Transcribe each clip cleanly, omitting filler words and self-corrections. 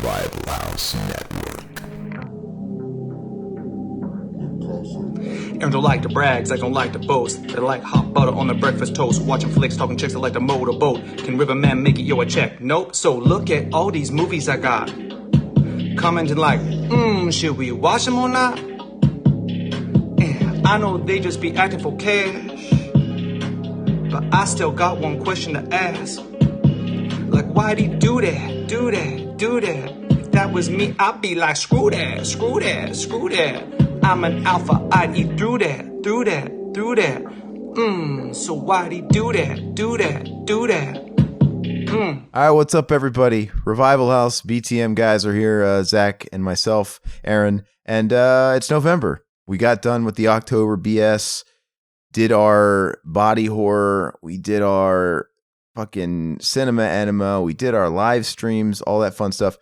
Revival House Network. And don't like the brags, I don't like the boast. They like hot butter on the breakfast toast. Watching flicks, talking chicks, I like to motorboat. Can Riverman make it, yo, a check? Nope. So look at all these movies I got. Commenting like, should we watch them or not? And I know they just be acting for cash, but I still got one question to ask. Like, why'd he do that, do that, do that? If that was me, I'd be like, screw that, screw that, screw that. I'm an alpha, I'd eat through that, through that, through that. So why'd he do that, do that, do that? All right, what's up, everybody? Revival House BTM guys are here. Zach and myself, Aaron, and it's November. We got done with the October BS, did our body horror, we did our fucking cinema enema, we did our live streams, all that fun stuff.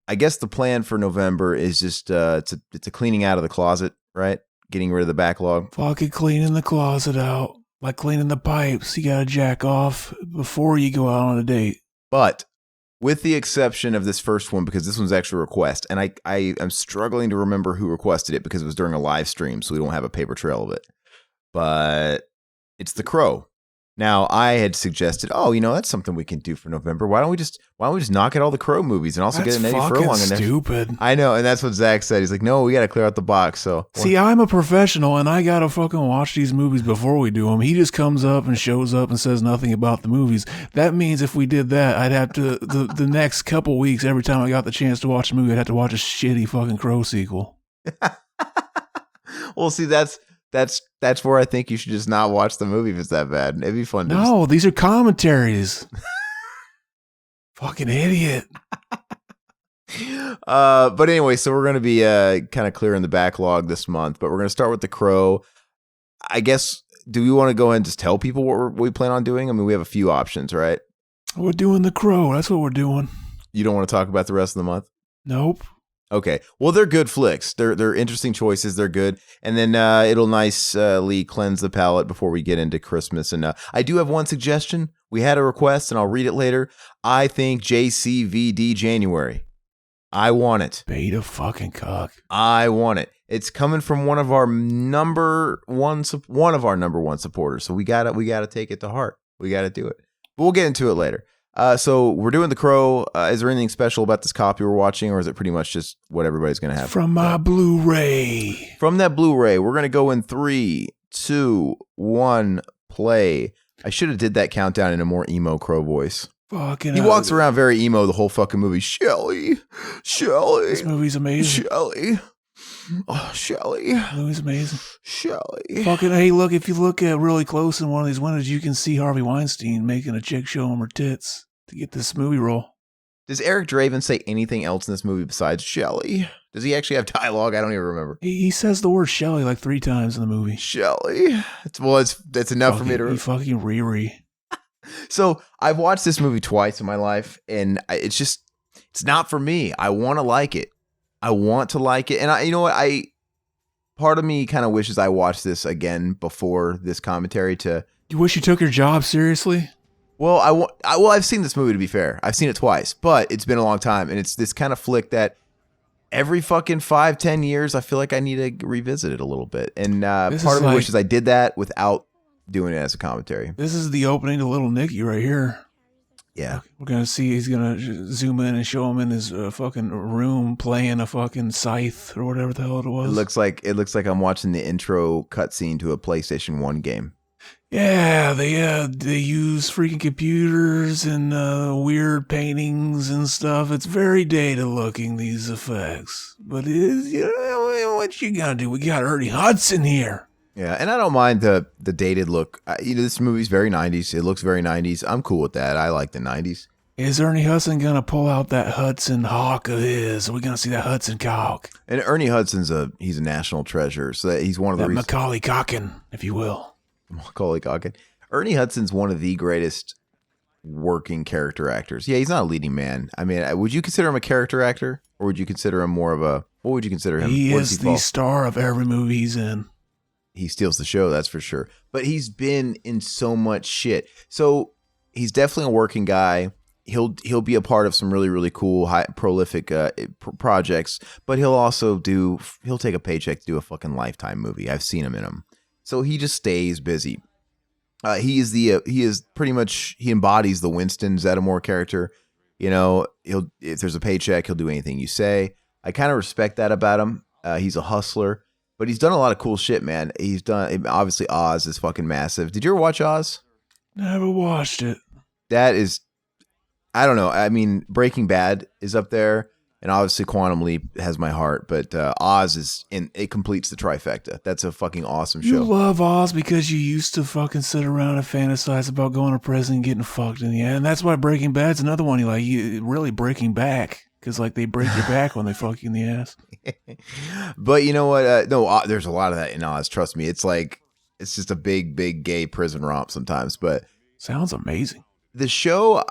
I guess the plan for November is just it's a cleaning out of the closet, right? Getting rid of the backlog. Fucking cleaning the closet out. Like cleaning the pipes. You gotta jack off before you go out on a date. But with the exception of this first one, because this one's actually a request, and I am struggling to remember who requested it because it was during a live stream, so we don't have a paper trail of it. But it's The Crow. Now, I had suggested, that's something we can do for November. Why don't we just knock out all the Crow movies and also get an Eddie Furlong in there? Stupid. I know, and that's what Zach said. He's like, no, we got to clear out the box. So see, I'm a professional, and I gotta fucking watch these movies before we do them. He just comes up and shows up and says nothing about the movies. That means if we did that, I'd have to the next couple weeks, every time I got the chance to watch a movie, I'd have to watch a shitty fucking Crow sequel. Well, see, that's where I think you should just not watch the movie if it's that bad. It'd be fun. No, these are commentaries. Fucking idiot. But anyway, so we're going to be kind of clearing the backlog this month, but we're going to start with The Crow. I guess, do we want to go ahead and just tell people what we plan on doing? I mean, we have a few options, right? We're doing The Crow. That's what we're doing. You don't want to talk about the rest of the month? Nope. Okay. Well, they're good flicks. They're interesting choices. They're good. And then it'll nicely cleanse the palate before we get into Christmas. And I do have one suggestion. We had a request, and I'll read it later. I think JCVD January. I want it. Beta fucking cock. I want it. It's coming from one of our number one supporters. So we gotta take it to heart. We gotta do it. But we'll get into it later. So we're doing The Crow. Is there anything special about this copy we're watching, or is it pretty much just what everybody's going to have? From my Blu-ray. From that Blu-ray, we're going to go in 3, 2, 1, play. I should have did that countdown in a more emo Crow voice. Fucking he walks around very emo the whole fucking movie. Shelly. This movie's amazing. Shelly. Oh, Shelly. This movie's amazing. Shelly. Fucking, hey, look, if you look at really close in one of these windows, you can see Harvey Weinstein making a chick show him her tits to get this movie role. Does Eric Draven say anything else in this movie besides Shelly? Does he actually have dialogue? I don't even remember. He says the word Shelly like 3 times in the movie. Shelly. That's enough for me to... Fucking Riri. So I've watched this movie twice in my life, and it's not for me. I want to like it. And you know what? Part of me kind of wishes I watched this again before this commentary You wish you took your job seriously? Well, I've seen this movie, to be fair. I've seen it twice, but it's been a long time, and it's this kind of flick that every fucking 5-10 years, I feel like I need to revisit it a little bit. And part of me wishes I did that without doing it as a commentary. This is the opening to Little Nicky right here. Yeah. We're going to see, he's going to zoom in and show him in his fucking room playing a fucking scythe or whatever the hell it was. It looks like I'm watching the intro cutscene to a PlayStation 1 game. Yeah, they use freaking computers and weird paintings and stuff. It's very dated looking, these effects. But it is, what you got to do? We got Ernie Hudson here. Yeah, and I don't mind the dated look. This movie's very 90s. It looks very 90s. I'm cool with that. I like the 90s. Is Ernie Hudson going to pull out that Hudson hawk of his? Are we going to see that Hudson cock? And Ernie Hudson's he's a national treasure. So he's one of the Macaulay Culkin, if you will. Macaulay Culkin. Ernie Hudson's one of the greatest working character actors. Yeah, he's not a leading man. I mean, would you consider him a character actor? Or would you consider him more of a... What would you consider him? He is the star of every movie he's in. He steals the show, that's for sure. But he's been in so much shit. So he's definitely a working guy. he'll be a part of some really, really cool, high prolific projects, but he'll take a paycheck to do a fucking Lifetime movie. I've seen him in them. So he just stays busy. He embodies the Winston Zeddemore character. You know, if there's a paycheck, he'll do anything you say. I kind of respect that about him. He's a hustler, but he's done a lot of cool shit, man. Obviously Oz is fucking massive. Did you ever watch Oz? Never watched it. That is, I don't know. I mean, Breaking Bad is up there, and obviously Quantum Leap has my heart, but Oz it completes the trifecta. That's a fucking awesome show. You love Oz because you used to fucking sit around and fantasize about going to prison and getting fucked in the end. And that's why Breaking Bad's another one you really breaking back, because like they break your back when they fuck you in the ass. But you know what? No, there's a lot of that in Oz. Trust me. It's just a big, big gay prison romp sometimes, but sounds amazing. The show,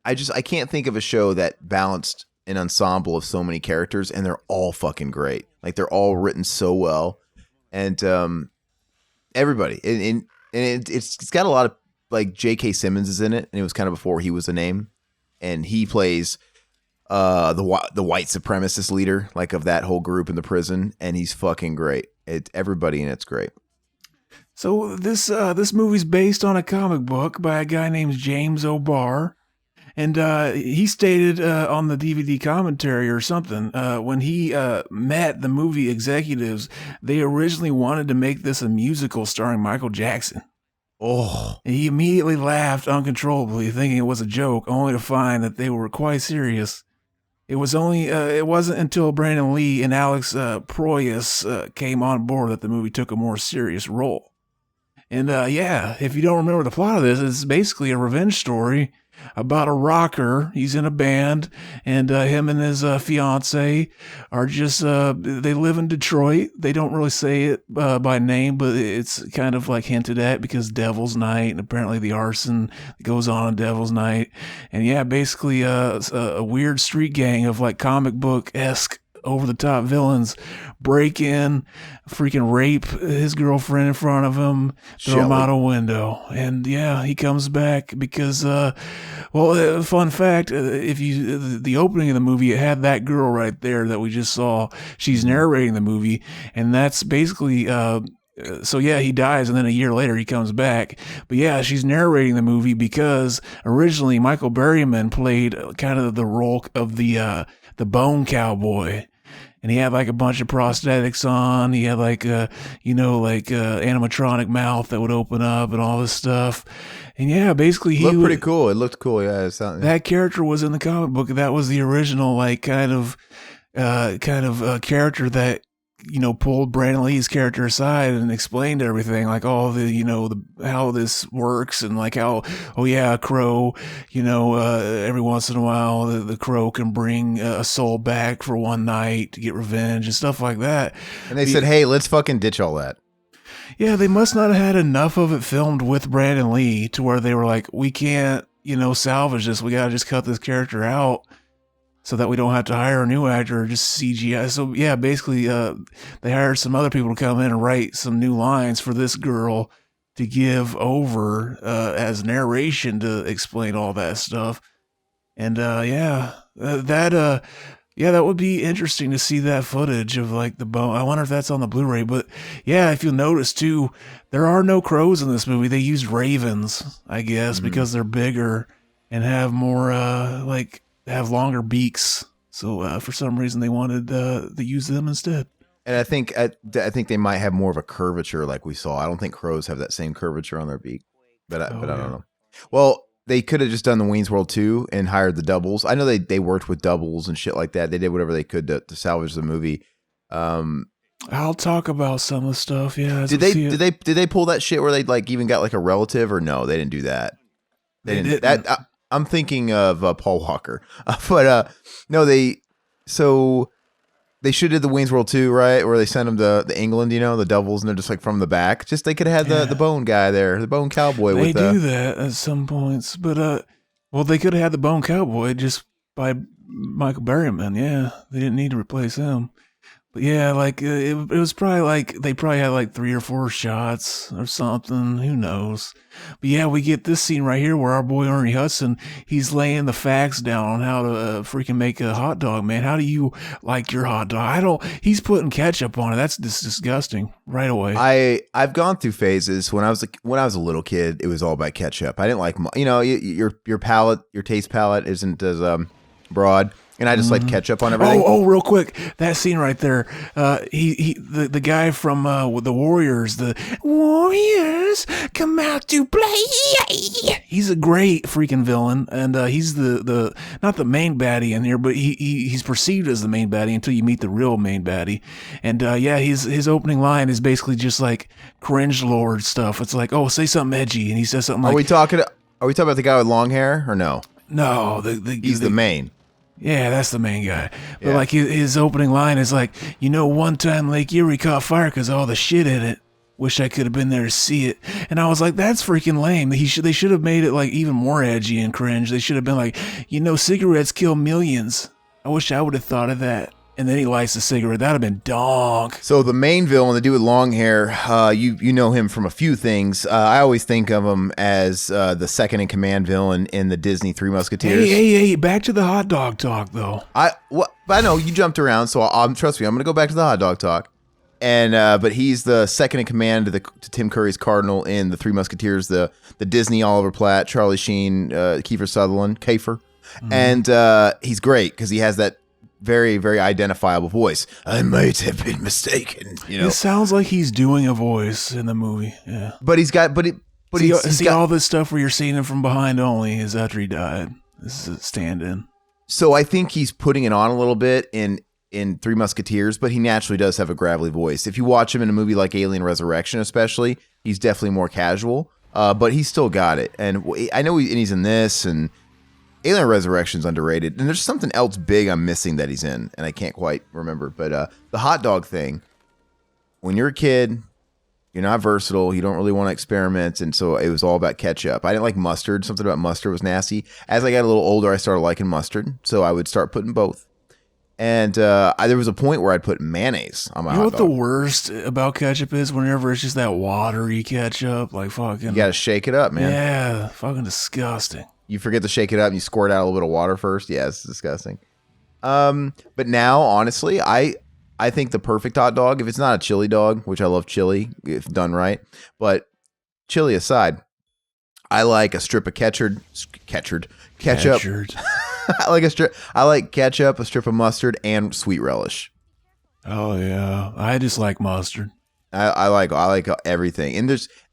I can't think of a show that balanced an ensemble of so many characters, and they're all fucking great. Like they're all written so well, and everybody, and it's got a lot of like J.K. Simmons is in it, and it was kind of before he was a name, and he plays the white supremacist leader like of that whole group in the prison, and he's fucking great. Everybody in it's great. So this movie's based on a comic book by a guy named James O'Barr. And he stated on the DVD commentary or something, when he met the movie executives, they originally wanted to make this a musical starring Michael Jackson. Oh. And he immediately laughed uncontrollably, thinking it was a joke, only to find that they were quite serious. It wasn't until Brandon Lee and Alex Proyas came on board that the movie took a more serious role. And if you don't remember the plot of this, it's basically a revenge story about a rocker. He's in a band, and him and his fiance are just they live in Detroit. They don't really say it by name, but it's kind of like hinted at because Devil's Night, and apparently the arson goes on Devil's Night. And basically a weird street gang of like comic book-esque over-the-top villains break in, freaking rape his girlfriend in front of him, throw him out a window. And he comes back because fun fact, the opening of the movie, it had that girl right there that we just saw. She's narrating the movie, and that's basically he dies, and then a year later he comes back. But she's narrating the movie because originally Michael Berryman played kind of the role of the Bone Cowboy. And he had like a bunch of prosthetics on. He had like animatronic mouth that would open up and all this stuff. And basically he looked pretty cool. It looked cool. Yeah, that character was in the comic book. That was the original like kind of character that pulled Brandon Lee's character aside and explained everything, like all the how this works, and like how a crow, every once in a while the crow can bring a soul back for one night to get revenge and stuff like that. And they said, hey, let's fucking ditch all that. Yeah, they must not have had enough of it filmed with Brandon Lee to where they were like, we can't salvage this. We gotta just cut this character out, so that we don't have to hire a new actor or just CGI. So basically they hired some other people to come in and write some new lines for this girl to give over as narration to explain all that stuff. And that would be interesting to see that footage of like the bone. I wonder if that's on the Blu-ray. But if you'll notice too, there are no crows in this movie. They used ravens, I guess, because they're bigger and have more have longer beaks, so for some reason they wanted to use them instead. And I think they might have more of a curvature, like we saw. I don't think crows have that same curvature on their beak, but I don't know. Well, they could have just done the Wayne's World 2 and hired the doubles. I know they worked with doubles and shit like that. They did whatever they could to salvage the movie. I'll talk about some of the stuff. Yeah. Did they pull that shit where they like even got like a relative, or no? They didn't do that. They didn't. I'm thinking of Paul Walker, but no, they should have did the Wayne's World 2, right? Where they sent them to England, the doubles, and they're just like from the back. Just they could have had the bone guy there, the bone cowboy. They do that at some points, but they could have had the bone cowboy just by Michael Berryman. Yeah, they didn't need to replace him. Yeah, like it was probably like they probably had like 3 or 4 shots or something. Who knows? But yeah, we get this scene right here where our boy Ernie Hudson, he's laying the facts down on how to freaking make a hot dog. Man, how do you like your hot dog? I don't. He's putting ketchup on it. That's just disgusting. Right away. I've gone through phases. When I was a little kid, it was all about ketchup. I didn't like your palate, your taste palate isn't as broad. And I just like ketchup on everything. Oh, real quick, that scene right there. The guy from the Warriors, the Warriors come out to play. He's a great freaking villain, and he's the not the main baddie in here, but he's perceived as the main baddie until you meet the real main baddie. And yeah, his opening line is basically just like cringe lord stuff. It's like, oh, say something edgy, and he says something like, Are we talking about the guy with long hair or no? No, He's the main. Yeah, that's the main guy. But like his opening line is like, one time Lake Erie caught fire because all the shit in it. Wish I could have been there to see it. And I was like, that's freaking lame. They should have made it like even more edgy and cringe. They should have been like, cigarettes kill millions. I wish I would have thought of that. And then he lights a cigarette. That'd have been donk. So the main villain, the dude with long hair, you know him from a few things. I always think of him as the second in command villain in the Disney Three Musketeers. Hey! Back to the hot dog talk, though. I know you jumped around, so trust me, I'm going to go back to the hot dog talk. And but he's the second in command to Tim Curry's Cardinal in the Three Musketeers, the Disney Oliver Platt, Charlie Sheen, Kiefer Sutherland, Kafer, and he's great because he has that very, very identifiable voice. I might have been mistaken. It sounds like he's doing a voice in the movie. Yeah, but he's got, he's got all this stuff where you're seeing him from behind only is after he died. This is a stand-in. So I think he's putting it on a little bit in Three Musketeers, but he naturally does have a gravelly voice. If you watch him in a movie like Alien Resurrection, especially, he's definitely more casual. But he's still got it, and I know he's in this and. Alien Resurrection's underrated, and there's something else big I'm missing that he's in, and I can't quite remember. But the hot dog thing, when you're a kid, you're not versatile, you don't really want to experiment, and so it was all about ketchup. I didn't like mustard. Something about mustard was nasty. As I got a little older, I started liking mustard, so I would start putting both. And there was a point where I'd put mayonnaise on my hot dog. What the worst about ketchup is? Whenever it's just that watery ketchup, like fucking... You gotta shake it up, man. Yeah, fucking disgusting. You forget to shake it up and you squirt out a little bit of water first. Yeah, it's disgusting. But now, honestly, I think the perfect hot dog, if it's not a chili dog, which I love chili if done right, but chili aside, I like a strip of ketchup. I like ketchup, a strip of mustard, and sweet relish. Oh yeah, I just like mustard. I like everything,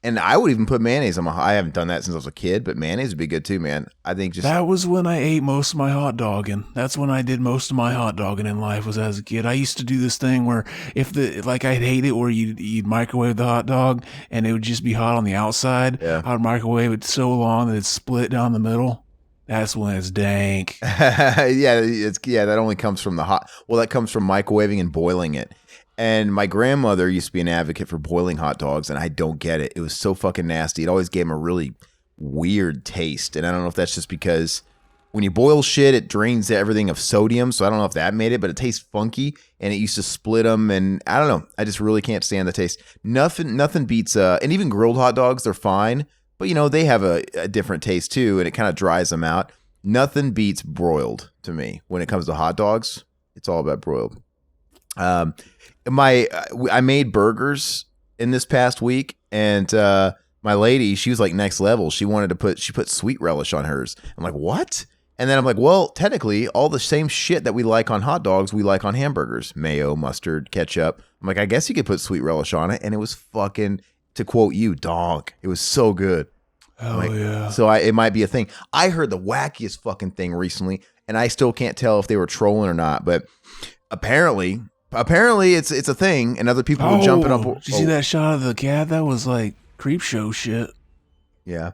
and I would even put mayonnaise on I haven't done that since I was a kid, but mayonnaise would be good too, man. I think that was when I ate most of my hot dogging. That's when I did most of my hot dogging in life was as a kid. I used to do this thing where I'd hate it where you'd microwave the hot dog and it would just be hot on the outside. Yeah. I'd microwave it so long that it split down the middle. That's when it's dank. That only comes from that comes from microwaving and boiling it. And my grandmother used to be an advocate for boiling hot dogs, and I don't get it. It was so fucking nasty. It always gave them a really weird taste. And I don't know if that's just because when you boil shit, it drains everything of sodium. So I don't know if that made it, but it tastes funky, and it used to split them. And I don't know. I just really can't stand the taste. Nothing beats, and even grilled hot dogs, they're fine. But, they have a different taste too, and it kind of dries them out. Nothing beats broiled to me. When it comes to hot dogs, it's all about broiled. I made burgers in this past week, and my lady, she was like next level. She put sweet relish on hers. I'm like, what? And then I'm like, well, technically, all the same shit that we like on hot dogs, we like on hamburgers. Mayo, mustard, ketchup. I'm like, I guess you could put sweet relish on it. And it was fucking, to quote you, donk. It was so good. Oh, yeah. So it might be a thing. I heard the wackiest fucking thing recently, and I still can't tell if they were trolling or not. But apparently it's a thing, and other people were jumping up. Did you see that shot of the cat? That was like creep show shit. Yeah.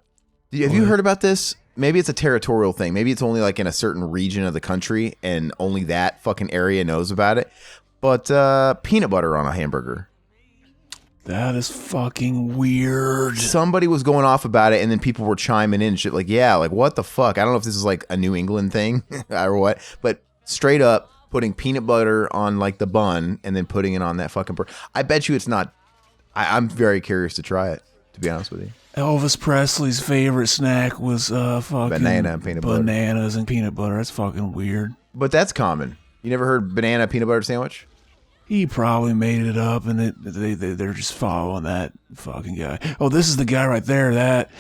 Have you heard about this? Maybe it's a territorial thing. Maybe it's only like in a certain region of the country, and only that fucking area knows about it. But peanut butter on a hamburger. That is fucking weird. Somebody was going off about it, and then people were chiming in and shit like, yeah, like what the fuck? I don't know if this is like a New England thing or what, but straight up, putting peanut butter on like the bun and then putting it on that fucking burger. I bet you it's not. I'm very curious to try it, to be honest with you. Elvis Presley's favorite snack was fucking banana and peanut butter. Bananas and peanut butter. That's fucking weird. But that's common. You never heard banana peanut butter sandwich? He probably made it up, and they're just following that fucking guy. Oh, this is the guy right there. That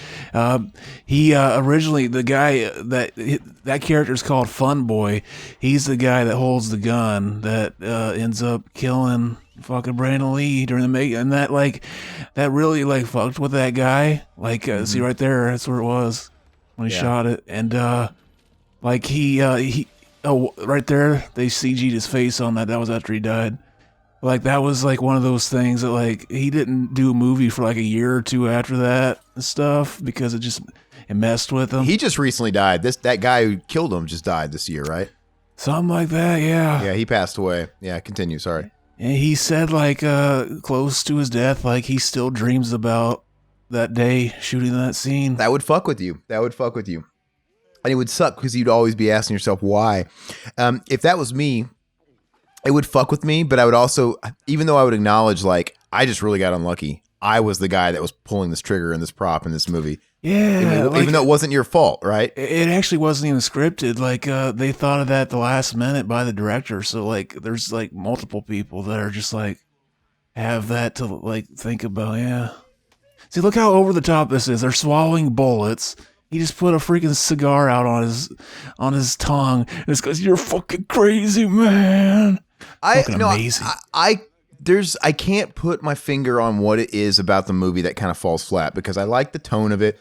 he originally, the guy that character is called Fun Boy. He's the guy that holds the gun that ends up killing fucking Brandon Lee during the make, and that really like fucked with that guy. Like see right there, that's where it was when he shot it, and like he right there they CG'd his face on that. That was after he died. Like, that was, like, one of those things that, like, he didn't do a movie for, like, a year or two after that and stuff because it messed with him. He just recently died. That guy who killed him just died this year, right? Something like that, yeah. Yeah, he passed away. Yeah, continue, sorry. And he said, like, close to his death, like, he still dreams about that day shooting that scene. That would fuck with you. And it would suck because you'd always be asking yourself why. If that was me, it would fuck with me, but I would also, even though I would acknowledge, like, I just really got unlucky. I was the guy that was pulling this trigger in this prop in this movie. Yeah. Even though it wasn't your fault, right? It actually wasn't even scripted. Like, they thought of that at the last minute by the director. So, like, there's, like, multiple people that are just, like, have that to, like, think about, yeah. See, look how over the top this is. They're swallowing bullets. He just put a freaking cigar out on his tongue. And it's because you're fucking crazy, man. Amazing. I can't put my finger on what it is about the movie that kind of falls flat because I like the tone of it.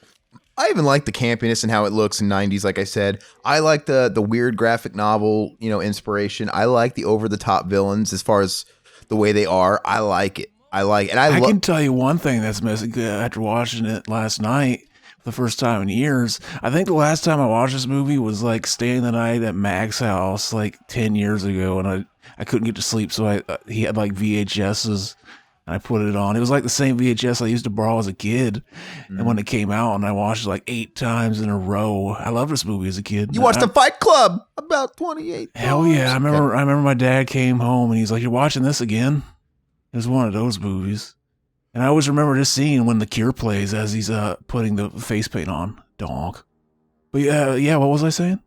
I even like the campiness and how it looks in 90s, like I said. I like the weird graphic novel, inspiration. I like the over the top villains as far as the way they are. I like it. And I can tell you one thing that's missing after watching it last night. The first time in years. I think the last time I watched this movie was like staying the night at Mac's house like 10 years ago, and I couldn't get to sleep, so he had like VHSs, and I put it on. It was like the same VHS I used to borrow as a kid, and when it came out, and I watched it like 8 times in a row. I loved this movie as a kid. You watched The Fight Club about 28 times. Hell yeah! I remember my dad came home and he's like, "You're watching this again?" It was one of those movies. And I always remember this scene when The Cure plays as he's putting the face paint on. Donk. But yeah, what was I saying?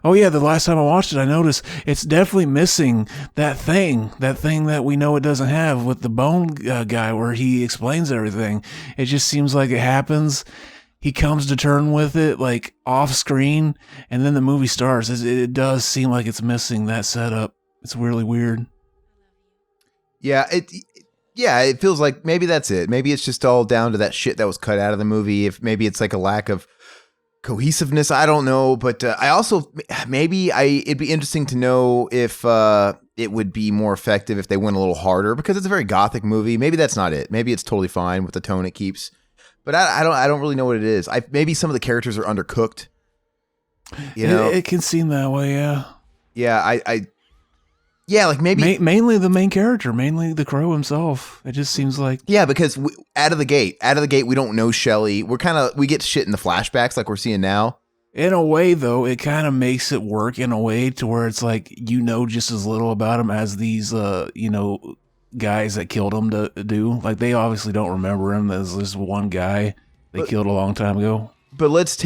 Oh yeah, the last time I watched it, I noticed it's definitely missing that thing that we know it doesn't have with the bone guy where he explains everything. It just seems like it happens. He comes to terms with it like off screen, and then the movie starts. It does seem like it's missing that setup. It's really weird. Yeah, it feels like maybe that's it. Maybe it's just all down to that shit that was cut out of the movie. If maybe it's like a lack of cohesiveness, I don't know. But I also it'd be interesting to know if it would be more effective if they went a little harder because it's a very gothic movie. Maybe that's not it. Maybe it's totally fine with the tone it keeps. But I don't really know what it is. Maybe some of the characters are undercooked. It can seem that way. Yeah. Yeah. Yeah, like maybe mainly the main character, mainly the Crow himself. It just seems like because out of the gate, we don't know Shelley. We get shit in the flashbacks like we're seeing now. In a way, though, it kind of makes it work in a way to where it's like just as little about him as these guys that killed him to do. Like they obviously don't remember him as this one guy they killed a long time ago. But let's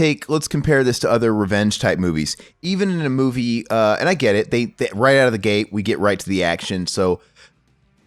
compare this to other revenge type movies. Even in a movie, and I get it, they right out of the gate, we get right to the action. So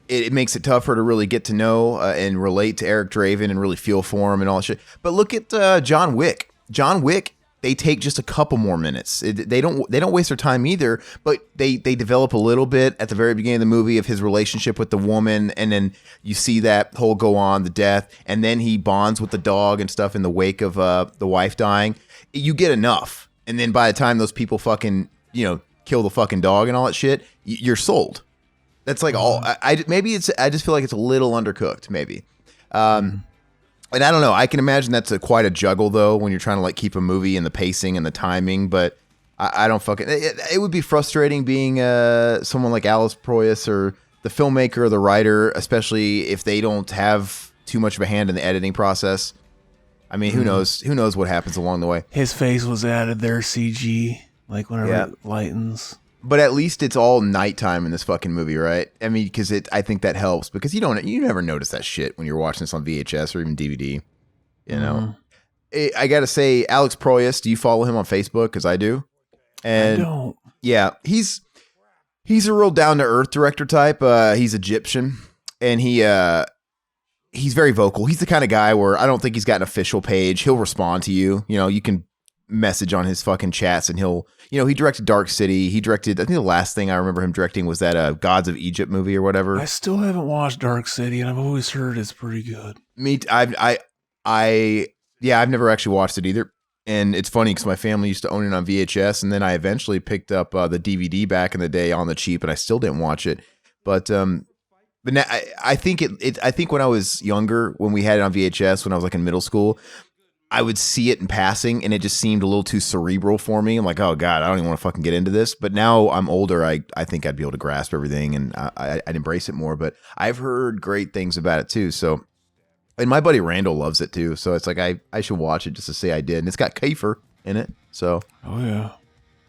it makes it tougher to really get to know and relate to Eric Draven and really feel for him and all that shit. But look at John Wick. John Wick, they take just a couple more minutes. They don't waste their time either, but they develop a little bit at the very beginning of the movie of his relationship with the woman, and then you see that whole go on, the death, and then he bonds with the dog and stuff in the wake of the wife dying. You get enough, and then by the time those people fucking kill the fucking dog and all that shit, you're sold. That's like all. I just feel like it's a little undercooked, maybe. And I don't know. I can imagine that's quite a juggle, though, when you're trying to like keep a movie and the pacing and the timing. But I don't fucking. It would be frustrating being someone like Alice Proyas or the filmmaker or the writer, especially if they don't have too much of a hand in the editing process. I mean, who knows? Who knows what happens along the way? His face was added there, CG, like whenever it lightens. But at least it's all nighttime in this fucking movie, right? I mean, because I think that helps because you never notice that shit when you're watching this on VHS or even DVD. You know, I gotta say, Alex Proyas, do you follow him on Facebook? Because I do. And I don't. Yeah, he's a real down to earth director type. He's Egyptian, and he's very vocal. He's the kind of guy where I don't think he's got an official page. He'll respond to you. You know, you can message on his fucking chats, and he directed Dark City. He directed, I think the last thing I remember him directing was that Gods of Egypt movie or whatever. I still haven't watched Dark City, and I've always heard it's pretty good. I've never actually watched it either. And it's funny because my family used to own it on VHS, and then I eventually picked up the DVD back in the day on the cheap, and I still didn't watch it. But now, I think I think when I was younger, when we had it on VHS, when I was like in middle school, I would see it in passing, and it just seemed a little too cerebral for me. I'm like, oh God, I don't even want to fucking get into this. But now I'm older, I think I'd be able to grasp everything, and I'd embrace it more. But I've heard great things about it too. So, and my buddy Randall loves it too. So it's like I should watch it just to say I did. And it's got Kiefer in it. So. Oh yeah.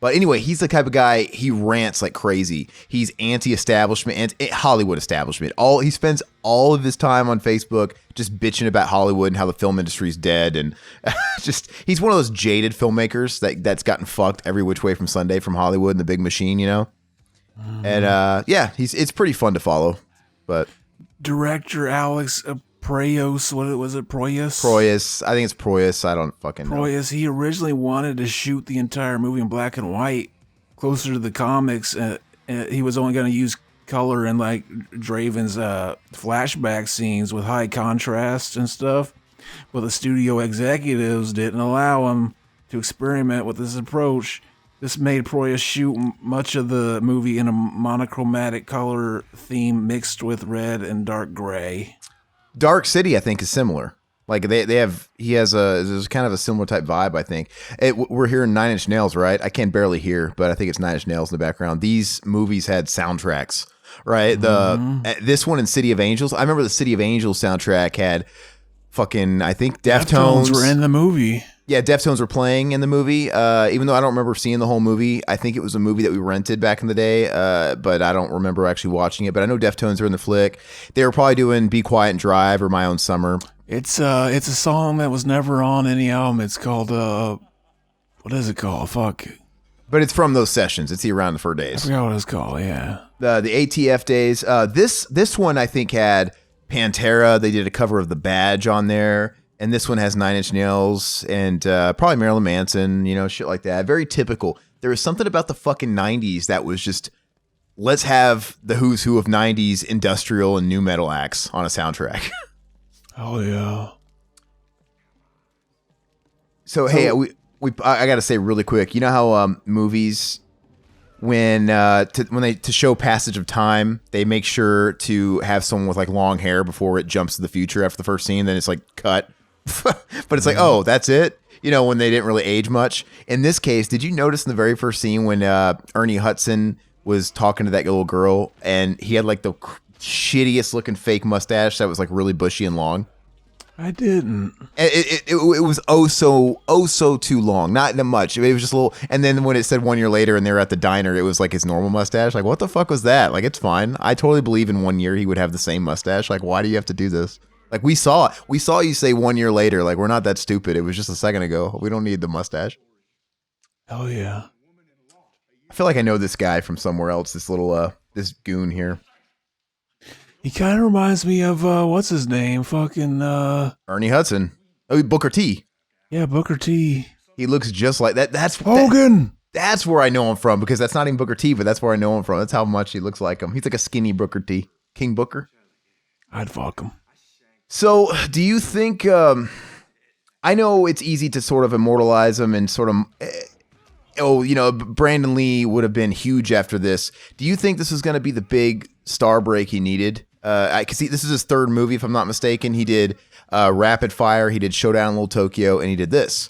But anyway, he's the type of guy, he rants like crazy. He's anti-establishment, Hollywood establishment. He spends all of his time on Facebook just bitching about Hollywood and how the film industry is dead. And he's one of those jaded filmmakers that's gotten fucked every which way from Sunday from Hollywood and the big machine, you know? And it's pretty fun to follow. But director Alex Proyas, what was it? Proyas? Proyas. I think it's Proyas. I don't fucking know. Proyas. He originally wanted to shoot the entire movie in black and white, closer to the comics. He was only going to use color in like Draven's flashback scenes with high contrast and stuff. But the studio executives didn't allow him to experiment with this approach. This made Proyas shoot much of the movie in a monochromatic color theme mixed with red and dark gray. Dark City, I think, is similar. Like there's kind of a similar type vibe. I think we're hearing Nine Inch Nails, right? I can barely hear, but I think it's Nine Inch Nails in the background. These movies had soundtracks, right? This one in City of Angels. I remember the City of Angels soundtrack had fucking, I think Deftones were in the movie. Yeah, Deftones were playing in the movie. Even though I don't remember seeing the whole movie, I think it was a movie that we rented back in the day. But I don't remember actually watching it. But I know Deftones are in the flick. They were probably doing "Be Quiet and Drive" or "My Own Summer." It's a song that was never on any album. It's called what is it called? Fuck. But it's from those sessions. It's the Around the Fur days. I forgot what it's called. Yeah. The ATF days. This one I think had Pantera. They did a cover of The Badge on there. And this one has Nine Inch Nails and probably Marilyn Manson, you know, shit like that. Very typical. There was something about the fucking 90s that was just, let's have the who's who of 90s industrial and new metal acts on a soundtrack. Oh, yeah. So hey, I got to say really quick, you know how movies, when to show passage of time, they make sure to have someone with like long hair before it jumps to the future after the first scene, then it's like cut. But it's like, oh, that's it? You know, when they didn't really age much. In this case, did you notice in the very first scene when Ernie Hudson was talking to that little girl and he had like the shittiest looking fake mustache that was like really bushy and long? I didn't. It was so too long. Not that much. It was just a little. And then when it said 1 year later and they were at the diner, it was like his normal mustache. Like, what the fuck was that? Like, it's fine. I totally believe in 1 year he would have the same mustache. Like, why do you have to do this? Like, we saw you say 1 year later. Like, we're not that stupid. It was just a second ago. We don't need the mustache. Oh, yeah. I feel like I know this guy from somewhere else. This little, this goon here. He kind of reminds me of, what's his name? Fucking, Ernie Hudson. Oh, Booker T. Yeah, Booker T. He looks just like that. That's Hogan. That's where I know him from, because that's not even Booker T, but that's where I know him from. That's how much he looks like him. He's like a skinny Booker T. King Booker. I'd fuck him. So, do you think, I know it's easy to sort of immortalize him and sort of, Brandon Lee would have been huge after this. Do you think this is going to be the big star break he needed? I can see this is his third movie, if I'm not mistaken. He did Rapid Fire, he did Showdown in Little Tokyo, and he did this.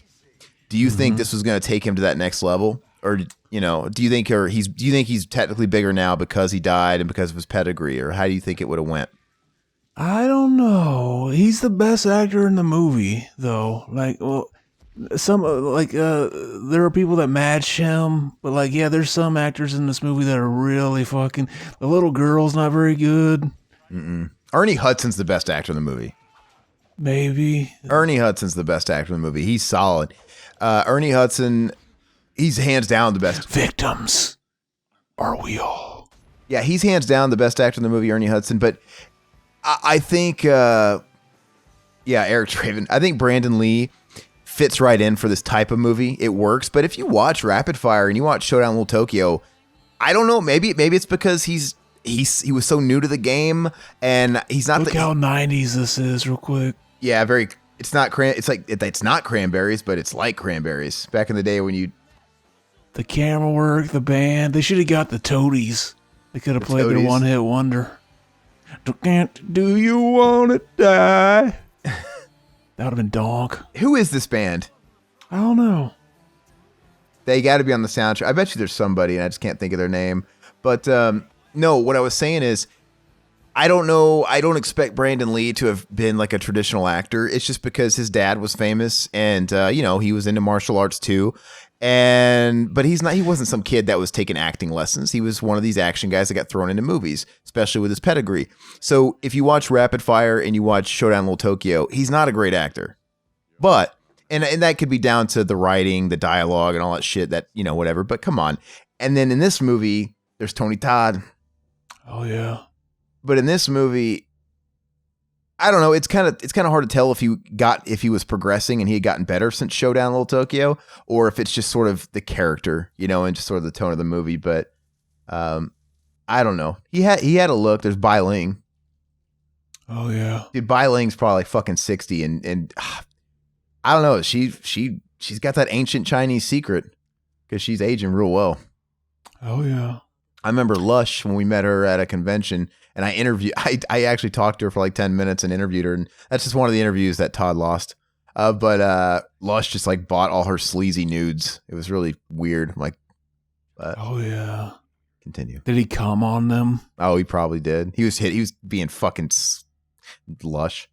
Do you think this was going to take him to that next level? Or, do you think he's technically bigger now because he died and because of his pedigree? Or how do you think it would have went? I don't know. He's the best actor in the movie, though. Like, well, Some there are people that match him, but like, yeah, there's some actors in this movie that are really fucking. The little girl's not very good. Ernie Hudson's the best actor in the movie. Maybe Ernie Hudson's the best actor in the movie. He's solid. Ernie Hudson, he's hands down the best. Victims are we all? Yeah, he's hands down the best actor in the movie, Ernie Hudson. But I think, Eric Draven. I think Brandon Lee fits right in for this type of movie. It works. But if you watch Rapid Fire and you watch Showdown Little Tokyo, I don't know. Maybe it's because he was so new to the game and he's not. Look how 90s this is, real quick. Yeah, very. It's not it's not Cranberries, but it's like Cranberries. Back in the day when you. The camera work, the band. They should have got the Toadies. They could have played their one-hit wonder. Do you want to die? That would have been donk. Who is this band? I don't know. They got to be on the soundtrack. I bet you there's somebody, and I just can't think of their name. But no, what I was saying is, I don't know. I don't expect Brandon Lee to have been like a traditional actor. It's just because his dad was famous, and he was into martial arts too. But he's not. He wasn't some kid that was taking acting lessons. He was one of these action guys that got thrown into movies, especially with his pedigree. So if you watch Rapid Fire and you watch Showdown Little Tokyo, he's not a great actor. But and that could be down to the writing, the dialogue, and all that shit. That whatever. But come on. And then in this movie, there's Tony Todd. Oh yeah. But in this movie, I don't know. It's kind of hard to tell if he was progressing and he had gotten better since Showdown Little Tokyo, or if it's just sort of the character, and just sort of the tone of the movie. But I don't know. He had a look. There's Bai Ling. Oh yeah, dude. Bai Ling's probably like fucking 60, and I don't know. She's got that ancient Chinese secret because she's aging real well. Oh yeah. I remember Lush when we met her at a convention, and I actually talked to her for like 10 minutes and interviewed her, and that's just one of the interviews that Todd lost. But Lush just like bought all her sleazy nudes. It was really weird. I'm like, oh yeah. Continue. Did he come on them? Oh, he probably did. He was being fucking Lush.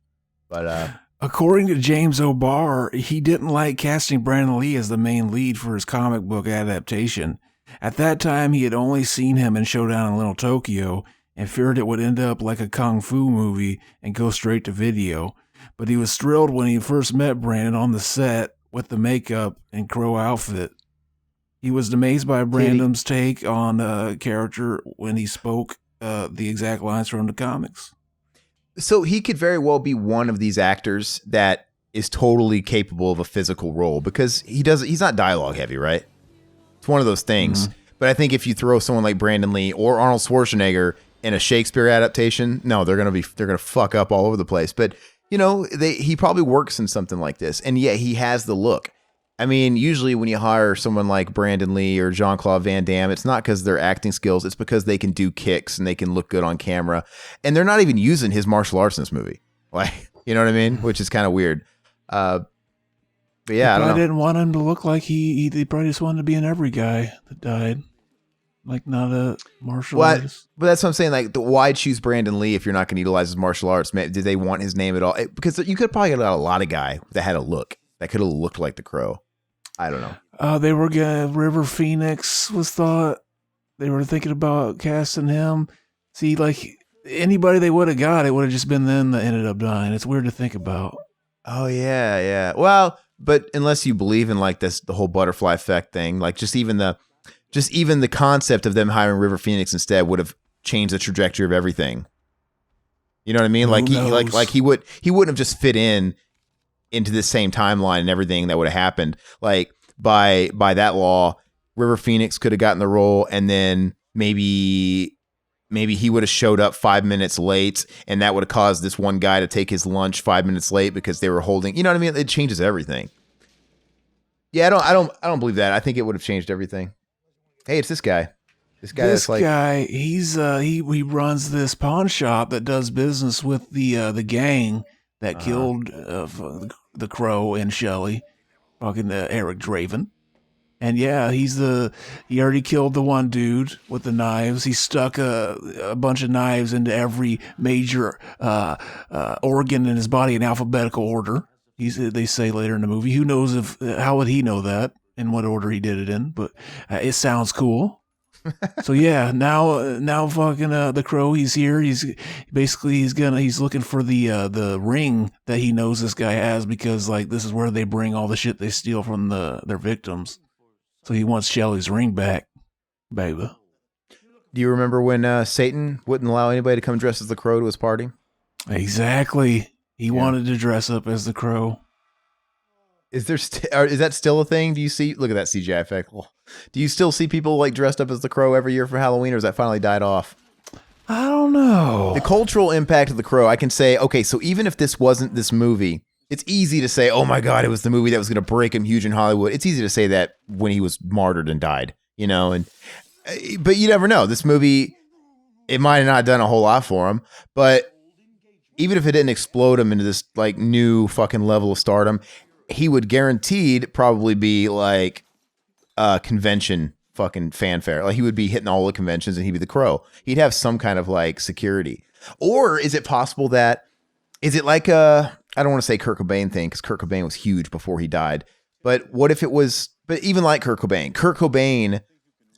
But according to James O'Barr, he didn't like casting Brandon Lee as the main lead for his comic book adaptation. At that time, he had only seen him in Showdown in Little Tokyo and feared it would end up like a kung fu movie and go straight to video. But he was thrilled when he first met Brandon on the set with the makeup and crow outfit. He was amazed by Brandon's take on a character when he spoke the exact lines from the comics. So he could very well be one of these actors that is totally capable of a physical role because he's not dialogue heavy, right? It's one of those things. Mm-hmm. But I think if you throw someone like Brandon Lee or Arnold Schwarzenegger in a Shakespeare adaptation, no, they're gonna fuck up all over the place. But he probably works in something like this, and yeah, he has the look. I mean, usually when you hire someone like Brandon Lee or Jean-Claude Van Damme, it's not because of their acting skills, it's because they can do kicks and they can look good on camera, and they're not even using his martial arts in this movie. Like, you know what I mean? Which is kind of weird. But yeah, I don't know. Didn't want him to look like he probably just wanted to be an every guy that died. Like, not a martial artist. But that's what I'm saying. Like, why choose Brandon Lee if you're not going to utilize his martial arts? Did they want his name at all? Because you could probably get a lot of guy that had a look that could have looked like the Crow. I don't know. They were River Phoenix was thought. They were thinking about casting him. See, like, anybody they would have got, it would have just been them that ended up dying. It's weird to think about. Oh, yeah. Well, but unless you believe in like the whole butterfly effect thing, like just even the concept of them hiring River Phoenix instead would have changed the trajectory of everything. You know what I mean? Like he wouldn't have just fit into the same timeline and everything that would have happened. Like by that law, River Phoenix could have gotten the role, and then maybe he would have showed up 5 minutes late, and that would have caused this one guy to take his lunch 5 minutes late because they were holding. You know what I mean? It changes everything. Yeah, I don't believe that. I think it would have changed everything. Hey, it's this guy. This guy, he runs this pawn shop that does business with the gang that killed the Crow and Shelley, fucking Eric Draven. And yeah, he already killed the one dude with the knives. He stuck a bunch of knives into every major organ in his body in alphabetical order. They say later in the movie. Who knows how would he know that? In what order he did it in? But it sounds cool. So yeah, now fucking the Crow, he's here. He's looking for the ring that he knows this guy has, because like this is where they bring all the shit they steal from their victims. So he wants Shelley's ring back, baby. Do you remember when Satan wouldn't allow anybody to come dressed as the Crow to his party? Exactly. He wanted to dress up as the Crow. Is that still a thing? Do you see? Look at that CGI effect. Do you still see people like dressed up as the Crow every year for Halloween, or has that finally died off? I don't know. The cultural impact of the Crow, I can say, okay, so even if this wasn't this movie, it's easy to say, oh my God, it was the movie that was going to break him huge in Hollywood. It's easy to say that when he was martyred and died, but you never know. This movie, it might have not done a whole lot for him, but even if it didn't explode him into this like new fucking level of stardom, he would guaranteed probably be like a convention fucking fanfare. Like he would be hitting all the conventions and he'd be the Crow. He'd have some kind of like security. Or is it possible that, is it like I don't want to say Kurt Cobain thing, because Kurt Cobain was huge before he died. But what if it was, but even like Kurt Cobain,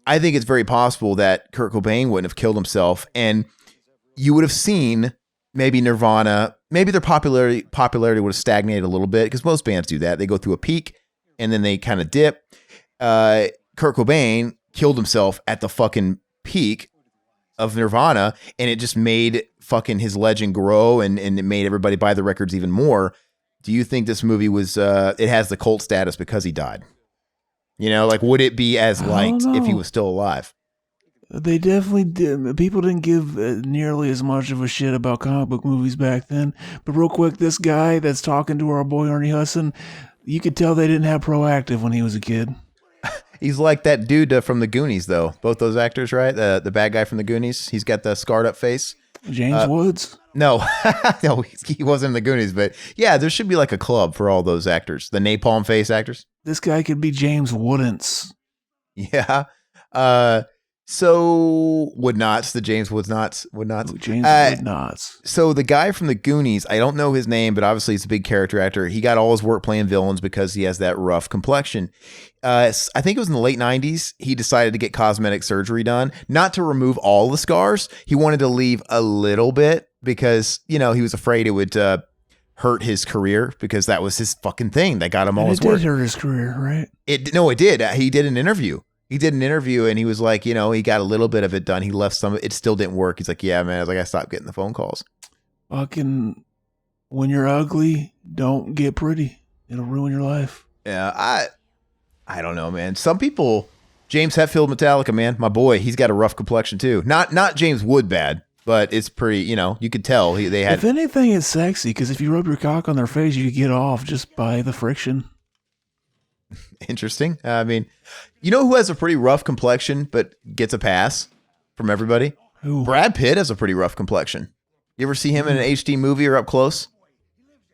I think it's very possible that Kurt Cobain wouldn't have killed himself, and you would have seen maybe Nirvana, maybe their popularity would have stagnated a little bit, because most bands do that. They go through a peak and then they kind of dip. Kurt Cobain killed himself at the fucking peak of Nirvana, and it just made fucking his legend grow, and it made everybody buy the records even more. Do you think this movie was, it has the cult status because he died? Like would it be as liked if he was still alive? They definitely did. People didn't give nearly as much of a shit about comic book movies back then. But real quick, this guy that's talking to our boy Ernie Hudson, you could tell they didn't have Proactiv when he was a kid. He's like that dude from the Goonies, though. Both those actors, right? The bad guy from the Goonies. He's got the scarred up face. James Woods? No, no, he wasn't in the Goonies. But yeah, there should be like a club for all those actors. The napalm face actors. This guy could be James Woodance. Yeah. So would nots, the James Woods nots. James Wood nots. So the guy from the Goonies, I don't know his name, but obviously he's a big character actor. He got all his work playing villains because he has that rough complexion. I think it was in the late 90s. He decided to get cosmetic surgery done, not to remove all the scars. He wanted to leave a little bit because, he was afraid it would hurt his career, because that was his fucking thing that got him all his work. It did hurt his career, right? It did. He did an interview. And he was like, he got a little bit of it done. He left some, it still didn't work. He's like, yeah, man. I was like, I stopped getting the phone calls. Fucking, when you're ugly, don't get pretty. It'll ruin your life. Yeah, I don't know, man. Some people, James Hetfield, Metallica, man, my boy, he's got a rough complexion too. Not James Wood bad, but it's pretty, you could tell they had. If anything, it's sexy, because if you rub your cock on their face, you could get off just by the friction. Interesting. I mean, who has a pretty rough complexion but gets a pass from everybody? Who? Brad Pitt has a pretty rough complexion. You ever see him in an HD movie or up close?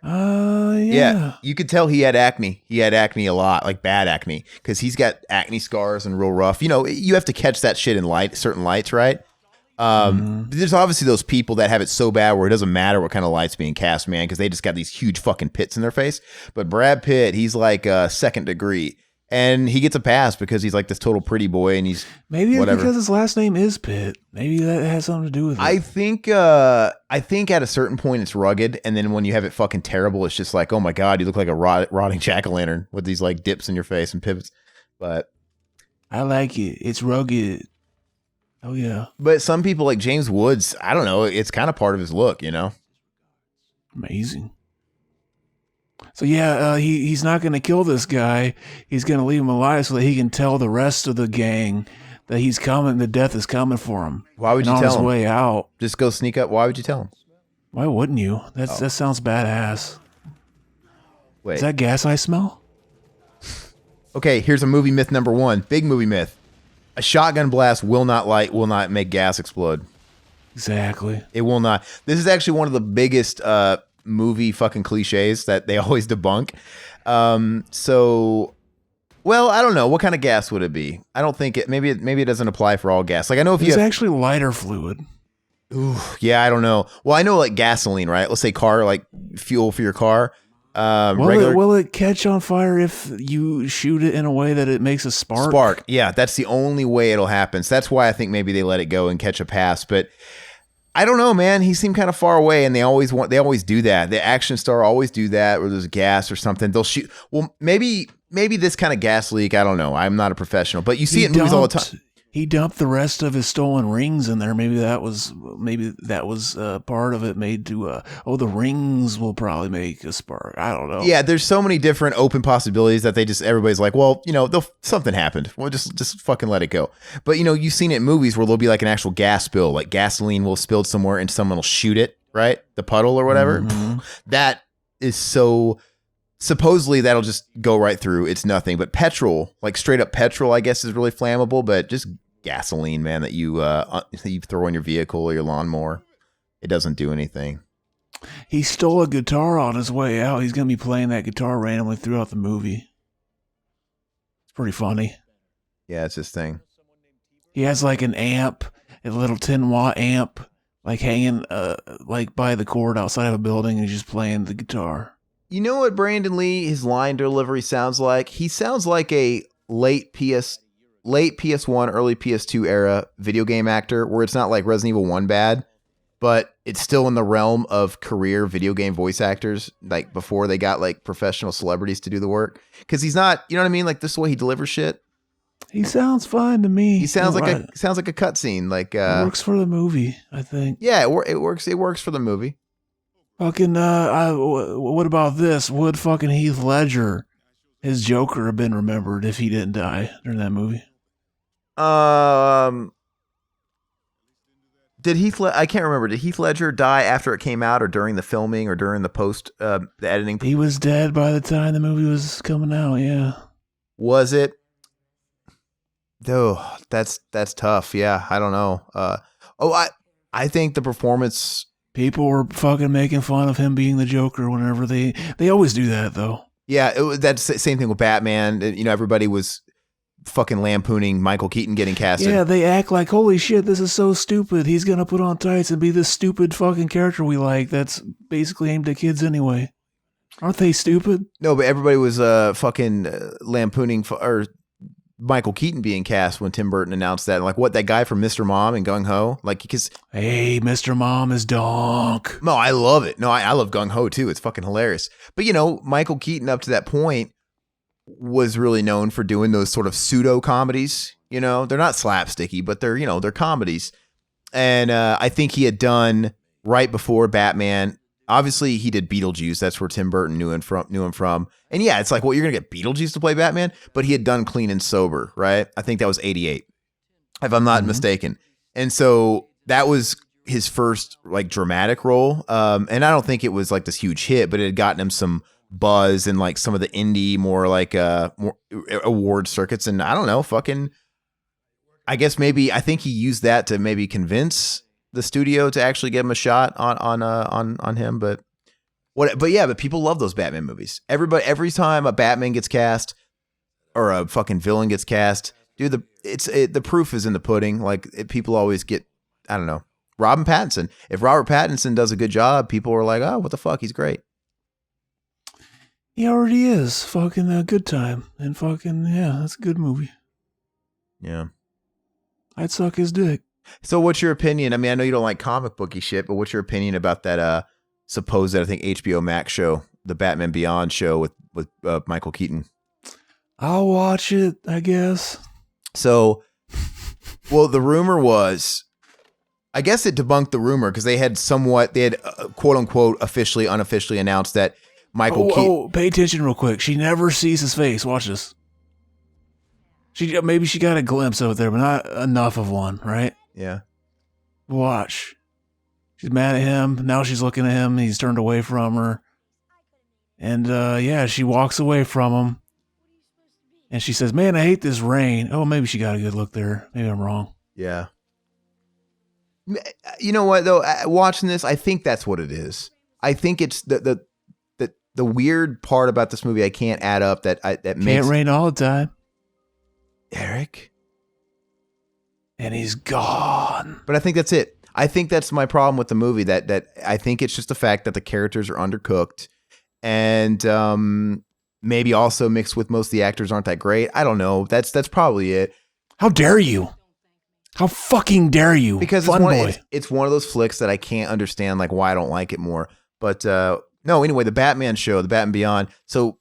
Yeah. You could tell he had acne. He had acne a lot, like bad acne, because he's got acne scars and real rough. You have to catch that shit in certain lights, right? There's obviously those people that have it so bad where it doesn't matter what kind of light's being cast, man, because they just got these huge fucking pits in their face. But Brad Pitt, he's like second degree, and he gets a pass because he's like this total pretty boy, and he's maybe whatever. Because his last name is Pitt. Maybe that has something to do with it. I think at a certain point it's rugged, and then when you have it fucking terrible, it's just like, oh my god, you look like a rotting jack-o'-lantern with these like dips in your face and pivots. But I like it. It's rugged. Oh, yeah. But some people like James Woods, I don't know. It's kind of part of his look, Amazing. So, yeah, he's not going to kill this guy. He's going to leave him alive so that he can tell the rest of the gang that he's coming. The death is coming for him. Why would you tell him? On his way out. Just go sneak up. Why would you tell him? Why wouldn't you? That sounds badass. Wait. Is that gas I smell? Okay, here's a movie myth number 1. Big movie myth. A shotgun blast will not make gas explode. Exactly. It will not. This is actually one of the biggest movie fucking cliches that they always debunk. Well, I don't know. What kind of gas would it be? I don't think it. Maybe it doesn't apply for all gas. Like I know if it's actually lighter fluid. Ooh, yeah, I don't know. Well, I know like gasoline, right? Let's say car, like fuel for your car. Will it catch on fire if you shoot it in a way that it makes a spark? Spark. Yeah, that's the only way it'll happen. So that's why I think maybe they let it go and catch a pass. But I don't know, man. He seemed kind of far away, and they always do that. The action star always do that, where there's gas or something. They'll shoot. Well, maybe this kind of gas leak. I don't know. I'm not a professional, but you see it in movies all the time. He dumped the rest of his stolen rings in there. Maybe that was part of it made to. The rings will probably make a spark. I don't know. Yeah, there's so many different open possibilities that everybody's like, well, something happened. We'll just fucking let it go. But you've seen it in movies where there'll be like an actual gas spill, like gasoline will spill somewhere and someone will shoot it, right? The puddle or whatever. Mm-hmm. That is so. Supposedly that'll just go right through. It's nothing. But petrol, like straight up petrol, I guess is really flammable. But just gasoline, man, that you throw in your vehicle or your lawnmower, it doesn't do anything. He stole a guitar on his way out. He's going to be playing that guitar randomly throughout the movie. It's pretty funny. Yeah, it's his thing. He has like an amp, a little 10-watt amp, like hanging like by the cord outside of a building, and he's just playing the guitar. You know what Brandon Lee, his line delivery sounds like? He sounds like a late PS1, early PS2 era video game actor, where it's not like Resident Evil 1 bad, but it's still in the realm of career video game voice actors, like before they got like professional celebrities to do the work. Because he's not, you know what I mean? Like this is the way he delivers shit. He sounds fine to me. He sounds like a cutscene. Like it works for the movie, I think. Yeah, it works. It works for the movie. Fucking, what about this? Would fucking Heath Ledger, his Joker, have been remembered if he didn't die during that movie? I can't remember. Did Heath Ledger die after it came out, or during the filming, or during the the editing? He was dead by the time the movie was coming out. Yeah. Was it? Oh, that's tough. Yeah, I don't know. I think the performance. People were fucking making fun of him being the Joker whenever they always do that, though. Yeah, that's the same thing with Batman. Everybody was fucking lampooning Michael Keaton getting casted. Yeah, they act like, holy shit, this is so stupid. He's going to put on tights and be this stupid fucking character we like that's basically aimed at kids anyway. Aren't they stupid? No, but everybody was fucking lampooning or Michael Keaton being cast when Tim Burton announced that. Like, what, that guy from Mr. Mom and Gung Ho? Like, because hey, Mr. Mom is donk. No, I love it. No, I love Gung Ho too. It's fucking hilarious. But Michael Keaton up to that point was really known for doing those sort of pseudo comedies. They're not slapsticky, but they're comedies. And I think he had done right before Batman. Obviously, he did Beetlejuice. That's where Tim Burton knew him from. And yeah, it's like, well, you're going to get Beetlejuice to play Batman? But he had done Clean and Sober, right? I think that was 88, if I'm not mistaken. And so that was his first like dramatic role. And I don't think it was like this huge hit, but it had gotten him some buzz and like some of the indie, more like more award circuits. And I don't know, I think he used that to maybe convince the studio to actually give him a shot on him, but people love those Batman movies. Every time a Batman gets cast or a fucking villain gets cast, dude, the proof is in the pudding. Like people always get, I don't know, Robert Pattinson. If Robert Pattinson does a good job, people are like, oh, what the fuck, he's great. He already is fucking a good time, and fucking yeah, that's a good movie. Yeah, I'd suck his dick. So what's your opinion? I mean, I know you don't like comic booky shit, but what's your opinion about that supposed, I think, HBO Max show, the Batman Beyond show with Michael Keaton? I'll watch it, I guess. So, well, the rumor was, I guess it debunked the rumor because they had quote unquote unofficially announced that Michael Keaton. Oh, pay attention real quick. She never sees his face. Watch this. Maybe she got a glimpse of it there, but not enough of one, right? Yeah. Watch. She's mad at him. Now she's looking at him. He's turned away from her. And she walks away from him. And she says, man, I hate this rain. Oh, maybe she got a good look there. Maybe I'm wrong. Yeah. You know what, though? Watching this, I think that's what it is. I think it's the weird part about this movie I can't add up that makes... Can't rain all the time. Eric? And he's gone. But I think that's it. I think that's my problem with the movie, that I think it's just the fact that the characters are undercooked and maybe also mixed with most of the actors aren't that great. I don't know. That's probably it. How dare you? How fucking dare you? Because it's one of those flicks that I can't understand, like, why I don't like it more. But no, anyway, the Batman show, the Batman Beyond. So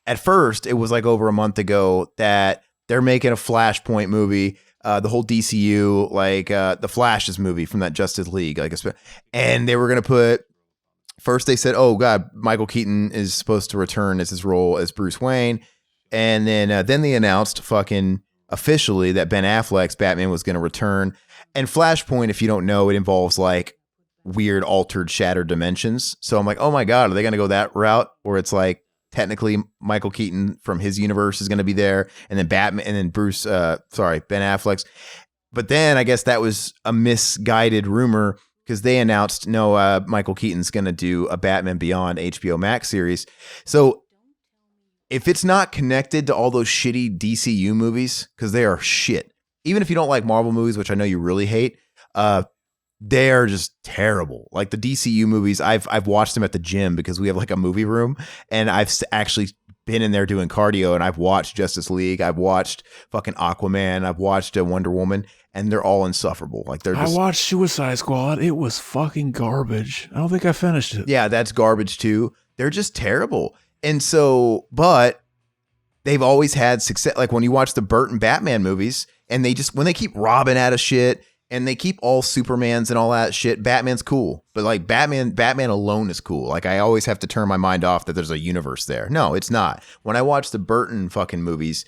at first, it was like over a month ago that they're making a Flashpoint movie, the whole DCU, like the Flash's movie from that Justice League, and they were gonna put. First, they said, "Oh God, Michael Keaton is supposed to return as his role as Bruce Wayne," and then they announced fucking officially that Ben Affleck's Batman was going to return. And Flashpoint, if you don't know, it involves like weird, altered, shattered dimensions. So I'm like, oh my God, are they going to go that route where it's like technically Michael Keaton from his universe is going to be there, and then Batman, and then Ben Affleck's. But then I guess that was a misguided rumor because they announced no, Michael Keaton's going to do a Batman Beyond HBO Max series. So if it's not connected to all those shitty DCU movies, because they are shit, even if you don't like Marvel movies, which I know you really hate, they are just terrible. Like the DCU movies, I've watched them at the gym because we have like a movie room, and I've actually been in there doing cardio, and I've watched Justice League, I've watched fucking Aquaman, I've watched Wonder Woman, and they're all insufferable. Like I watched Suicide Squad. It was fucking garbage. I don't think I finished it. Yeah, that's garbage too. They're just terrible. And so, but they've always had success. Like when you watch the Burton Batman movies, and when they keep Robin out of shit, and they keep all Supermans and all that shit, Batman's cool. But like Batman alone is cool. Like I always have to turn my mind off that there's a universe there. No, it's not. When I watch the Burton fucking movies,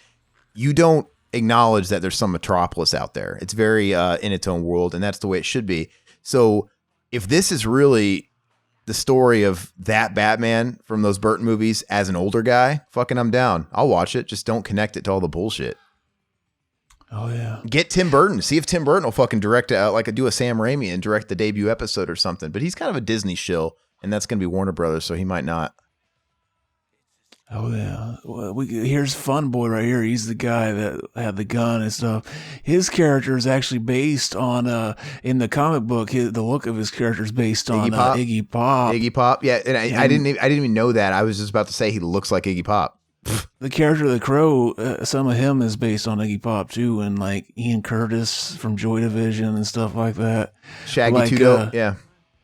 you don't acknowledge that there's some metropolis out there. It's very in its own world, and that's the way it should be. So if this is really the story of that Batman from those Burton movies as an older guy, fucking I'm down. I'll watch it. Just don't connect it to all the bullshit. Oh yeah. Get Tim Burton. See if Tim Burton will fucking direct it, do a Sam Raimi and direct the debut episode or something. But he's kind of a Disney shill, and that's going to be Warner Brothers, so he might not. Oh yeah. Well, here's Fun Boy right here. He's the guy that had the gun and stuff. His character is actually based on in the comic book. The look of his character is based on Iggy Pop. Iggy Pop. Yeah, and I didn't even know that. I was just about to say he looks like Iggy Pop. The character of the Crow, some of him is based on Iggy Pop too, and like Ian Curtis from Joy Division and stuff like that. Shaggy Two Dope. Yeah.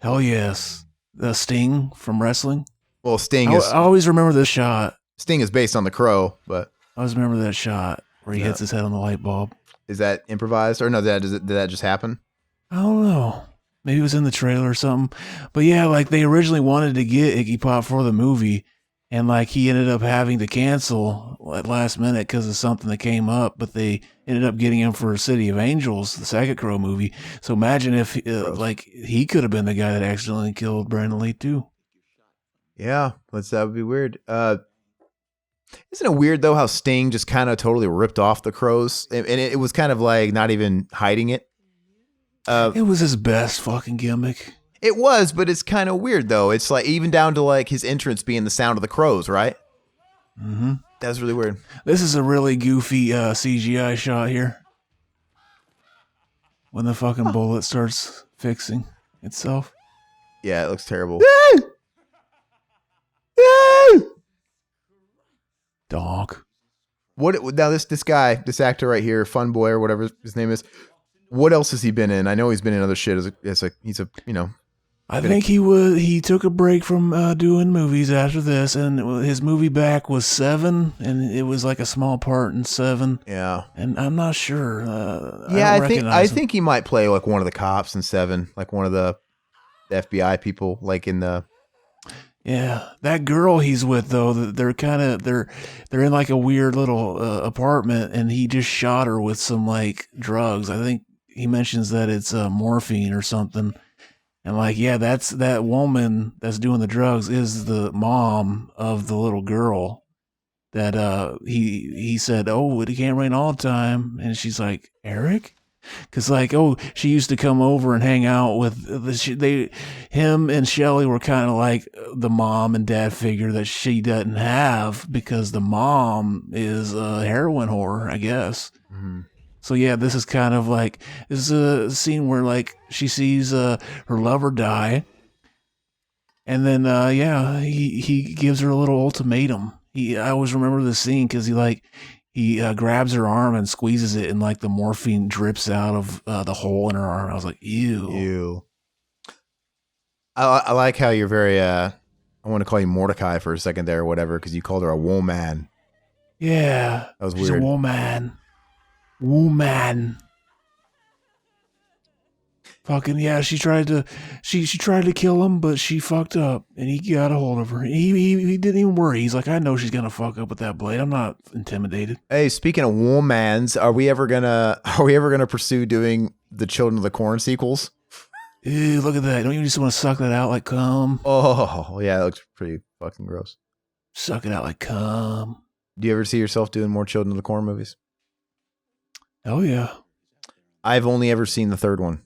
Hell yes. The Sting from wrestling. Well, Sting I always remember this shot. Sting is based on the Crow, but I always remember that shot where he hits his head on the light bulb. Is that improvised, or no? Did that just happen? I don't know. Maybe it was in the trailer or something. But yeah, like they originally wanted to get Iggy Pop for the movie, and like he ended up having to cancel at last minute because of something that came up. But they ended up getting him for City of Angels, the second Crow movie. So imagine if like he could have been the guy that accidentally killed Brandon Lee too. Yeah, that would be weird. Isn't it weird though how Sting just kind of totally ripped off the Crows, and it was kind of like not even hiding it. It was his best fucking gimmick. It was, but it's kind of weird though. It's like even down to like his entrance being the sound of the Crows, right? Mm-hmm. That was really weird. This is a really goofy CGI shot here. When the fucking bullet starts fixing itself. Yeah, it looks terrible. Dog. What now? This guy, this actor right here, Fun Boy or whatever his name is. What else has he been in? I know he's been in other shit. I think he took a break from doing movies after this, and his movie back was Seven, and it was like a small part in Seven. Yeah, and I'm not sure. I think he might play like one of the cops in Seven, like one of the FBI people, like in the. Yeah, that girl he's with though, they're in like a weird little apartment, and he just shot her with some like drugs. I think he mentions that it's morphine or something. And like, yeah, that woman that's doing the drugs is the mom of the little girl that he said, oh, it can't rain all the time, and she's like, Eric. Cause like, oh, she used to come over and hang out with him and Shelly were kind of like the mom and dad figure that she doesn't have because the mom is a heroin whore, I guess. Mm-hmm. So yeah, this is kind of like, this is a scene where like she sees her lover die, And then, he gives her a little ultimatum. I always remember this scene because he grabs her arm and squeezes it, and like the morphine drips out of the hole in her arm. I was like, ew. Ew. I like how you're very, I want to call you Mordecai for a second there or whatever, because you called her a woman. Yeah. That was she's weird. A woman. Woman. Fucking yeah, she tried to kill him, but she fucked up, and he got a hold of her. He didn't even worry. He's like, I know she's gonna fuck up with that blade. I'm not intimidated. Hey, speaking of womans, are we ever gonna pursue doing the Children of the Corn sequels? Ew, look at that! Don't you just want to suck that out like cum? Oh yeah, that looks pretty fucking gross. Suck it out like cum. Do you ever see yourself doing more Children of the Corn movies? Oh yeah. I've only ever seen the third one.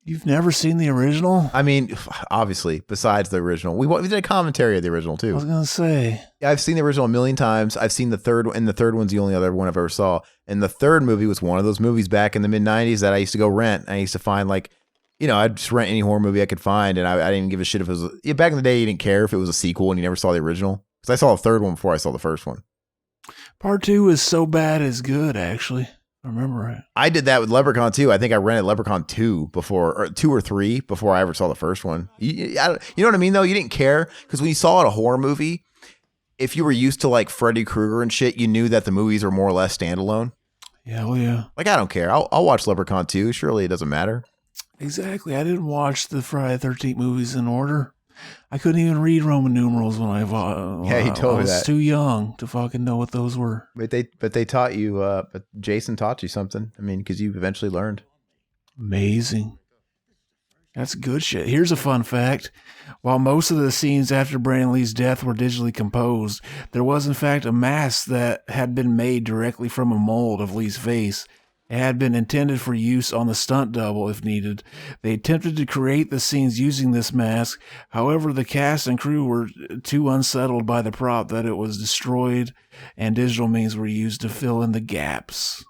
You've never seen the original? I mean, obviously, besides the original. We did a commentary of the original, too. I was going to say. Yeah, I've seen the original a million times. I've seen the third one, and the third one's the only other one I've ever saw. And the third movie was one of those movies back in the mid-'90s that I used to go rent. I used to find, like, I'd just rent any horror movie I could find, and I didn't even give a shit if it was... back in the day, you didn't care if it was a sequel and you never saw the original. Because I saw the third one before I saw the first one. Part 2 is so bad it's good, actually. I remember it. I did that with Leprechaun 2. I think I rented Leprechaun 2 before, or 2 or 3 before I ever saw the first one. You know what I mean, though? You didn't care because when you saw it a horror movie, if you were used to like Freddy Krueger and shit, you knew that the movies are more or less standalone. Yeah, well, yeah. Like, I don't care. I'll watch Leprechaun 2. Surely it doesn't matter. Exactly. I didn't watch the Friday the 13th movies in order. I couldn't even read Roman numerals when I was too young to fucking know what those were. But they taught you. But Jason taught you something. I mean, because you eventually learned. Amazing. That's good shit. Here's a fun fact. While most of the scenes after Brandon Lee's death were digitally composed, there was in fact a mask that had been made directly from a mold of Lee's face. It had been intended for use on the stunt double if needed. They attempted to create the scenes using this mask. However, the cast and crew were too unsettled by the prop that it was destroyed, and digital means were used to fill in the gaps.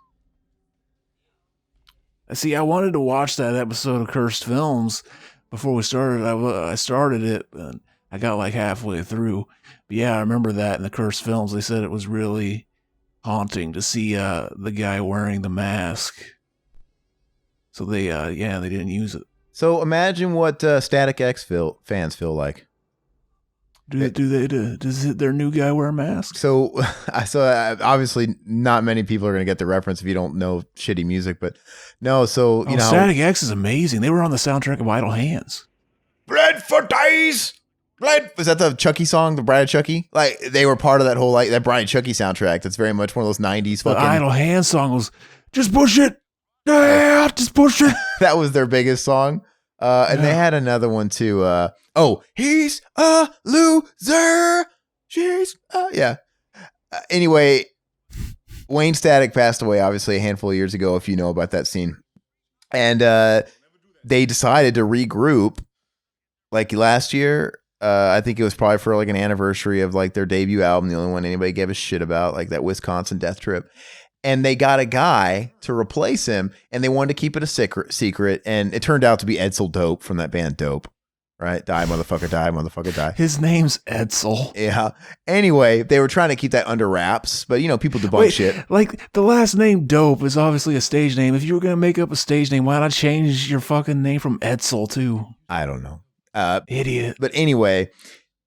See, I wanted to watch that episode of Cursed Films before we started. I started it, and I got like halfway through. But yeah, I remember that in the Cursed Films. They said it was really haunting to see the guy wearing the mask. So they didn't use it. So imagine what Static X fans feel like. Does their new guy wear a mask? So obviously not many people are going to get the reference if you don't know shitty music, but no. So Static X is amazing. They were on the soundtrack of Idle Hands. Blood for days. Was that the Chucky song, the Bride of Chucky? Like, they were part of that whole, like, that Bride of Chucky soundtrack. That's very much one of those 90s fucking... The Idle Hands song was, just push it! Yeah, just push it! That was their biggest song. And they had another one, too. He's a loser! Yeah. Anyway, Wayne Static passed away, obviously, a handful of years ago, if you know about that scene. And they decided to regroup, like, last year... I think it was probably for like an anniversary of like their debut album, the only one anybody gave a shit about, like that Wisconsin Death Trip. And they got a guy to replace him, and they wanted to keep it a secret. And it turned out to be Edsel Dope from that band Dope, right? Die, motherfucker, die, motherfucker, die. His name's Edsel. Yeah. Anyway, they were trying to keep that under wraps, but people debunk shit. Like the last name Dope is obviously a stage name. If you were going to make up a stage name, why not change your fucking name from Edsel too? I don't know. Idiot. But anyway,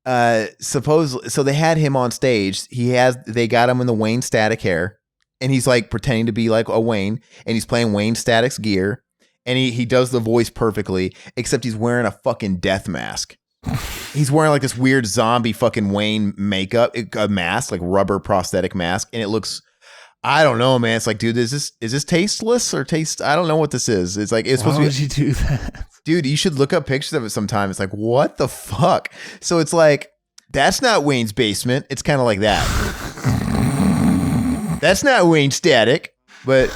so they had him on stage. They got him in the Wayne Static hair, and he's like pretending to be like a Wayne, and he's playing Wayne Static's gear, and he does the voice perfectly, except he's wearing a fucking death mask. He's wearing like this weird zombie fucking Wayne makeup, a mask, like rubber prosthetic mask, and it looks, I don't know, man. It's like, dude, is this tasteless or taste? I don't know what this is. It's like, it's supposed to be. Why would you do that? Dude, you should look up pictures of it sometime. It's like, what the fuck? So it's like, that's not Wayne's basement. It's kind of like that. That's not Wayne Static, but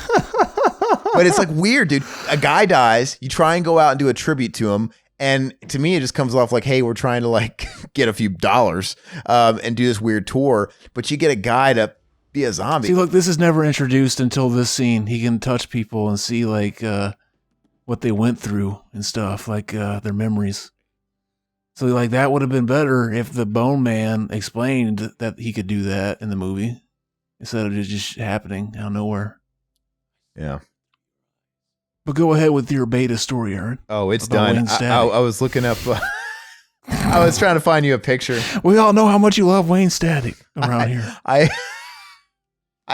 it's like weird, dude. A guy dies. You try and go out and do a tribute to him. And to me, it just comes off like, hey, we're trying to like get a few dollars and do this weird tour. But you get a guy to be a zombie. See, look, this is never introduced until this scene. He can touch people and see like what they went through and stuff, like their memories. So like that would have been better if the Bone Man explained that he could do that in the movie instead of it just happening out of nowhere. Yeah. But go ahead with your beta story, Aaron. Oh, it's done. I was looking up. I was trying to find you a picture. We all know how much you love Wayne Static around here. I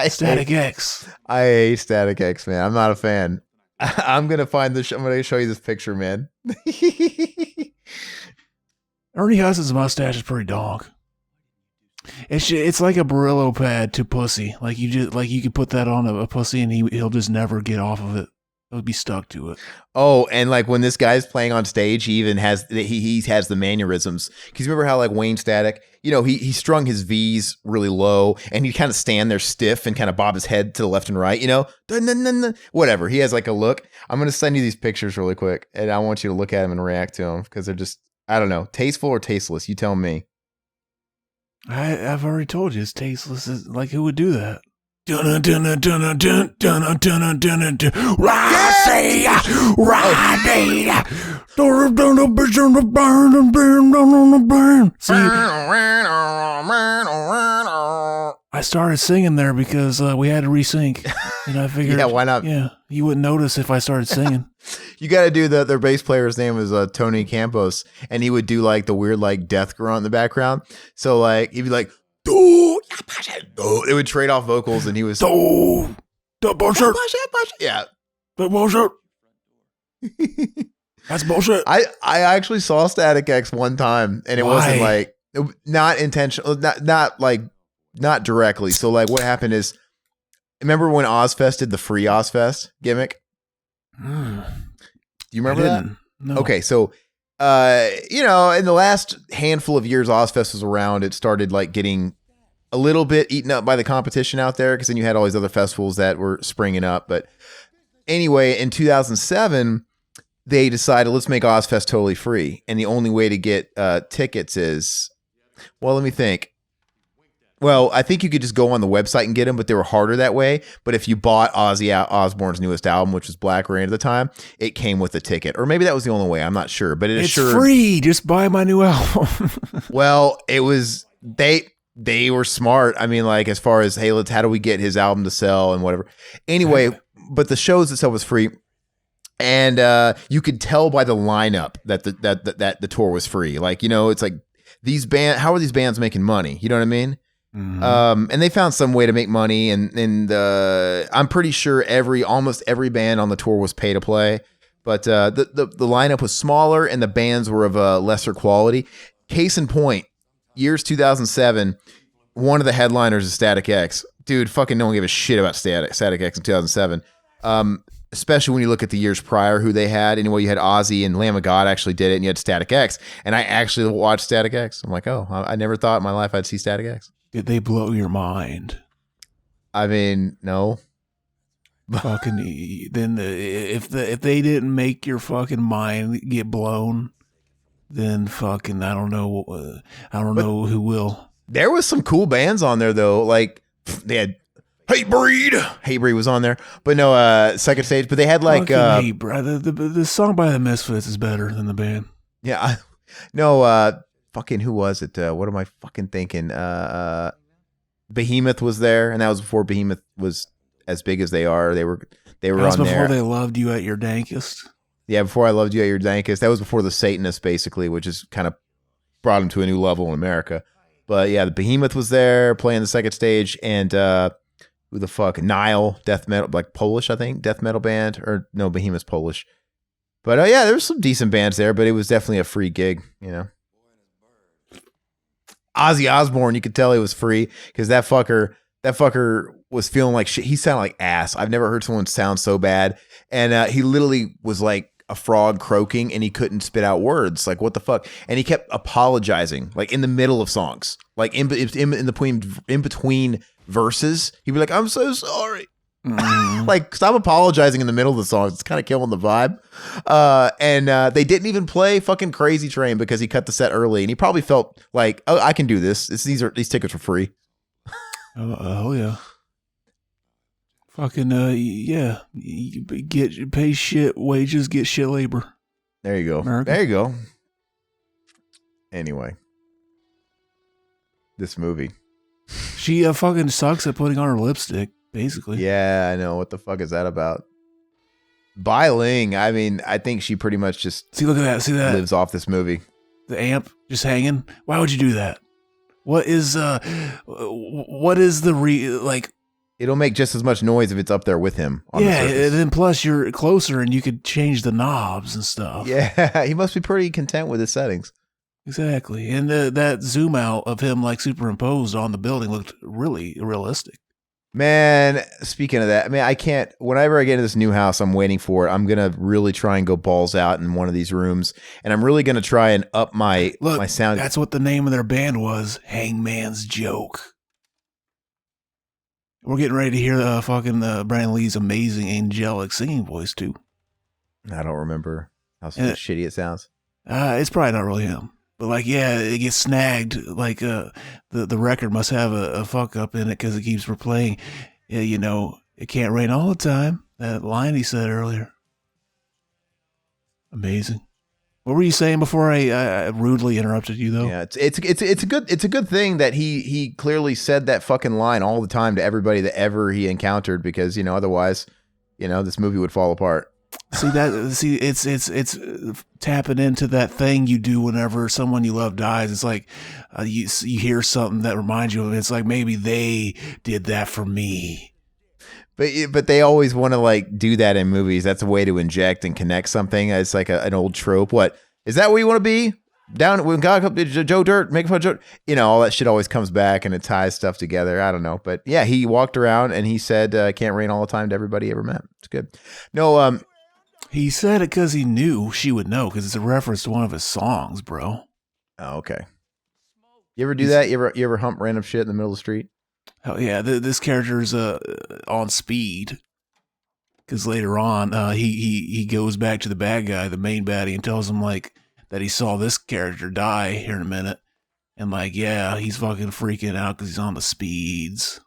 Static X. I hate Static X, man. I'm not a fan. I'm gonna find this. I'm gonna show you this picture, man. Ernie Hudson's mustache is pretty dog. It's like a Brillo pad to pussy. Like you could put that on a pussy and he'll just never get off of it. He'll be stuck to it. Oh, and like when this guy's playing on stage, he even has he has the mannerisms. Because remember how like Wayne Static, you know, he strung his V's really low and he'd kind of stand there stiff and kind of bob his head to the left and right, you know, whatever. He has like a look. I'm gonna send you these pictures really quick, and I want you to look at them and react to them because they're just, I don't know, tasteful or tasteless. You tell me. I've already told you it's tasteless. It's like, who would do that? I started singing there because we had to resync, and I figured, yeah, why not? Yeah, you wouldn't notice if I started singing. You got to do their bass player's name was Tony Campos, and he would do like the weird like death grunt in the background. So like he'd be like, it would trade off vocals, and he was yeah, that bullshit. That's bullshit. I actually saw Static X one time, and it wasn't like not intentional, not directly. So like what happened is, remember when Ozfest did the free Ozfest gimmick? Do you remember that? No. Okay, so you know, in the last handful of years Ozfest was around, it started like getting a little bit eaten up by the competition out there, because then you had all these other festivals that were springing up. But anyway, in 2007, they decided, let's make Ozfest totally free. And the only way to get tickets is, well, let me think. Well, I think you could just go on the website and get them, but they were harder that way. But if you bought Ozzy Osbourne's newest album, which was Black Rain at the time, it came with a ticket. Or maybe that was the only way. I'm not sure. But it's free. Just buy my new album. Well, it was, they were smart. I mean, like, as far as, hey, how do we get his album to sell and whatever. Anyway, but the shows itself was free. And you could tell by the lineup that the tour was free. Like, you know, it's like how are these bands making money? You know what I mean? Mm-hmm. And they found some way to make money, and I'm pretty sure almost every band on the tour was pay to play, but the lineup was smaller and the bands were of a lesser quality. Case in point, years 2007, one of the headliners is Static X. Dude, fucking no one gave a shit about Static X in 2007. Especially when you look at the years prior who they had. Anyway, you had Ozzy and Lamb of God actually did it, and you had Static X. And I actually watched Static X. I'm like, oh, I never thought in my life I'd see Static X. Did they blow your mind? I mean, no. Fucking then if they didn't make your fucking mind get blown, then fucking I don't know who will. There was some cool bands on there though. Like they had Hatebreed was on there, but no Second Stage. But they had like the song by the Misfits is better than the band. Yeah, no. Fucking who was it? What am I fucking thinking? Behemoth was there, and that was before Behemoth was as big as they are. They were on there. That was before they loved you at your dankest. Yeah, before I loved you at your dankest. That was before the Satanists, basically, which is kind of brought them to a new level in America. But yeah, the Behemoth was there playing the Second Stage, and who the fuck? Nile, death metal, like Polish, I think, death metal band, or no, Behemoth's Polish. But yeah, there was some decent bands there, but it was definitely a free gig, you know. Ozzy Osbourne, you could tell he was free because that fucker was feeling like shit. He sounded like ass. I've never heard someone sound so bad. And he literally was like a frog croaking, and he couldn't spit out words. Like, what the fuck? And he kept apologizing, like in the middle of songs, like in between verses. He'd be like, "I'm so sorry." Like, stop apologizing in the middle of the songs. It's kind of killing the vibe. And they didn't even play fucking Crazy Train because he cut the set early, and he probably felt like, oh, I can do this. These tickets are free. Oh yeah. Fucking yeah. Pay shit wages, get shit labor. There you go. America. There you go. Anyway, this movie. She fucking sucks at putting on her lipstick, basically. Yeah, I know. What the fuck is that about? Bai Ling, I mean, I think she pretty much just See, look at that. See that? lives off this movie. The amp just hanging. Why would you do that? What is the like? It'll make just as much noise if it's up there with him. On Yeah, the surface. and then plus you're closer and you could change the knobs and stuff. Yeah, he must be pretty content with his settings. Exactly. And that zoom out of him like superimposed on the building looked really realistic. Man, speaking of that, I mean, I can't, whenever I get into this new house, I'm waiting for it. I'm going to really try and go balls out in one of these rooms. And I'm really going to try and up my sound. That's what the name of their band was, Hangman's Joke. We're getting ready to hear Brandon Lee's amazing angelic singing voice too. I don't remember how shitty it sounds. It's probably not really him. But like, yeah, it gets snagged. Like, the record must have a fuck up in it because it keeps replaying. Yeah, you know, it can't rain all the time. That line he said earlier. Amazing. What were you saying before I rudely interrupted you though? Yeah, it's a good thing that he clearly said that fucking line all the time to everybody that ever he encountered, because you know otherwise, you know, this movie would fall apart. It's tapping into that thing you do whenever someone you love dies. It's like you hear something that reminds you of it. It's like maybe they did that for me. But they always want to like do that in movies. That's a way to inject and connect something. It's like an old trope. What is that? Where you want to be? Down when God comes, Joe Dirt, make fun of Joe. You know, all that shit always comes back and it ties stuff together. I don't know, but yeah, he walked around and he said, "Can't rain all the time" to everybody he ever met. It's good. No, he said it because he knew she would know, because it's a reference to one of his songs, bro. Oh, okay. You ever do that? You ever hump random shit in the middle of the street? Hell yeah, this character's on speed, because later on he goes back to the bad guy, the main baddie, and tells him like that he saw this character die here in a minute, and like yeah, he's fucking freaking out because he's on the speeds.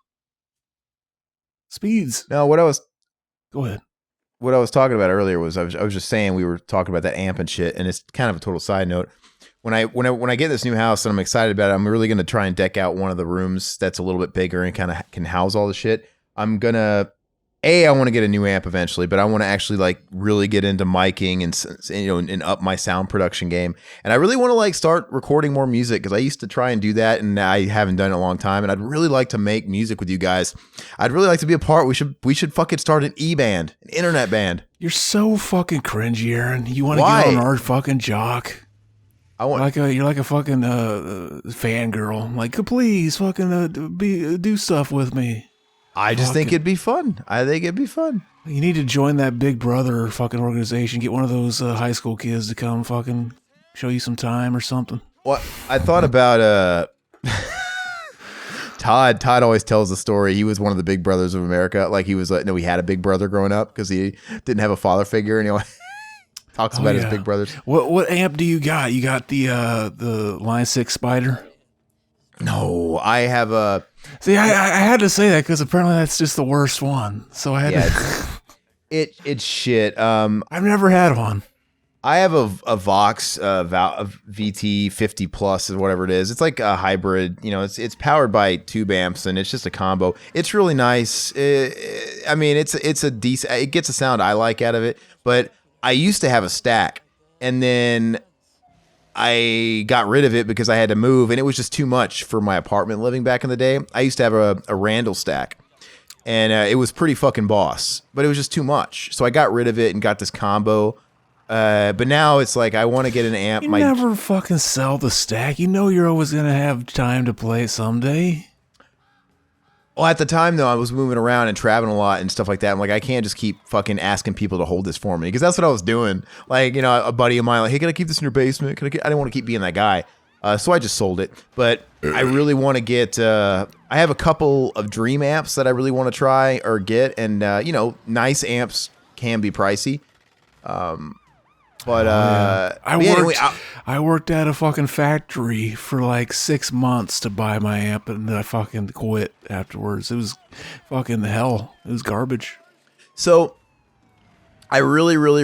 No, Go ahead. What I was talking about earlier was I was just saying, we were talking about that amp and shit, and it's kind of a total side note. When I get this new house and I'm excited about it, I'm really going to try and deck out one of the rooms that's a little bit bigger and kind of can house all the shit. I want to get a new amp eventually, but I want to actually like really get into miking and up my sound production game. And I really want to like start recording more music, because I used to try and do that and I haven't done it in a long time. And I'd really like to make music with you guys. I'd really like to be a part. We should fucking start an e-band, an internet band. You're so fucking cringy, Aaron. You want to get on our fucking jock? You're like a fucking fangirl. Like, please fucking do stuff with me. I just think it'd be fun. I think it'd be fun. You need to join that Big Brother fucking organization. Get one of those high school kids to come fucking show you some time or something. Well, I thought about Todd. Todd always tells the story. He was one of the Big Brothers of America. Like he had a big brother growing up because he didn't have a father figure, and he talks about his big brothers. What amp do you got? You got the Line 6 Spider? No, I have a. See, I had to say that because apparently that's just the worst one. So I had to. It's shit. I've never had one. I have a Vox VT 50 Plus or whatever it is. It's like a hybrid. You know, it's powered by tube amps and it's just a combo. It's really nice. I mean, it's a decent. It gets a sound I like out of it. But I used to have a stack, and then I got rid of it because I had to move, and it was just too much for my apartment living back in the day. I used to have a Randall stack, and it was pretty fucking boss, but it was just too much. So I got rid of it and got this combo. But now it's like I want to get an amp. You never fucking sell the stack. You know you're always going to have time to play someday. Well, at the time, though, I was moving around and traveling a lot and stuff like that. I'm like, I can't just keep fucking asking people to hold this for me, because that's what I was doing. Like, you know, a buddy of mine, like, hey, can I keep this in your basement? I didn't want to keep being that guy. So I just sold it. But I really want to get, I have a couple of dream amps that I really want to try or get. And, you know, nice amps can be pricey. I worked at a fucking factory for like 6 months to buy my amp, and then I fucking quit afterwards. It was fucking hell. It was garbage. So I really want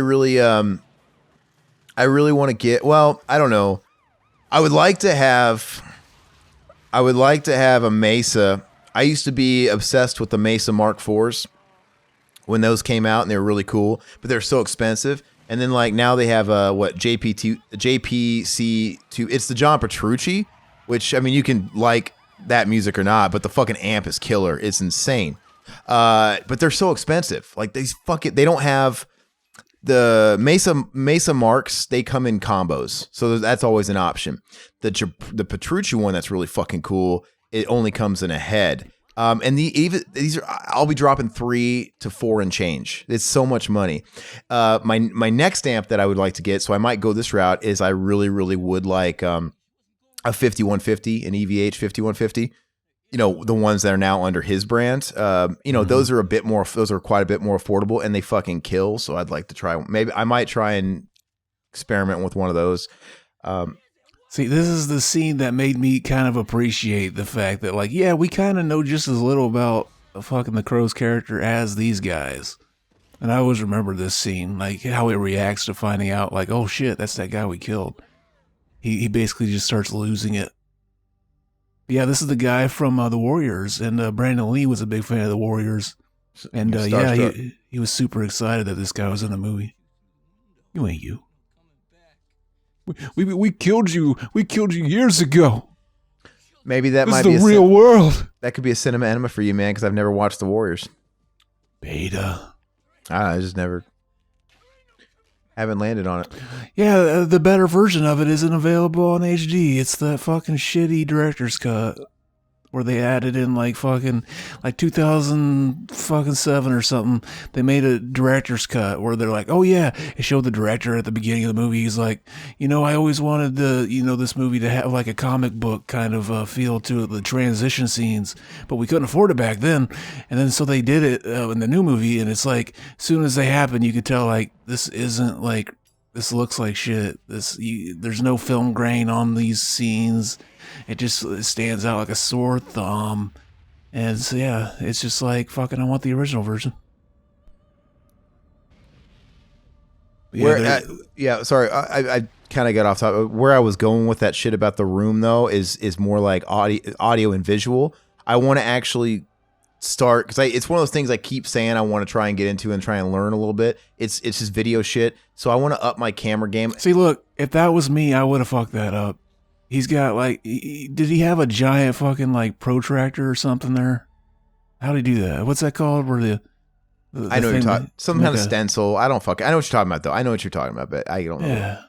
to get, well, I don't know. I would like to have a Mesa. I used to be obsessed with the Mesa Mark IVs when those came out, and they were really cool, but they're so expensive. And then like now they have JPC2. It's the John Petrucci, which I mean you can like that music or not, but the fucking amp is killer. It's insane. But they're so expensive. Like they don't have the Mesa Marks. They come in combos, so that's always an option. The Petrucci one that's really fucking cool. It only comes in a head. And these are, I'll be dropping 3 to 4 and change. It's so much money. My next amp that I would like to get, so I might go this route, is I really, really would like a 5150, an EVH 5150. You know, the ones that are now under his brand. Those are quite a bit more affordable, and they fucking kill. So I'd like to try. Maybe I might try and experiment with one of those. See, this is the scene that made me kind of appreciate the fact that, like, yeah, we kind of know just as little about fucking the Crow's character as these guys. And I always remember this scene, like how he reacts to finding out, like, oh shit, that's that guy we killed. He basically just starts losing it. Yeah, this is the guy from The Warriors, and Brandon Lee was a big fan of The Warriors. And he was super excited that this guy was in the movie. You ain't you. We killed you. We killed you years ago. Maybe that might be the real world. That could be a cinema enema for you, man, because I've never watched The Warriors. Beta. I just never haven't landed on it. Yeah, the better version of it isn't available on HD. It's the fucking shitty director's cut where they added in like 2007 or something. They made a director's cut where they're like, oh yeah, it showed the director at the beginning of the movie. He's like, I always wanted this movie to have like a comic book kind of feel to it, the transition scenes, but we couldn't afford it back then. And then so they did it in the new movie, and it's like, as soon as they happen, you could tell like this looks like shit. There's no film grain on these scenes. It stands out like a sore thumb. And so, yeah, it's just like, fucking, I want the original version. Sorry, I kind of got off topic. Where I was going with that shit about the room, though, is more like audio and visual. I want to actually start, because it's one of those things I keep saying I want to try and get into and try and learn a little bit. It's just video shit. So I want to up my camera game. See, look, if that was me, I would have fucked that up. He's got like, did he have a giant fucking like protractor or something there? How did he do that? What's that called? Where the I know what you're talking. Some kind of stencil. I know what you're talking about though. I know what you're talking about, but I don't know. Yeah.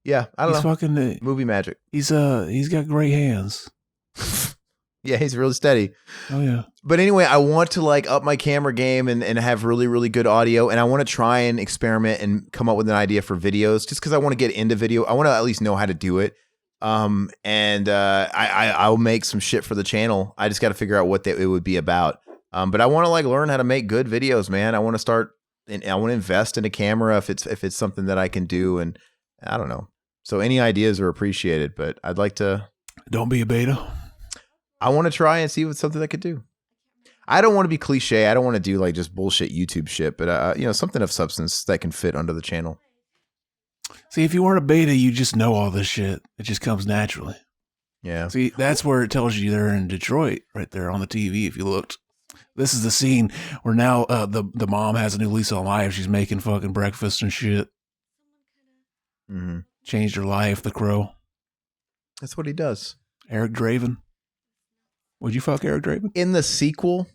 Yeah, I don't know. Fucking movie magic. He's got great hands. Yeah, he's really steady. Oh yeah. But anyway, I want to like up my camera game and have really, really good audio, and I want to try and experiment and come up with an idea for videos, just because I want to get into video. I want to at least know how to do it. I'll make some shit for the channel. I just got to figure out what it would be about. But I want to like learn how to make good videos, man. I want to start, and I want to invest in a camera if it's something that I can do, and I don't know. So any ideas are appreciated, but I'd like to. Don't be a beta. I want to try and see what's something I could do. I don't want to be cliche. I don't want to do like just bullshit YouTube shit, but something of substance that can fit under the channel. See, if you weren't a beta, you just know all this shit. It just comes naturally. Yeah. See, that's where it tells you they're in Detroit, right there on the TV. If you looked, this is the scene where now the mom has a new lease on life. She's making fucking breakfast and shit. Mm-hmm. Changed her life, the Crow. That's what he does. Eric Draven. Would you fuck Eric Draven? In the sequel,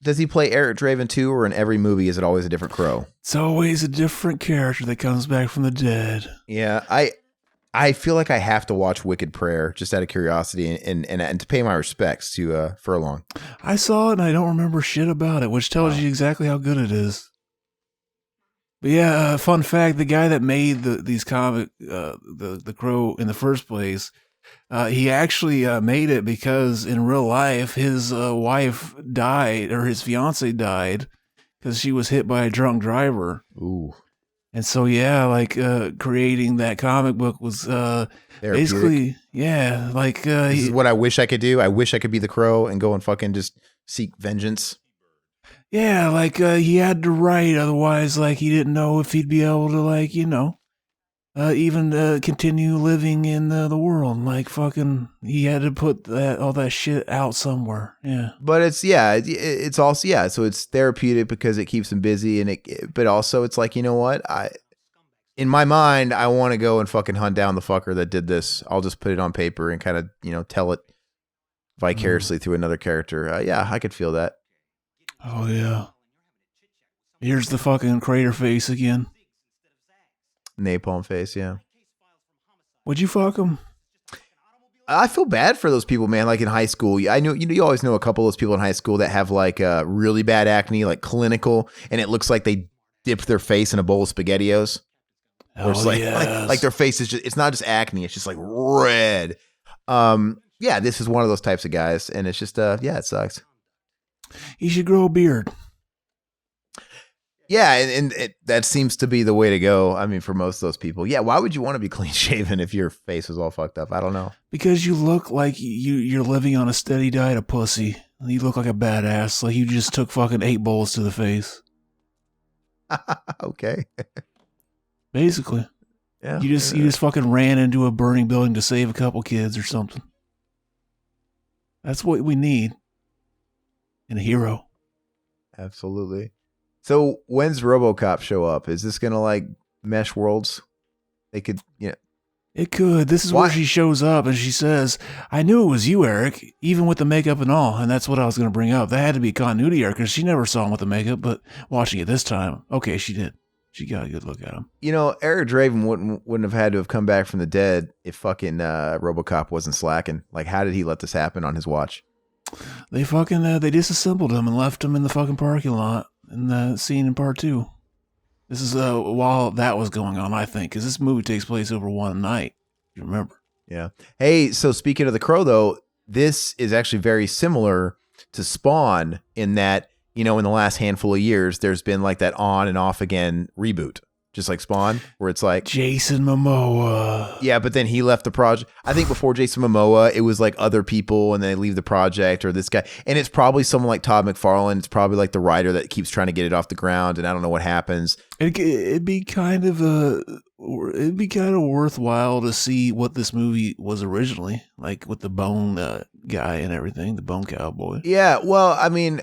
does he play Eric Draven too, or in every movie is it always a different Crow? It's always a different character that comes back from the dead. Yeah, I feel like I have to watch Wicked Prayer just out of curiosity and to pay my respects to Furlong. I saw it and I don't remember shit about it, which tells you exactly how good it is. But yeah, fun fact: the guy that made these comic the Crow in the first place. He actually made it because in real life his wife died, or his fiance died, because she was hit by a drunk driver. Ooh. And so yeah, like creating that comic book was basically like this is what I wish I could do. I wish I could be the Crow and go and fucking just seek vengeance. Yeah, like he had to write, otherwise like he didn't know if he'd be able to even continue living in the world. Like fucking, he had to put all that shit out somewhere. Yeah. But it's also, yeah. So it's therapeutic because it keeps him busy, but also it's like, you know what? In my mind, I want to go and fucking hunt down the fucker that did this. I'll just put it on paper and kind of, tell it vicariously through another character. Yeah, I could feel that. Oh yeah. Here's the fucking crater face again. Napalm face, yeah. Would you fuck him? I feel bad for those people, man. Like in high school, I know you always know a couple of those people in high school that have like really bad acne, like clinical, and it looks like they dipped their face in a bowl of SpaghettiOs. Or it's like their face is just—it's not just acne; it's just like red. Yeah, this is one of those types of guys, and it's just it sucks. He should grow a beard. Yeah, and that seems to be the way to go. I mean, for most of those people. Yeah, why would you want to be clean shaven if your face was all fucked up? I don't know. Because you look like you're living on a steady diet of pussy. You look like a badass. Like you just took fucking 8 bowls to the face. Okay. Basically. Yeah. You just fucking ran into a burning building to save a couple kids or something. That's what we need in a hero. Absolutely. So when's RoboCop show up? Is this gonna like mesh worlds? They could, It could. This is where she shows up and she says, "I knew it was you, Eric, even with the makeup and all." And that's what I was going to bring up. That had to be continuity error because she never saw him with the makeup, but watching it this time, okay, she did. She got a good look at him. Eric Draven wouldn't have had to have come back from the dead if fucking RoboCop wasn't slacking. Like, how did he let this happen on his watch? They fucking they disassembled him and left him in the fucking parking lot in the scene in part 2. This is while that was going on, I think, because this movie takes place over one night. You remember? Yeah. Hey, so speaking of The Crow, though, this is actually very similar to Spawn in that, in the last handful of years, there's been like that on and off again reboot. Just like Spawn, where it's like Jason Momoa. Yeah, but then he left the project. I think before Jason Momoa, it was like other people and they leave the project or this guy. And it's probably someone like Todd McFarlane. It's probably like the writer that keeps trying to get it off the ground. And I don't know what happens. It'd be kind of worthwhile to see what this movie was originally, like with the bone guy and everything, the bone cowboy. Yeah, well, I mean,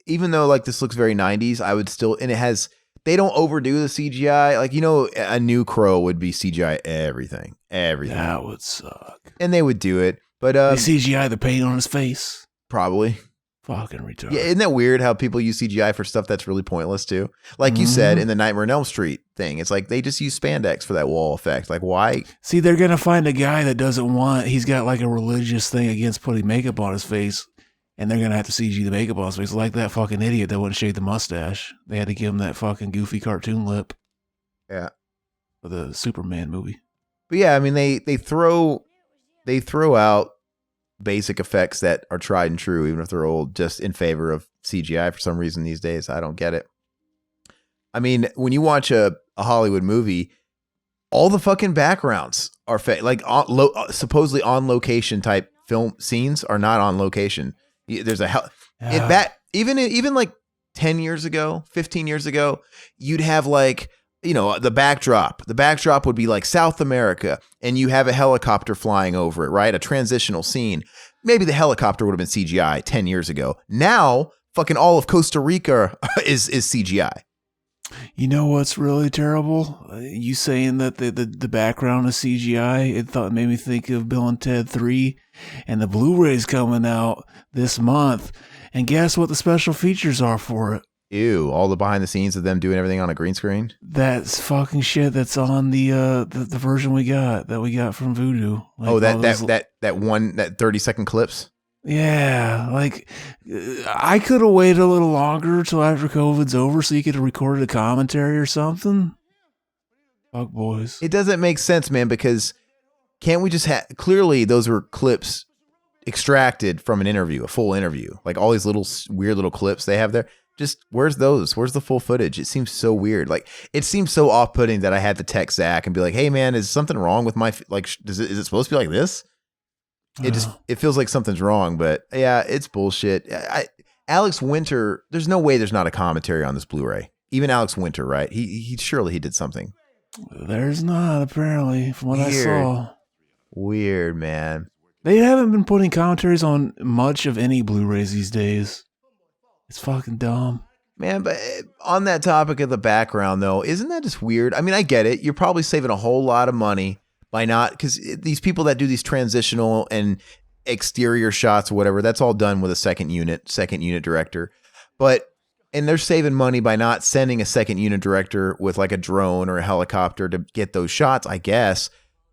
even though like this looks very 90s, I would still, and it has, they don't overdo the CGI. Like, a new Crow would be CGI everything. That would suck. And they would do it. But they CGI the paint on his face. Probably. Fucking retarded. Yeah, isn't that weird how people use CGI for stuff that's really pointless too? Like you said in the Nightmare on Elm Street thing, it's like they just use spandex for that wall effect. Like, why? See, they're going to find a guy that he's got like a religious thing against putting makeup on his face. And they're going to have to CG the makeup on his face, like that fucking idiot that wouldn't shave the mustache. They had to give him that fucking goofy cartoon lip. Yeah. For the Superman movie. But yeah, I mean, they throw out basic effects that are tried and true, even if they're old, just in favor of CGI for some reason these days. I don't get it. I mean, when you watch a Hollywood movie, all the fucking backgrounds are supposedly on location type film scenes are not on location. There's even like 10 years ago, 15 years ago, you'd have like, the backdrop. The backdrop would be like South America and you have a helicopter flying over it, right? A transitional scene. Maybe the helicopter would have been CGI 10 years ago. Now, fucking all of Costa Rica is CGI. You know what's really terrible? You saying that the background is CGI, it made me think of Bill and Ted 3, and the Blu-ray's coming out this month. And guess what the special features are for it? Ew, all the behind the scenes of them doing everything on a green screen? That's fucking shit that's on the version we got from Vudu. Like that 30-second clips? Yeah, like I could have waited a little longer till after COVID's over so you could have recorded a commentary or something. Fuck boys. It doesn't make sense, man, because can't we just clearly those were clips extracted from an interview, a full interview. Like all these little weird little clips they have there. Just where's those? Where's the full footage? It seems so weird. Like it seems so off-putting that I had to text Zach and be like, "Hey man, is something wrong with my is it supposed to be like this?" It feels like something's wrong, but yeah, it's bullshit. Alex Winter, there's no way there's not a commentary on this Blu-ray. Even Alex Winter, right? He surely he did something. There's not, apparently, from what I saw. Weird, man. They haven't been putting commentaries on much of any Blu-rays these days. It's fucking dumb. Man, but on that topic of the background, though, isn't that just weird? I mean, I get it. You're probably saving a whole lot of money by not, because these people that do these transitional and exterior shots or whatever, that's all done with a second unit director. And they're saving money by not sending a second unit director with like a drone or a helicopter to get those shots, I guess.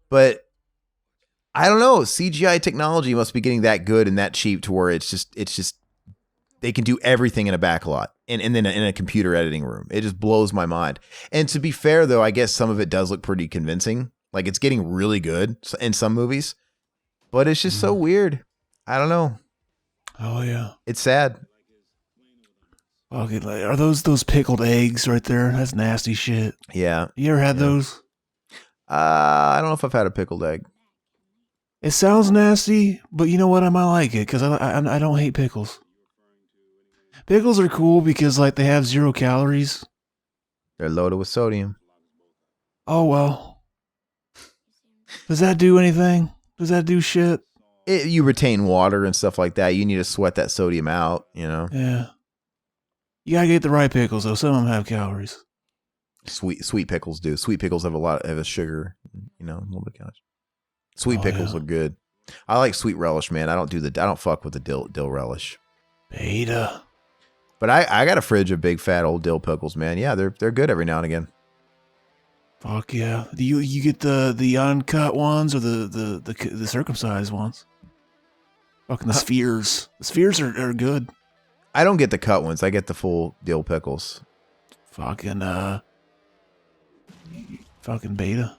But I don't know. CGI technology must be getting that good and that cheap to where it's just they can do everything in a backlot and then in a computer editing room. It just blows my mind. And to be fair, though, I guess some of it does look pretty convincing. Like it's getting really good in some movies, but it's just so weird. I don't know. Oh yeah, it's sad. Okay, are those pickled eggs right there? That's nasty shit. Yeah. You ever had those? I don't know if I've had a pickled egg. It sounds nasty, but you know what? I might like it because I don't hate pickles. Pickles are cool because like they have 0 calories. They're loaded with sodium. Oh well. Does that do anything? Does that do shit? You retain water and stuff like that. You need to sweat that sodium out, you know? Yeah. You gotta get the right pickles though. Some of them have calories. Sweet pickles do. Sweet pickles have a sugar, you know, a little bit of calories. Sweet pickles are good. I like sweet relish, man. I don't fuck with the dill relish. Beta. But I got a fridge of big fat old dill pickles, man. Yeah, they're good every now and again. Fuck yeah. Do you get the uncut ones or the circumcised ones? Fucking the spheres. The spheres are good. I don't get the cut ones. I get the full dill pickles. Fucking beta.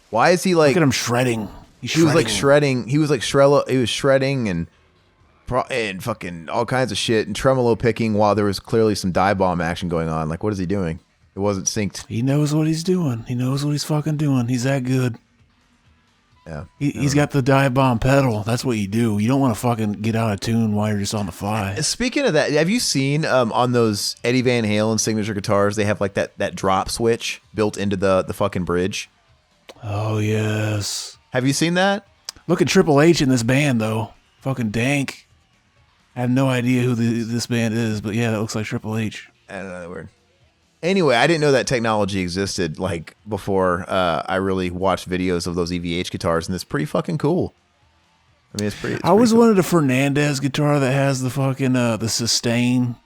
Why is he like? Look at him shredding. He was like shredding. He was like He was shredding and fucking all kinds of shit and tremolo picking while there was clearly some dye bomb action going on. Like, what is he doing? It wasn't synced. He knows what he's doing. He knows what he's fucking doing. He's that good. Yeah. He's got the dye bomb pedal. That's what you do. You don't want to fucking get out of tune while you're just on the fly. Speaking of that, have you seen on those Eddie Van Halen signature guitars, they have like that drop switch built into the fucking bridge? Oh, yes. Have you seen that? Look at Triple H in this band, though. Fucking dank. I have no idea who this band is, but yeah, that looks like Triple H. I don't know that word. Anyway, I didn't know that technology existed like before I really watched videos of those EVH guitars, and it's pretty fucking cool. I mean, it's pretty. I always wanted a Fernandez guitar that has the fucking the sustain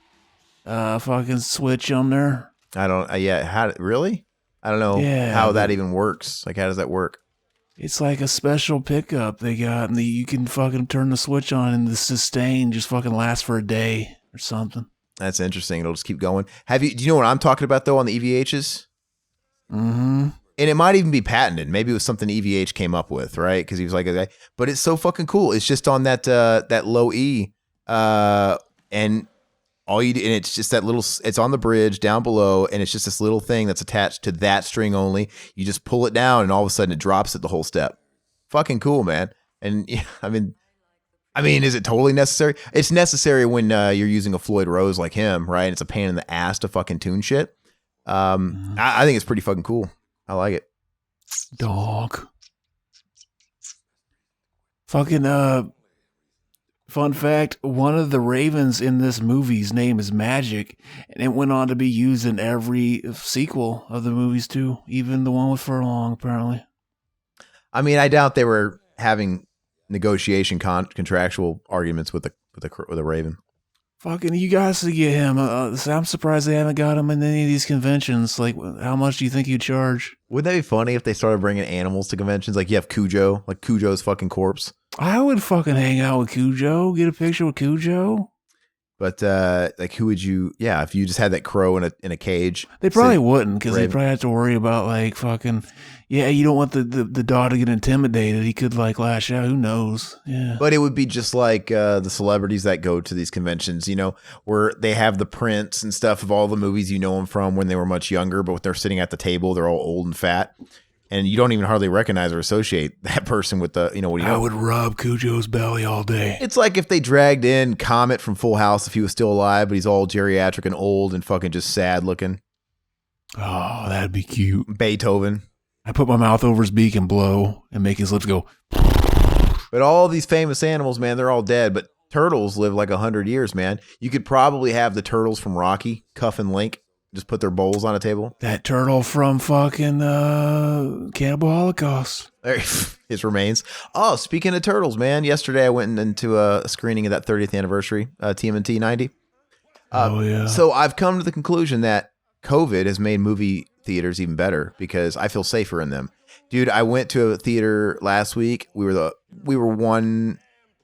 fucking switch on there. I don't. Really? I don't know how that even works. Like, how does that work? It's like a special pickup they got, and you can fucking turn the switch on, and the sustain just fucking lasts for a day or something. That's interesting. It'll just keep going. Do you know what I'm talking about though on the EVHs? Mm-hmm. And it might even be patented. Maybe it was something EVH came up with, right? Because he was like, okay. But it's so fucking cool. It's just on that low E, and all you do, and it's just that little. It's on the bridge down below, and it's just this little thing that's attached to that string only. You just pull it down, and all of a sudden it drops it the whole step. Fucking cool, man. And yeah, I mean, is it totally necessary? It's necessary when you're using a Floyd Rose like him, right? It's a pain in the ass to fucking tune shit. I think it's pretty fucking cool. I like it. Dog. Fucking, fun fact, one of the ravens in this movie's name is Magic, and it went on to be used in every sequel of the movies too, even the one with Furlong, apparently. I mean, I doubt they were having negotiation contractual arguments with the Raven. Fucking, you guys to get him. I'm surprised they haven't got him in any of these conventions. Like, how much do you think you charge? Wouldn't that be funny if they started bringing animals to conventions? Like you have Cujo, like Cujo's fucking corpse. I would fucking hang out with Cujo, get a picture with Cujo. But like, who would you? Yeah, if you just had that crow in a cage, they probably wouldn't, because they probably have to worry about like fucking. Yeah, you don't want the dog to get intimidated. He could like lash out. Who knows? Yeah. But it would be just like the celebrities that go to these conventions, you know, where they have the prints and stuff of all the movies you know them from when they were much younger, but when they're sitting at the table, they're all old and fat. And you don't even hardly recognize or associate that person with the, you know, what do you know? I would rub Cujo's belly all day. It's like if they dragged in Comet from Full House if he was still alive, but he's all geriatric and old and fucking just sad looking. Oh, that'd be cute. Beethoven. I put my mouth over his beak and blow and make his lips go. But all these famous animals, man, they're all dead. But turtles live like 100 years, man. You could probably have the turtles from Rocky, Cuff and Link, just put their bowls on a table. That turtle from fucking Cannibal Holocaust. His remains. Oh, speaking of turtles, man, yesterday I went into a screening of that 30th anniversary TMNT 90. Oh, yeah. So I've come to the conclusion that COVID has made movie theaters even better because I feel safer in them. Dude, I went to a theater last week. There was one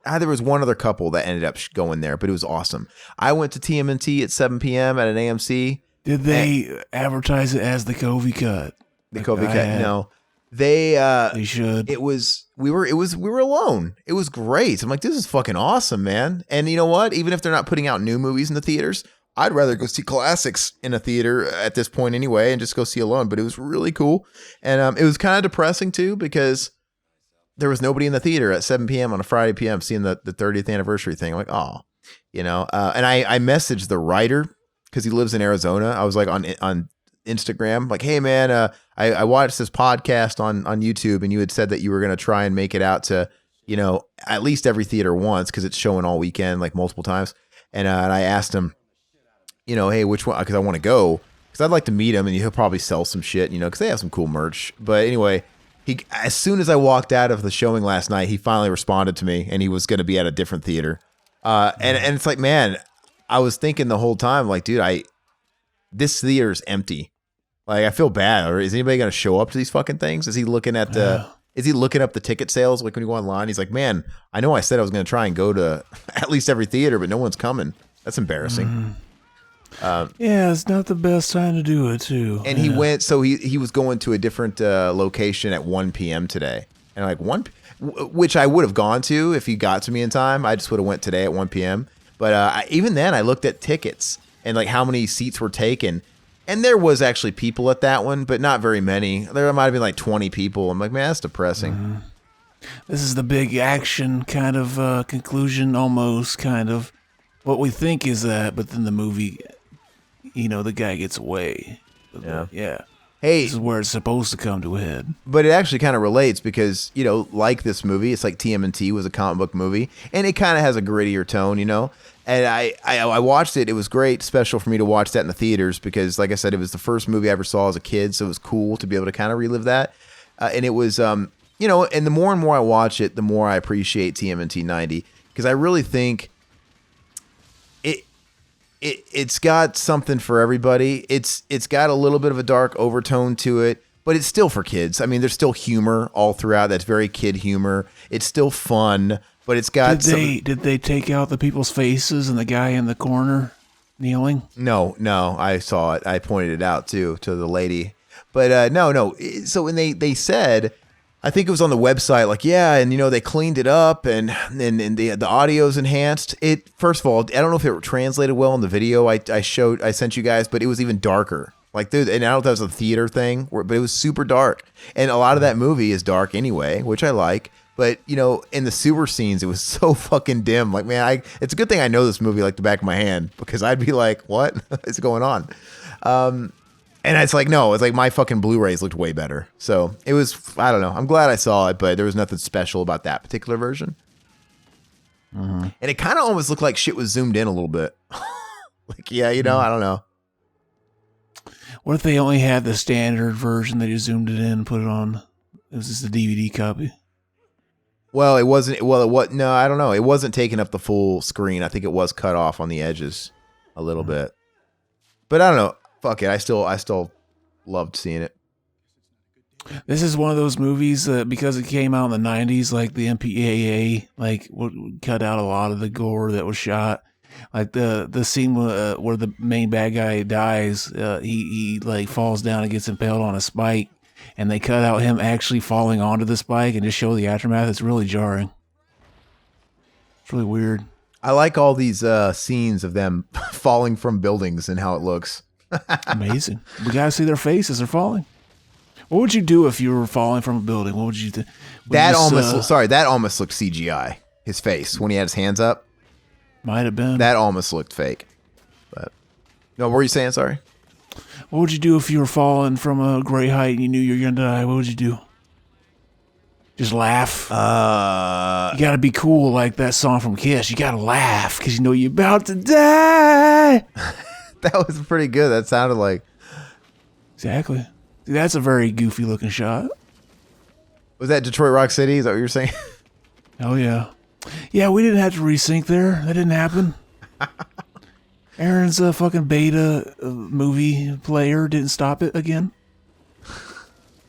other couple that ended up going there, but it was awesome. I went to TMNT at 7 p.m. at an AMC. Did they advertise it as the Covey cut? The Covey cut? No. They should. We were alone. It was great. I'm like, this is fucking awesome, man. And you know what? Even if they're not putting out new movies in the theaters, I'd rather go see classics in a theater at this point anyway and just go see alone. But it was really cool. And it was kind of depressing too because there was nobody in the theater at 7 p.m. on a Friday p.m. seeing the 30th anniversary thing. I'm like, oh, and I messaged the writer because he lives in Arizona. I was like on Instagram, like, hey man, I watched this podcast on YouTube and you had said that you were going to try and make it out to, at least every theater once because it's showing all weekend, like multiple times. And I asked him, hey, which one? Because I want to go because I'd like to meet him and he'll probably sell some shit, because they have some cool merch. But anyway, as soon as I walked out of the showing last night, he finally responded to me and he was going to be at a different theater. And it's like, man, I was thinking the whole time, like, dude, this theater's empty. Like, I feel bad. Or is anybody going to show up to these fucking things? Is he looking at is he looking up the ticket sales? Like when you go online, he's like, man, I know I said I was going to try and go to at least every theater, but no one's coming. That's embarrassing. Yeah, it's not the best time to do it too. And he went, so he was going to a different location at 1 p.m. today. And like which I would have gone to if he got to me in time. I just would have went today at 1 p.m. But even then I looked at tickets and like how many seats were taken. And there was actually people at that one, but not very many. There might have been like 20 people. I'm like, man, that's depressing. Mm-hmm. This is the big action kind of conclusion, almost kind of what we think is that, but then the movie, the guy gets away. Yeah. Hey, this is where it's supposed to come to a head. But it actually kind of relates because, like this movie, it's like TMNT was a comic book movie, and it kind of has a grittier tone, And I watched it. It was great, special for me to watch that in the theaters because, like I said, it was the first movie I ever saw as a kid, so it was cool to be able to kind of relive that. And it was, and the more and more I watch it, the more I appreciate TMNT 90 because I really think it's got something for everybody. It's got a little bit of a dark overtone to it, but it's still for kids. I mean, there's still humor all throughout. That's very kid humor. It's still fun. But it's got. Did they take out the people's faces and the guy in the corner kneeling? No, I saw it. I pointed it out too to the lady. But no. So when they said, I think it was on the website, like, yeah, and they cleaned it up and the audio's enhanced. It first of all, I don't know if it translated well in the video I sent you guys, but it was even darker. Like, dude, and I don't know if that was a theater thing, but it was super dark. And a lot of that movie is dark anyway, which I like. But, in the sewer scenes, it was so fucking dim. Like, man, it's a good thing I know this movie like the back of my hand because I'd be like, what is going on? And it's like, no, it's like my fucking Blu-rays looked way better. So it was, I don't know. I'm glad I saw it, but there was nothing special about that particular version. Mm-hmm. And it kind of almost looked like shit was zoomed in a little bit. Like, yeah, I don't know. What if they only had the standard version? They just zoomed it in and put it on. It was just a DVD copy. Well, it wasn't. Well, no, I don't know. It wasn't taking up the full screen. I think it was cut off on the edges a little bit. But I don't know. Fuck it. I still loved seeing it. This is one of those movies because it came out in the 90s, like the MPAA, like would cut out a lot of the gore that was shot. Like the scene where the main bad guy dies, he like falls down and gets impaled on a spike. And they cut out him actually falling onto the spike and just show the aftermath. It's really jarring. It's really weird. I like all these scenes of them falling from buildings and how it looks. Amazing. We gotta see their faces. They're falling. What would you do if you were falling from a building? What would you do? That almost looked CGI. His face when he had his hands up. Might have been. That almost looked fake. But no, what were you saying? Sorry. What would you do if you were falling from a great height and you knew you were going to die? What would you do? Just laugh? You got to be cool like that song from Kiss. You got to laugh because you know you're about to die. That was pretty good. That sounded like... Exactly. See, that's a very goofy looking shot. Was that Detroit Rock City? Is that what you're saying? Oh, yeah. Yeah, we didn't have to resync there. That didn't happen. Aaron's a fucking beta movie player didn't stop it again.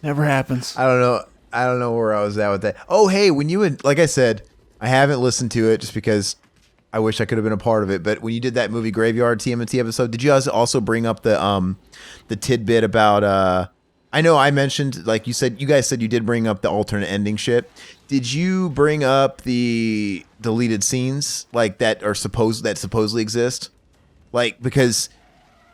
Never happens. I don't know where I was at with that. Oh, hey, when you had, like I said, I haven't listened to it just because I wish I could have been a part of it. But when you did that movie Graveyard TMNT episode, did you guys also bring up the tidbit about? I know I mentioned, like you guys said you did bring up the alternate ending shit. Did you bring up the deleted scenes like that supposedly exist? Like, because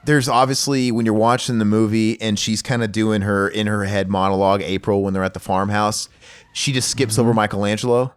there's obviously when you're watching the movie and she's kind of doing her in her head monologue, April, when they're at the farmhouse, she just skips over Michelangelo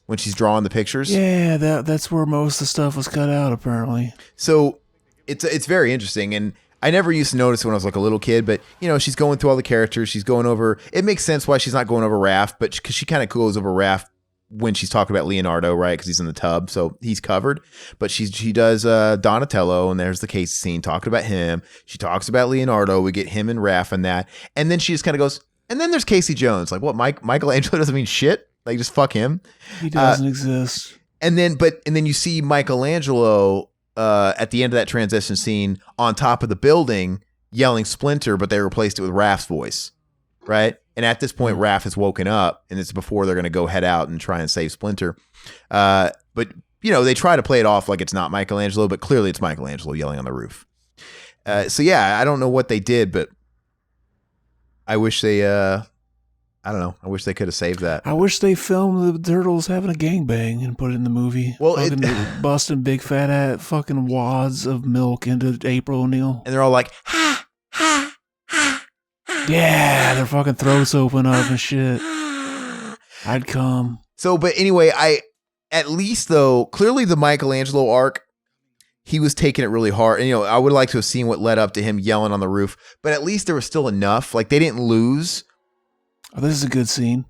when she's drawing the pictures. Yeah, that's where most of the stuff was cut out, apparently. So it's very interesting, and I never used to notice it when I was like a little kid, but you know, she's going through all the characters. She's going over. It makes sense why she's not going over Raph, but because she kind of goes over Raph when she's talking about Leonardo, right? Because he's in the tub, so he's covered. But she does Donatello, and there's the Casey scene talking about him. She talks about Leonardo. We get him and Raph and that, and then she just kind of goes. And then there's Casey Jones. Like, what? Michelangelo doesn't mean shit. Like, just fuck him. He doesn't exist. And then you see Michelangelo at the end of that transition scene on top of the building yelling Splinter, but they replaced it with Raph's voice, right? And at this point, Raph has woken up, and it's before they're going to go head out and try and save Splinter. But, you know, they try to play it off like it's not Michelangelo, but clearly it's Michelangelo yelling on the roof. So, yeah, I don't know what they did, but I wish they, I don't know. I wish they could have saved that. I wish they filmed the turtles having a gangbang and put it in the movie. Well, busting big fat fucking wads of milk into April O'Neil. And they're all like, ha, ha, ha. Yeah, their fucking throats open up and shit. I'd come. So, but anyway, at least though, clearly the Michelangelo arc, he was taking it really hard. And, you know, I would like to have seen what led up to him yelling on the roof, but at least there was still enough. Like, they didn't lose. Oh, this is a good scene.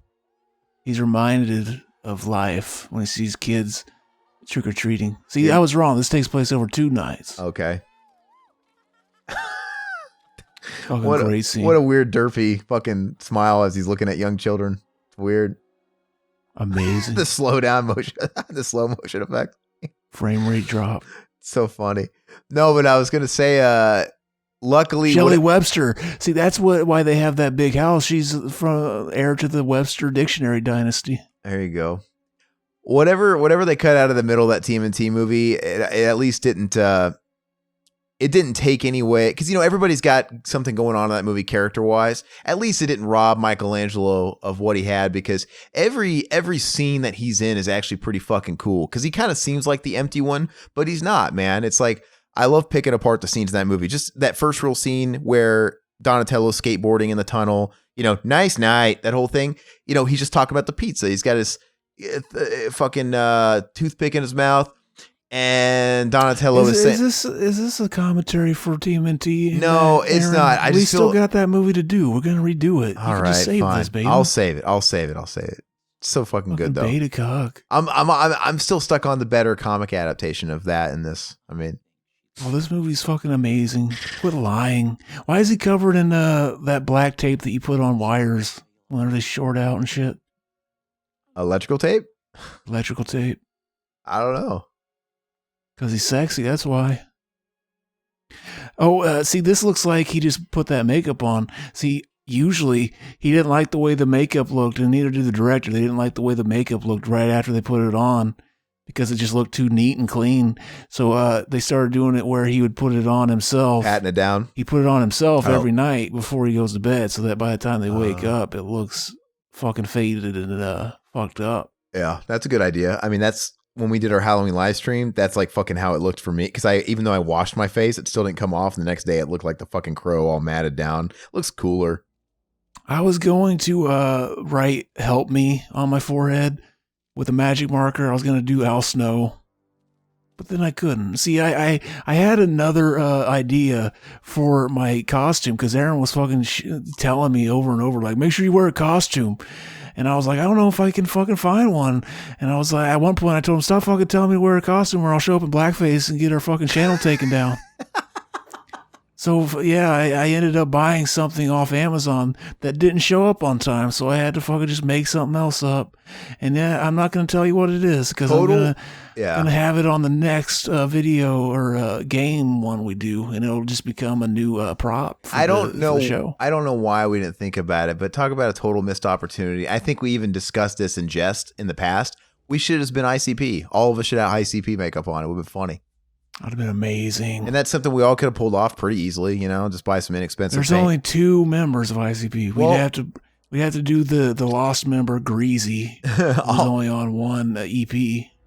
He's reminded of life when he sees kids trick-or-treating. See, Yeah. I was wrong. This takes place over 2 nights. Okay. Fucking great scene. What a weird derpy fucking smile as he's looking at young children. It's weird. Amazing. The slow motion effect. Frame rate drop. So funny. No, but I was going to say, luckily, Shelley Webster. See, that's why they have that big house. She's from heir to the Webster Dictionary dynasty. there you go. Whatever they cut out of the middle of that TMNT movie, it at least didn't. It didn't take any way, because, you know, everybody's got something going on in that movie character wise. At least it didn't rob Michelangelo of what he had, because every scene that he's in is actually pretty fucking cool. Because he kind of seems like the empty one, but he's not, man. It's like, I love picking apart the scenes in that movie. Just that first real scene where Donatello's skateboarding in the tunnel, you know, nice night, that whole thing. You know, he's just talking about the pizza. He's got his fucking toothpick in his mouth. And Donatello is saying, is this a commentary for TMNT? No, it's Aaron? not. We still got that movie to do. We're gonna redo it. All you right, just save fine. this, baby. I'll save it. It's so fucking good though. Beta cock. I'm still stuck on the better comic adaptation of that in this. I mean, oh, this movie's fucking amazing. Quit lying. Why is he covered in that black tape that you put on wires when they short out and shit? electrical tape? Electrical tape. I don't know. Because he's sexy, that's why. Oh, see, this looks like he just put that makeup on. See, usually he didn't like the way the makeup looked, and neither did the director. They didn't like the way the makeup looked right after they put it on because it just looked too neat and clean. So they started doing it where he would put it on himself. Patting it down? He put it on himself every night before he goes to bed, so that by the time they wake up, it looks fucking faded and fucked up. Yeah, that's a good idea. I mean, that's when we did our Halloween live stream, that's like fucking how it looked for me. Because even though I washed my face, it still didn't come off. And the next day, it looked like the fucking crow all matted down. Looks cooler. I was going to write "Help Me" on my forehead with a magic marker. I was going to do Al Snow, But then I couldn't. See, I had another idea for my costume because Aaron was fucking telling me over and over, like, make sure you wear a costume. And I was like, I don't know if I can fucking find one. And I was like, at one point I told him, stop fucking telling me to wear a costume or I'll show up in blackface and get our fucking channel taken down. So, yeah, I ended up buying something off Amazon that didn't show up on time. So I had to fucking just make something else up. And yeah, I'm not going to tell you what it is because I'm going to have it on the next video or game one we do. And it'll just become a new prop for the show. I don't know why we didn't think about it, but talk about a total missed opportunity. I think we even discussed this in jest in the past. We should have just been ICP. All of us should have ICP makeup on. It would have been funny. That'd have been amazing. And that's something we all could have pulled off pretty easily, just buy some inexpensive There's paint. only 2 members of ICP. We'd have to do the lost member Greasy, who's only on one EP.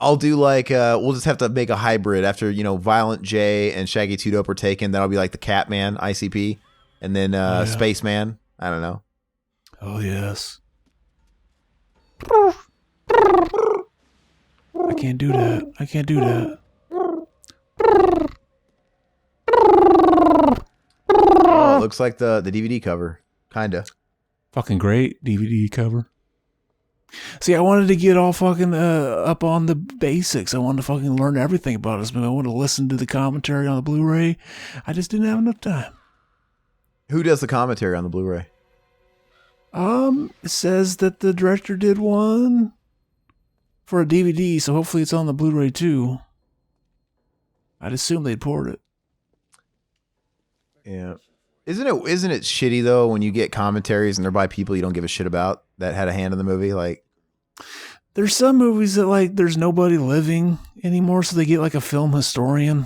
I'll do we'll just have to make a hybrid after, Violent J and Shaggy 2 Dope are taken. That'll be like the Catman ICP and then Spaceman. I don't know. Oh, yes. I can't do that. Oh, it looks like the DVD cover. Kinda. Fucking great DVD cover. See, I wanted to get all fucking up on the basics. I wanted to fucking learn everything about this movie. I wanted to listen to the commentary on the Blu-ray. I just didn't have enough time. Who does the commentary on the Blu-ray? It says that the director did one for a DVD, so hopefully it's on the Blu-ray too. I'd assume they'd port it. Yeah. Isn't it shitty though when you get commentaries and they're by people you don't give a shit about that had a hand in the movie? Like, there's some movies that there's nobody living anymore, so they get like a film historian.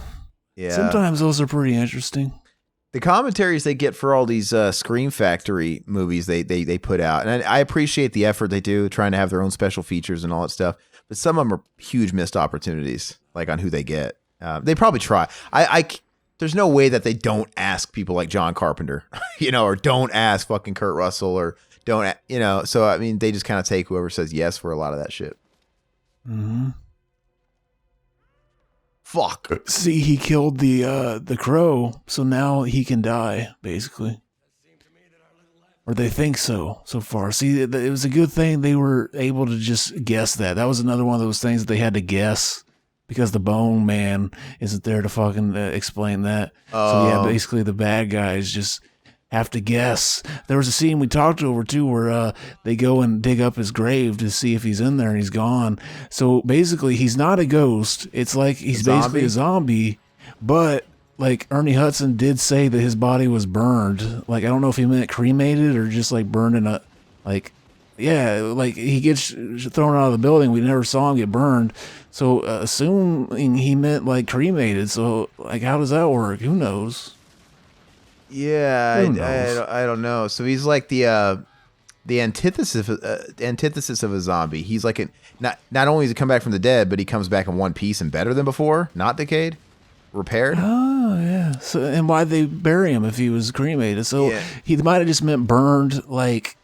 Yeah. Sometimes those are pretty interesting. The commentaries they get for all these Scream Factory movies they put out, and I appreciate the effort they do trying to have their own special features and all that stuff, but some of them are huge missed opportunities, like on who they get. They probably try. There's no way that they don't ask people like John Carpenter, or don't ask fucking Kurt Russell or don't, so I mean, they just kind of take whoever says yes for a lot of that shit. Mm-hmm. Fuck. See, he killed the crow, so now he can die, basically. Or they think so far. See, it was a good thing they were able to just guess that. That was another one of those things that they had to guess because the Bone Man isn't there to fucking explain that. So yeah, basically the bad guys just have to guess. There was a scene we talked over too where they go and dig up his grave to see if he's in there and he's gone. So basically he's not a ghost. It's like he's basically a zombie, but like Ernie Hudson did say that his body was burned. Like, I don't know if he meant cremated or just like burned in a, like, yeah, like he gets thrown out of the building. We never saw him get burned. So assuming he meant like cremated. So like, how does that work? Who knows? Yeah, I don't know. So he's like the antithesis of a zombie. He's like not only does he come back from the dead, but he comes back in one piece and better than before, not decayed, repaired. Oh yeah. So and why'd they bury him if he was cremated? So he might have just meant burned, like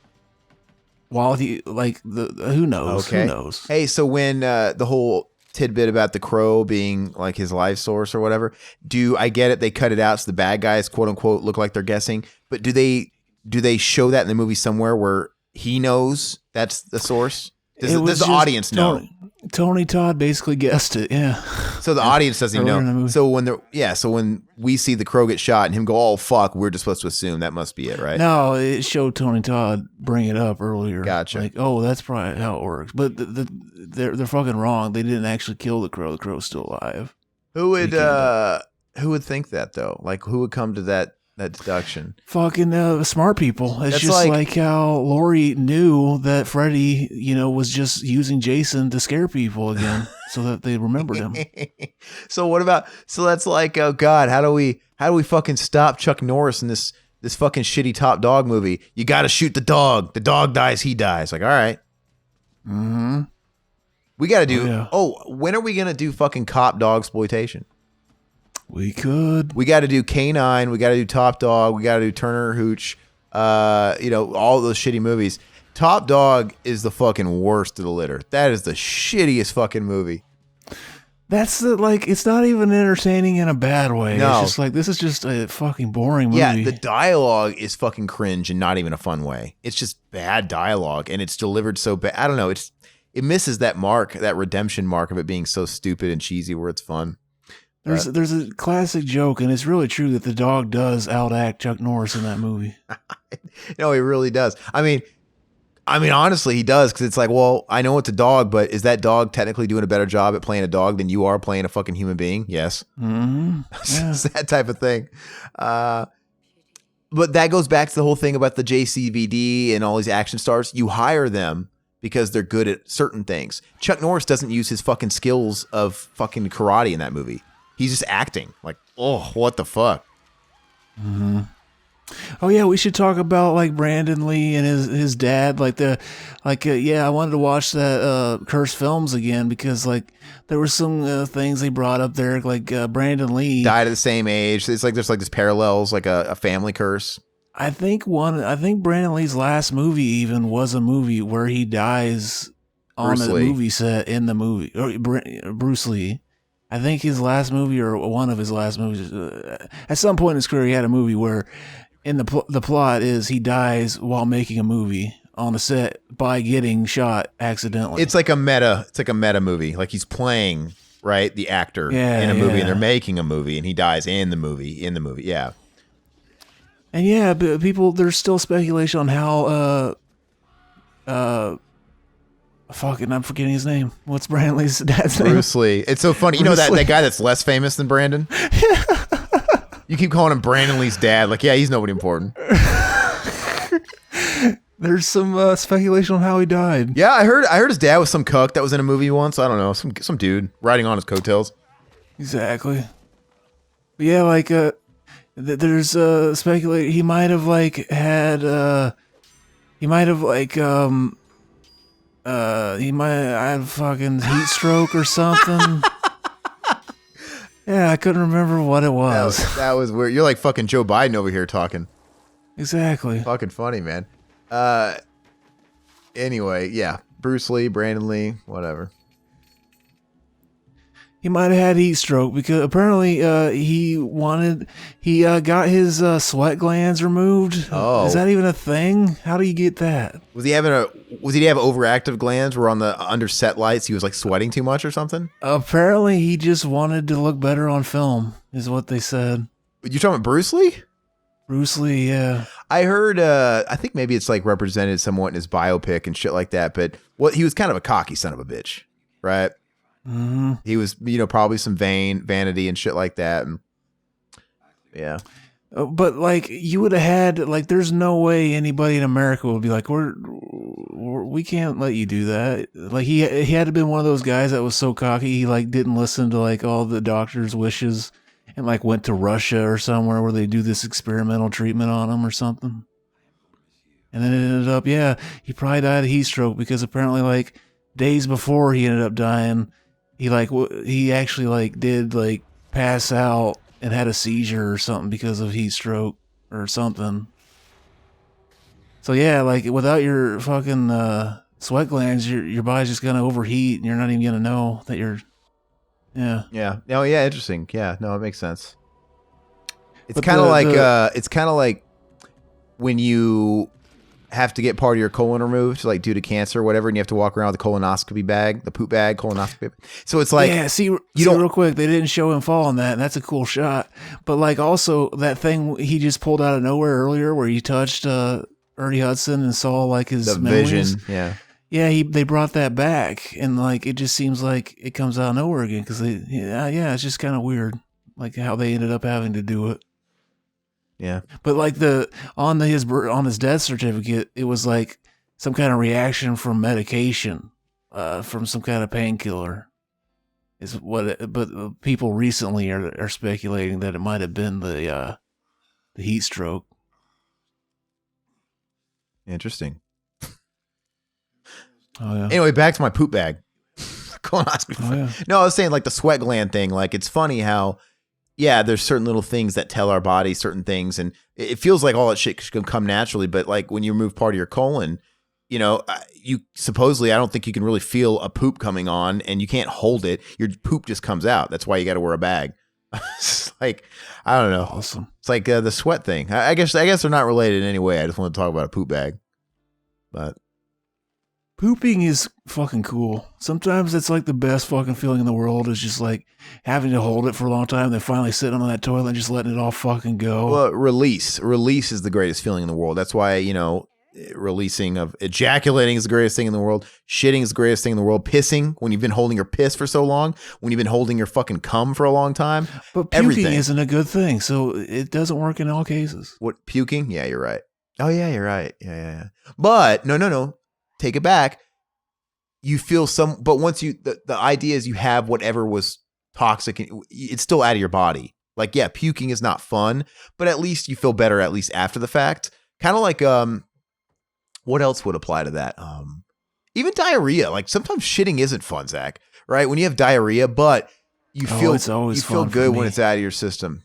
while he like who knows? Okay. Who knows? Hey, so when the whole tidbit about the crow being like his life source or whatever, I get it, they cut it out so the bad guys quote unquote look like they're guessing, but do they show that in the movie somewhere where he knows that's the source? Does the audience know? Tony Todd basically guessed it, yeah. So the audience doesn't know. So when we see the crow get shot and him go, oh fuck, we're just supposed to assume that must be it, right? No, it showed Tony Todd bring it up earlier. Gotcha. Like, oh, that's probably how it works. But they're fucking wrong. They didn't actually kill the crow. The crow's still alive. Who would think that though? Like, who would come to that deduction? Fucking smart people. It's just like how Laurie knew that Freddy, was just using Jason to scare people again so that they remembered him. So that's like, oh God, how do we fucking stop Chuck Norris in this fucking shitty Top Dog movie? You got to shoot the dog. The dog dies, he dies. Like, all right. Mm-hmm. We got to do, when are we going to do fucking cop dog exploitation? We could. We got to do K-9. We got to do Top Dog. We got to do Turner Hooch. All those shitty movies. Top Dog is the fucking worst of the litter. That is the shittiest fucking movie. That's like, it's not even entertaining in a bad way. No. It's just like, this is just a fucking boring movie. Yeah, the dialogue is fucking cringe and not even a fun way. It's just bad dialogue, and it's delivered so bad. I don't know. It misses that mark, that redemption mark of it being so stupid and cheesy where it's fun. There's a classic joke, and it's really true that the dog does outact Chuck Norris in that movie. No, he really does. I mean, honestly, he does, because it's like, well, I know it's a dog, but is that dog technically doing a better job at playing a dog than you are playing a fucking human being? Yes. Mm-hmm. Yeah. It's that type of thing. But that goes back to the whole thing about the JCVD and all these action stars. You hire them because they're good at certain things. Chuck Norris doesn't use his fucking skills of fucking karate in that movie. He's just acting. Like, oh, what the fuck? Mm-hmm. Oh yeah, we should talk about like Brandon Lee and his dad. I wanted to watch that Cursed Films again because like there were some things they brought up there. Like Brandon Lee died at the same age. It's like there's like this parallels, like a family curse. I think Brandon Lee's last movie even was a movie where he dies on a movie set in the movie. Or Bruce Lee. I think his last movie or one of his last movies. At some point in his career, he had a movie where, in the plot is he dies while making a movie on a set by getting shot accidentally. It's like a meta. It's like a meta movie. Like he's playing the actor in a movie, and they're making a movie, and he dies in the movie. Yeah. And yeah, but there's still speculation on how I'm forgetting his name. What's Brandon Lee's dad's name? Bruce Lee. It's so funny. You know that guy that's less famous than Brandon? You keep calling him Brandon Lee's dad. Like, yeah, he's nobody important. There's some speculation on how he died. Yeah, I heard his dad was some cuck that was in a movie once. I don't know, some dude riding on his coattails. Exactly. But yeah, like there's speculation he might have like had he might have fucking heat stroke or something. Yeah, I couldn't remember what it was. That was weird. You're like fucking Joe Biden over here talking. Exactly. Fucking funny, man. Anyway, yeah. Bruce Lee, Brandon Lee, whatever. He might have had heat stroke because apparently he got his sweat glands removed. Oh. Is that even a thing? How do you get that? Was he have overactive glands where on the under set lights he was like sweating too much or something? Apparently he just wanted to look better on film is what they said. You're talking about Bruce Lee? Bruce Lee, yeah. I heard I think maybe it's like represented somewhat in his biopic and shit like that, but he was kind of a cocky son of a bitch, right? Mm-hmm. He was, probably some vanity and shit like that. And yeah. But like you would have had like, there's no way anybody in America would be like, we can't let you do that. Like he had to have been one of those guys that was so cocky. He like didn't listen to like all the doctor's wishes and like went to Russia or somewhere where they do this experimental treatment on him or something. And then it ended up, he probably died of heat stroke because apparently like days before he ended up dying, he actually like did like pass out and had a seizure or something because of heat stroke or something. So yeah, like without your fucking sweat glands, your body's just gonna overheat and you're not even gonna know that you're. Yeah. Yeah. Oh yeah. Interesting. Yeah. No, it makes sense. It's kind of like when you have to get part of your colon removed, like due to cancer or whatever, and you have to walk around with a colonoscopy bag, the poop bag, colonoscopy. So it's like, yeah. See real quick, they didn't show him fall on that, and that's a cool shot. But like also that thing he just pulled out of nowhere earlier, where he touched Ernie Hudson and saw like his the memories. vision. Yeah. Yeah, they brought that back, and like it just seems like it comes out of nowhere again because it's just kind of weird, like how they ended up having to do it. Yeah, but like on his death certificate, it was like some kind of reaction from medication, from some kind of painkiller. Is what? But people recently are speculating that it might have been the heat stroke. Interesting. Oh, yeah. Anyway, back to my poop bag. Colonoscopy. Oh, yeah. No, I was saying like the sweat gland thing. Like it's funny how, there's certain little things that tell our body certain things, and it feels like all that shit should come naturally. But like when you remove part of your colon, you supposedly, I don't think you can really feel a poop coming on, and you can't hold it. Your poop just comes out. That's why you got to wear a bag. It's like, I don't know. Awesome. It's like the sweat thing. I guess they're not related in any way. I just want to talk about a poop bag. But pooping is fucking cool. Sometimes it's like the best fucking feeling in the world is just like having to hold it for a long time, then finally sitting on that toilet and just letting it all fucking go. Well, release is the greatest feeling in the world. That's why, releasing of ejaculating is the greatest thing in the world. Shitting is the greatest thing in the world. Pissing, when you've been holding your piss for so long, when you've been holding your fucking cum for a long time. But puking isn't a good thing, so it doesn't work in all cases. What, puking? Yeah, you're right. Oh, yeah, you're right. Yeah. But no. Take it back. You feel but once the idea is you have whatever was toxic, and it's still out of your body. Like, yeah, puking is not fun, but at least you feel better, at least after the fact. Kind of like, what else would apply to that? Even diarrhea. Like sometimes shitting isn't fun, Zach, right? When you have diarrhea, but you feel good when it's out of your system,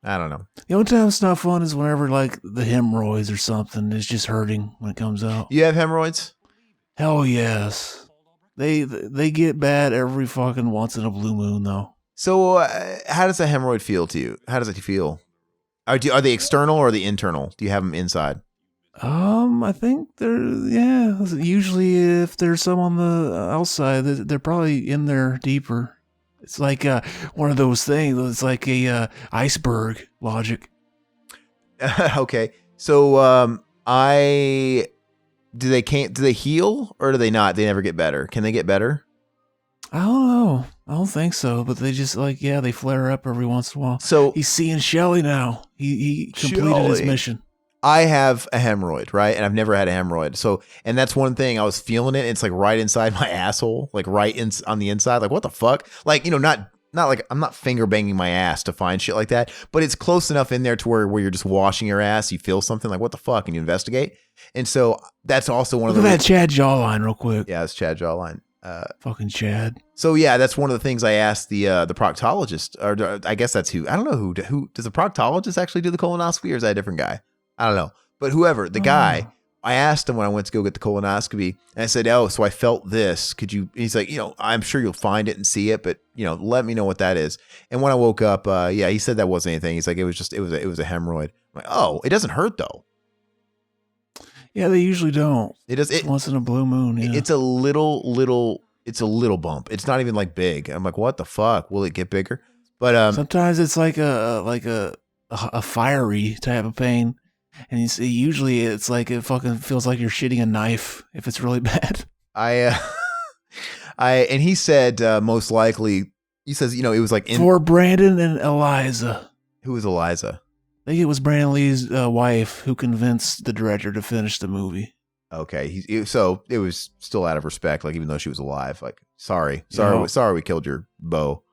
I don't know. The only time it's not fun is whenever like the hemorrhoids or something is just hurting when it comes out. You have hemorrhoids? Hell yes. They get bad every fucking once in a blue moon though. So how does a hemorrhoid feel to you? How does it feel? Are they external or are they internal? Do you have them inside? I think usually if there's some on the outside, they're probably in there deeper. It's like one of those things. It's like a iceberg logic. Okay. So do they heal or do they not? They never get better. Can they get better? I don't know. I don't think so, but they just they flare up every once in a while. So he's seeing Shelly now. He completed his mission. I have a hemorrhoid, right? And I've never had a hemorrhoid. So, and that's one thing I was feeling it. It's like right inside my asshole, like on the inside. Like, what the fuck? Like, not like I'm not finger banging my ass to find shit like that, but it's close enough in there to where you're just washing your ass. You feel something like, what the fuck? And you investigate. And so that's also one of the. Look at that Chad jawline real quick. Yeah, it's Chad jawline. Fucking Chad. So yeah, that's one of the things I asked the proctologist, or I guess that's who. I don't know who does a proctologist actually do the colonoscopy, or is that a different guy? I don't know. But whoever, the guy, I asked him when I went to go get the colonoscopy, and I said, oh, so I felt this. Could you, he's like, I'm sure you'll find it and see it, but, let me know what that is. And when I woke up, he said that wasn't anything. He's like, it was a hemorrhoid. I'm like, oh, it doesn't hurt though. Yeah, they usually don't. It does. It, once in a blue moon. Yeah. It's a little bump. It's not even like big. I'm like, what the fuck? Will it get bigger? But sometimes it's like a fiery type of pain. And you see, usually it's like it fucking feels like you're shitting a knife if it's really bad. And he said most likely, he says, it was like for Brandon and Eliza. Who was Eliza? I think it was Brandon Lee's wife who convinced the director to finish the movie. Okay, so it was still out of respect, like even though she was alive. Like, sorry, we killed your beau.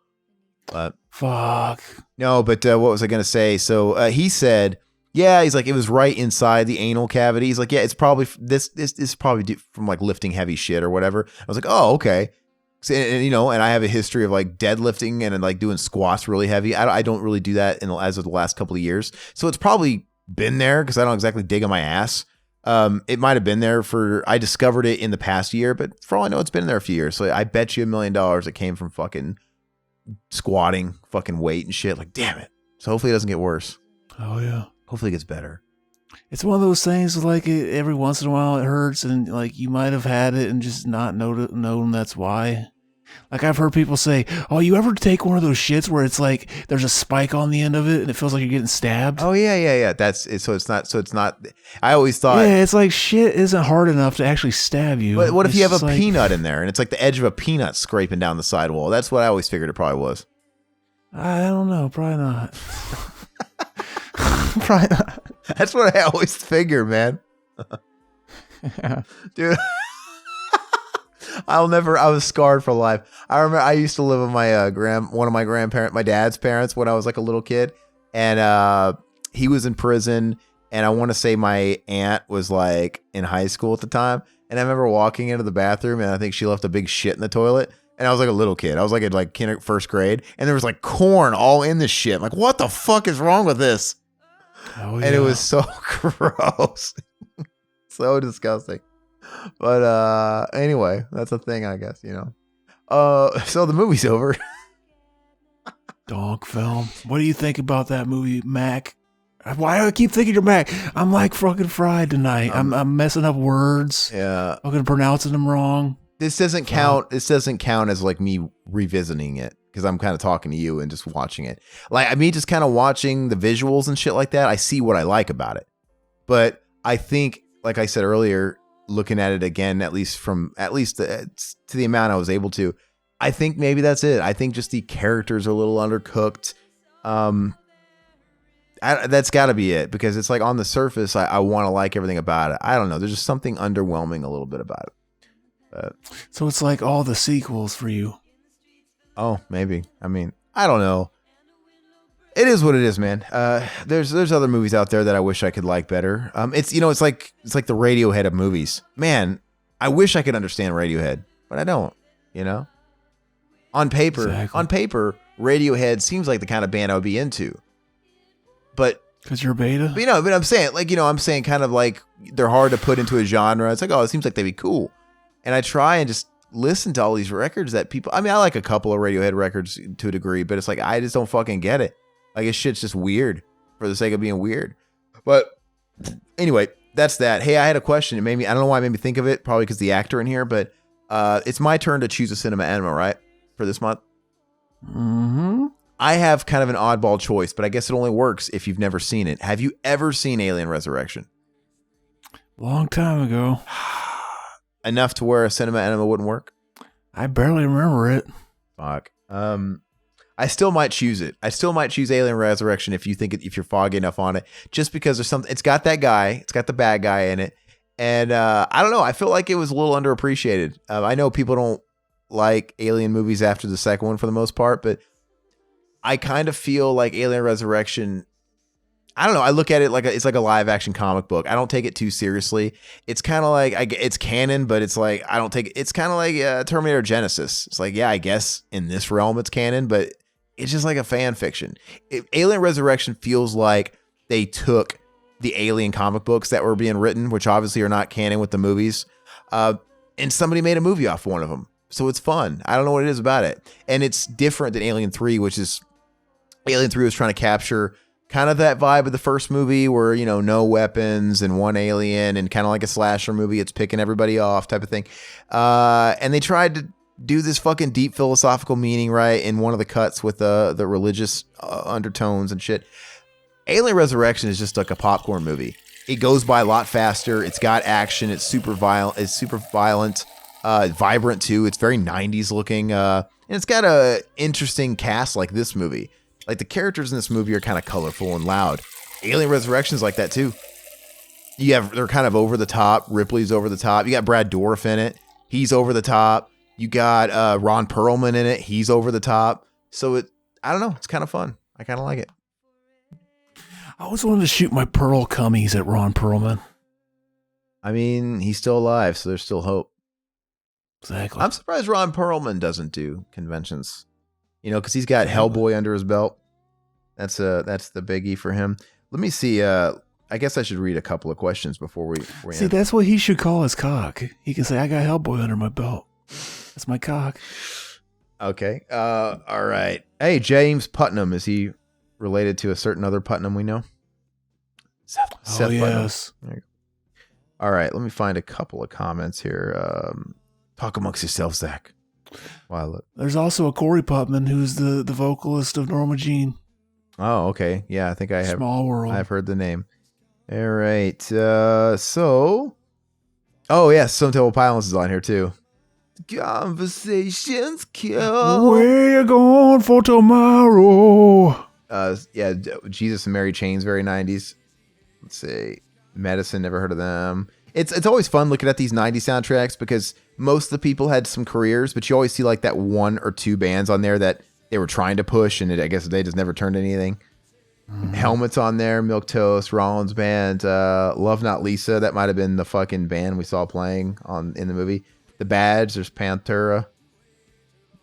Fuck. No, but what was I gonna say? So he said. Yeah, he's like, it was right inside the anal cavity. He's like, yeah, it's probably this is probably from like lifting heavy shit or whatever. I was like, oh, okay. So, and I have a history of like deadlifting and like doing squats really heavy. I don't really do that as of the last couple of years. So it's probably been there because I don't exactly dig on my ass. It might have been there I discovered it in the past year, but for all I know, it's been there a few years. So I bet you $1 million it came from fucking squatting, fucking weight and shit. Like, damn it. So hopefully it doesn't get worse. Oh, yeah. Hopefully it gets better. It's one of those things like every once in a while it hurts and like you might have had it and just not known that's why. Like I've heard people say, oh, you ever take one of those shits where it's like there's a spike on the end of it and it feels like you're getting stabbed? Oh, yeah. That's it. So it's not. I always thought. Yeah, it's like shit isn't hard enough to actually stab you. But what if you have a peanut in there and it's like the edge of a peanut scraping down the sidewall? That's what I always figured it probably was. I don't know. Probably not. Probably not. That's what I always figure, man. Yeah. Dude. I was scarred for life. I remember I used to live with my one of my grandparents, my dad's parents, when I was like a little kid, and he was in prison, and I want to say my aunt was like in high school at the time, and I remember walking into the bathroom, and I think she left a big shit in the toilet, and I was like a little kid. I was like in like first grade, and there was like corn all in this shit. I'm like, what the fuck is wrong with this? Oh, yeah. And it was so gross. So disgusting. But anyway, that's a thing, I guess, so the movie's over. Donk film. What do you think about that movie, Mac? Why do I keep thinking you're Mac? I'm like fucking fried tonight. I'm messing up words. Yeah. Fucking pronouncing them wrong. This doesn't count. This doesn't count as like me revisiting it because I'm kind of talking to you and just watching it. Like, I mean, just kind of watching the visuals and shit like that. I see what I like about it. But I think, like I said earlier, looking at it again, at least to the amount I was able to, I think maybe that's it. I think just the characters are a little undercooked. That's got to be it, because it's like on the surface, I want to like everything about it. I don't know. There's just something underwhelming a little bit about it. So it's like all the sequels for you. Oh, maybe. I mean, I don't know. It is what it is, man. There's other movies out there that I wish I could like better. It's like the Radiohead of movies. Man, I wish I could understand Radiohead, but I don't. On paper, Radiohead seems like the kind of band I would be into. But because you're beta, but I'm saying I'm saying kind of like they're hard to put into a genre. It's like, oh, it seems like they'd be cool, and I try and just listen to all these records that people. I mean, I like a couple of Radiohead records to a degree, but it's like I just don't fucking get it. Like, this shit's just weird for the sake of being weird. But anyway, that's that. Hey, I had a question. I don't know why it made me think of it. Probably because the actor in here, but it's my turn to choose a cinema enema, right, for this month. Mm-hmm. I have kind of an oddball choice, but I guess it only works if you've never seen it. Have you ever seen Alien Resurrection? Long time ago. Enough to where a cinema enema wouldn't work? I barely remember it. Fuck. I still might choose it. I still might choose Alien Resurrection if you're foggy enough on it, just because there's something. It's got that guy. It's got the bad guy in it, and I don't know. I feel like it was a little underappreciated. I know people don't like Alien movies after the second one for the most part, but I kind of feel like Alien Resurrection, I don't know. I look at it like it's like a live action comic book. I don't take it too seriously. It's kind of like it's canon, but it's like I don't take it. It's kind of like Terminator Genesis. It's like, yeah, I guess in this realm it's canon, but it's just like a fan fiction. Alien Resurrection feels like they took the Alien comic books that were being written, which obviously are not canon with the movies, and somebody made a movie off one of them. So it's fun. I don't know what it is about it, and it's different than Alien 3, which is. Alien 3 was trying to capture kind of that vibe of the first movie where, no weapons and one alien and kind of like a slasher movie. It's picking everybody off type of thing. And they tried to do this fucking deep philosophical meaning, right, in one of the cuts with the religious undertones and shit. Alien Resurrection is just like a popcorn movie. It goes by a lot faster. It's got action. It's super violent. Vibrant too. It's very 90s looking. And it's got a interesting cast like this movie. Like, the characters in this movie are kind of colorful and loud. Alien Resurrection is like that too. They're kind of over the top. Ripley's over the top. You got Brad Dourif in it. He's over the top. You got Ron Perlman in it. He's over the top. So I don't know. It's kind of fun. I kind of like it. I always wanted to shoot my pearl cummies at Ron Perlman. I mean, he's still alive, so there's still hope. Exactly. I'm surprised Ron Perlman doesn't do conventions. Because he's got Hellboy under his belt. That's the biggie for him. Let me see. I guess I should read a couple of questions before we see. End. That's what he should call his cock. He can say, "I got Hellboy under my belt. That's my cock." Okay. All right. Hey, James Putnam. Is he related to a certain other Putnam we know? Seth yes. Putnam. All right. Let me find a couple of comments here. Talk amongst yourself, Zach. Wow. There's also a Corey Putman who's the vocalist of Norma Jean. Oh, okay. Yeah, I think I have. Small World. I've heard the name. All right. Oh yeah, Stone Temple Pilots is on here too. Conversations kill. Where you going for tomorrow? Yeah, Jesus and Mary Chain's very 90s. Let's see. Medicine, never heard of them. It's always fun looking at these 90s soundtracks because most of the people had some careers, but you always see like that one or two bands on there that they were trying to push, and I guess they just never turned anything. Helmets on there, Milquetoast, Rollins Band, Love Not Lisa. That might have been the fucking band we saw playing in the movie. The Badge, there's Pantera.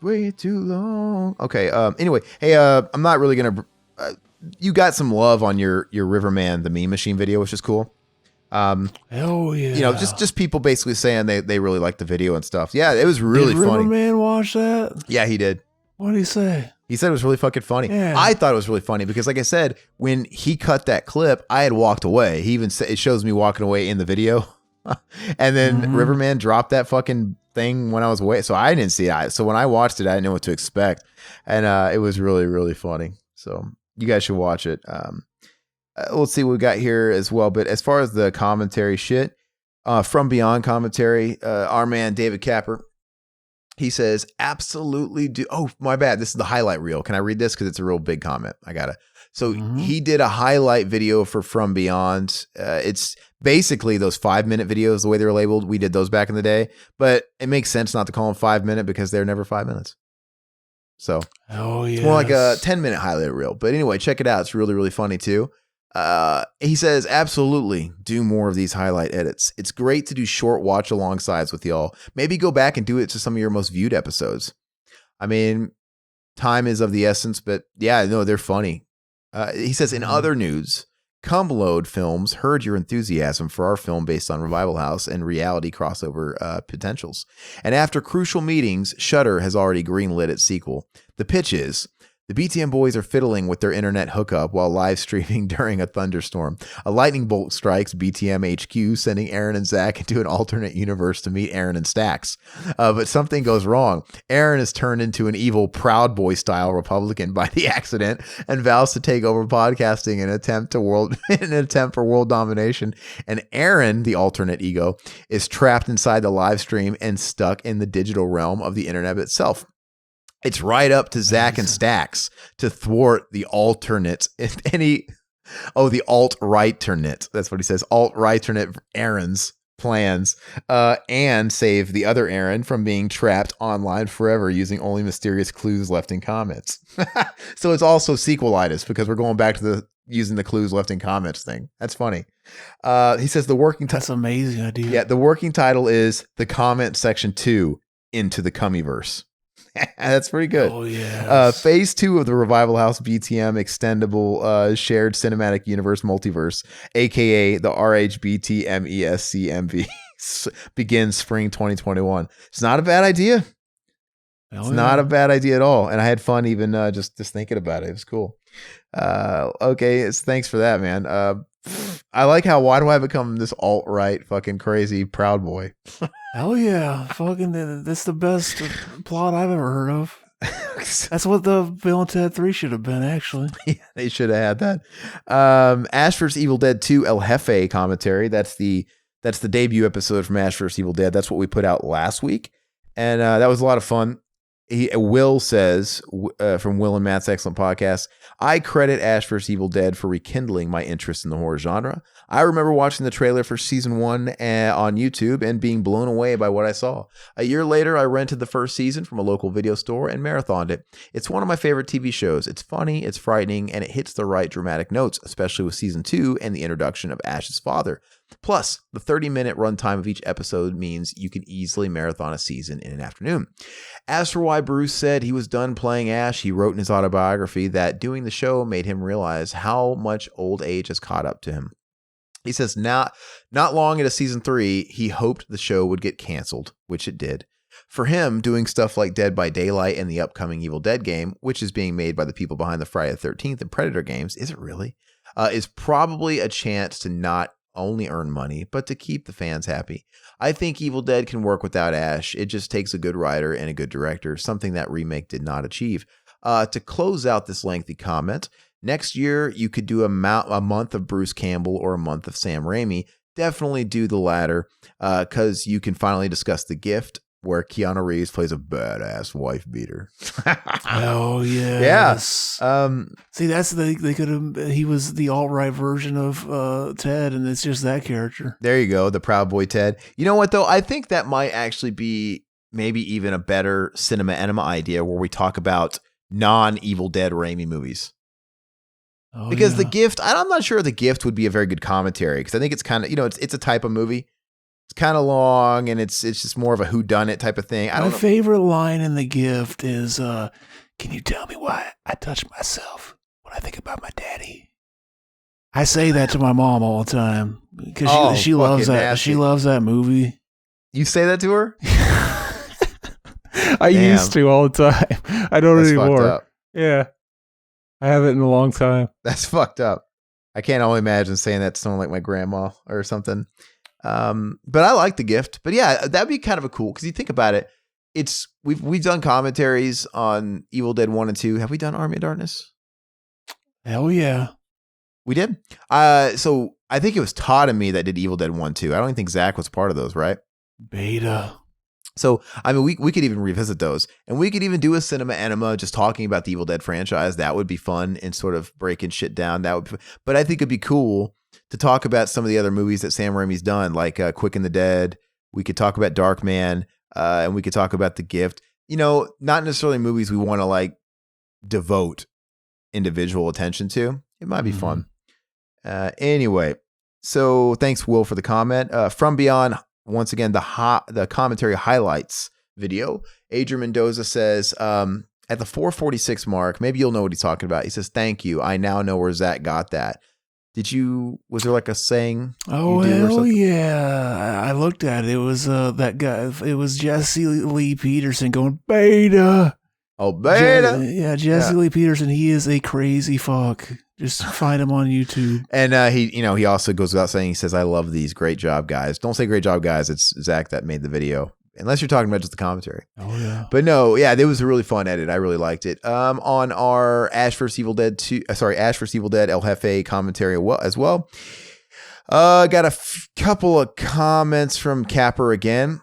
Way too long. Okay. Anyway, hey, I'm not really gonna. You got some love on your Riverman, the Meme Machine video, which is cool. Hell yeah. You know, just people basically saying they really like the video and stuff. Yeah, it was really funny. Did Berryman watch that? Yeah, he did. What did he say? He said it was really fucking funny. Yeah. I thought it was really funny because, like I said, when he cut that clip, I had walked away. He even said, it shows me walking away in the video. And then Riverman dropped that fucking thing when I was away. So I didn't see it. So when I watched it, I didn't know what to expect. And it was really, really funny. So you guys should watch it. Let's see what we got here as well. But as far as the commentary shit, From Beyond commentary, our man David Capper, he says, absolutely do. Oh, my bad. This is the highlight reel. Can I read this? Because it's a real big comment. I got to. So he did a highlight video for From Beyond. It's basically those 5-minute videos, the way they were labeled. We did those back in the day. But it makes sense not to call them 5-minute because they're never 5 minutes. So it's more like a 10-minute highlight reel. But anyway, check it out. It's really, really funny too. He says, absolutely do more of these highlight edits. It's great to do short watch alongsides with y'all. Maybe go back and do it to some of your most viewed episodes. I mean, time is of the essence, but yeah, no, they're funny. He says, in other news, Cumload Films heard your enthusiasm for our film based on Revival House and reality crossover potentials. And after crucial meetings, Shudder has already greenlit its sequel. The pitch is, the BTM boys are fiddling with their internet hookup while live streaming during a thunderstorm. A lightning bolt strikes BTM HQ, sending Aaron and Zach into an alternate universe to meet Aaron and Stax. But something goes wrong. Aaron is turned into an evil Proud Boy style Republican by the accident and vows to take over podcasting in an attempt for world domination. And Aaron, the alternate ego, is trapped inside the live stream and stuck in the digital realm of the internet itself. It's right up to Zach and Stax to thwart the alternate, the alt-right-ternate. That's what he says. Alt-right-ternate Aaron's plans, and save the other Aaron from being trapped online forever using only mysterious clues left in comments. So it's also sequelitis because we're going back to using the clues left in comments thing. That's funny. He says the working That's amazing idea. Yeah, the working title is The Comment Section 2 Into the Cummyverse. That's pretty good. Oh, yeah. Phase 2 of the Revival House BTM extendable shared cinematic universe multiverse, aka the RHBTMESCMV, begins spring 2021. It's not a bad idea. It's not a bad idea at all. And I had fun even just thinking about it. It was cool. Okay, thanks for that, man. I like why do I become this alt-right fucking crazy Proud Boy? Hell yeah. Fucking, that's the best plot I've ever heard of. That's what the Bill and Ted 3 should have been, actually. Yeah, they should have had that. Ash vs. Evil Dead 2 El Jefe commentary. That's the debut episode from Ash vs. Evil Dead. That's what we put out last week. And that was a lot of fun. Will says, from Will and Matt's excellent podcast, I credit Ash vs. Evil Dead for rekindling my interest in the horror genre. I remember watching the trailer for season 1 on YouTube and being blown away by what I saw. A year later, I rented the first season from a local video store and marathoned it. It's one of my favorite TV shows. It's funny, it's frightening, and it hits the right dramatic notes, especially with season 2 and the introduction of Ash's father. Plus, the 30-minute runtime of each episode means you can easily marathon a season in an afternoon. As for why Bruce said he was done playing Ash, he wrote in his autobiography that doing the show made him realize how much old age has caught up to him. He says not long into season 3, he hoped the show would get canceled, which it did. For him, doing stuff like Dead by Daylight and the upcoming Evil Dead game, which is being made by the people behind the Friday the 13th and Predator games, is it really? Is probably a chance to not only earn money, but to keep the fans happy. I think Evil Dead can work without Ash. It just takes a good writer and a good director, something that remake did not achieve. To close out this lengthy comment, next year you could do a month of Bruce Campbell or a month of Sam Raimi. Definitely do the latter, because you can finally discuss The Gift, where Keanu Reeves plays a badass wife beater. Oh yeah, yeah. See, that's they could have. He was the alt-right version of Ted, and it's just that character. There you go, the Proud Boy Ted. You know what though? I think that might actually be maybe even a better cinema enema idea, where we talk about non-Evil Dead Raimi movies. Oh, because yeah. The Gift, I'm not sure The Gift would be a very good commentary, because I think it's kind of, it's a type of movie. It's kind of long, and it's just more of a whodunit type of thing. My favorite line in The Gift is, "Can you tell me why I touch myself when I think about my daddy?" I say that to my mom all the time because she loves that. Nasty. She loves that movie. You say that to her? I used to all the time. I don't That's anymore. fucked up. Yeah. I haven't in a long time. That's fucked up. I can't only imagine saying that to someone like my grandma or something. But I like The Gift. But yeah, that'd be kind of a cool, because you think about it, we've done commentaries on Evil Dead 1 and 2. Have we done Army of Darkness? Hell yeah. We did. So I think it was Todd and me that did Evil Dead 1, 2. I don't even think Zach was part of those, right? Beta. So, I mean, we could even revisit those, and we could even do a cinema enema just talking about the Evil Dead franchise. That would be fun, and sort of breaking shit down. That would be, but I think it'd be cool to talk about some of the other movies that Sam Raimi's done, like Quick and the Dead. We could talk about Darkman, and we could talk about The Gift. You know, not necessarily movies we want to like devote individual attention to. It might be fun. Anyway, so thanks, Will, for the comment. From Beyond, once again, the commentary highlights video. Adrian Mendoza says, at the 446 mark, maybe you'll know what he's talking about. He says, "Thank you. I now know where Zach got that." Was there like a saying? Oh, hell yeah. I looked at it. It was that guy. It was Jesse Lee Peterson going, beta. Oh, beta. Jesse Lee Peterson. He is a crazy fuck. Just find him on YouTube. And he also goes without saying, he says, "I love these. Great job, guys." Don't say great job, guys. It's Zach that made the video. Unless you're talking about just the commentary. Oh, yeah. But no, yeah, it was a really fun edit. I really liked it. On our Ash vs. Evil Dead El Jefe commentary as well. Got a couple of comments from Capper again.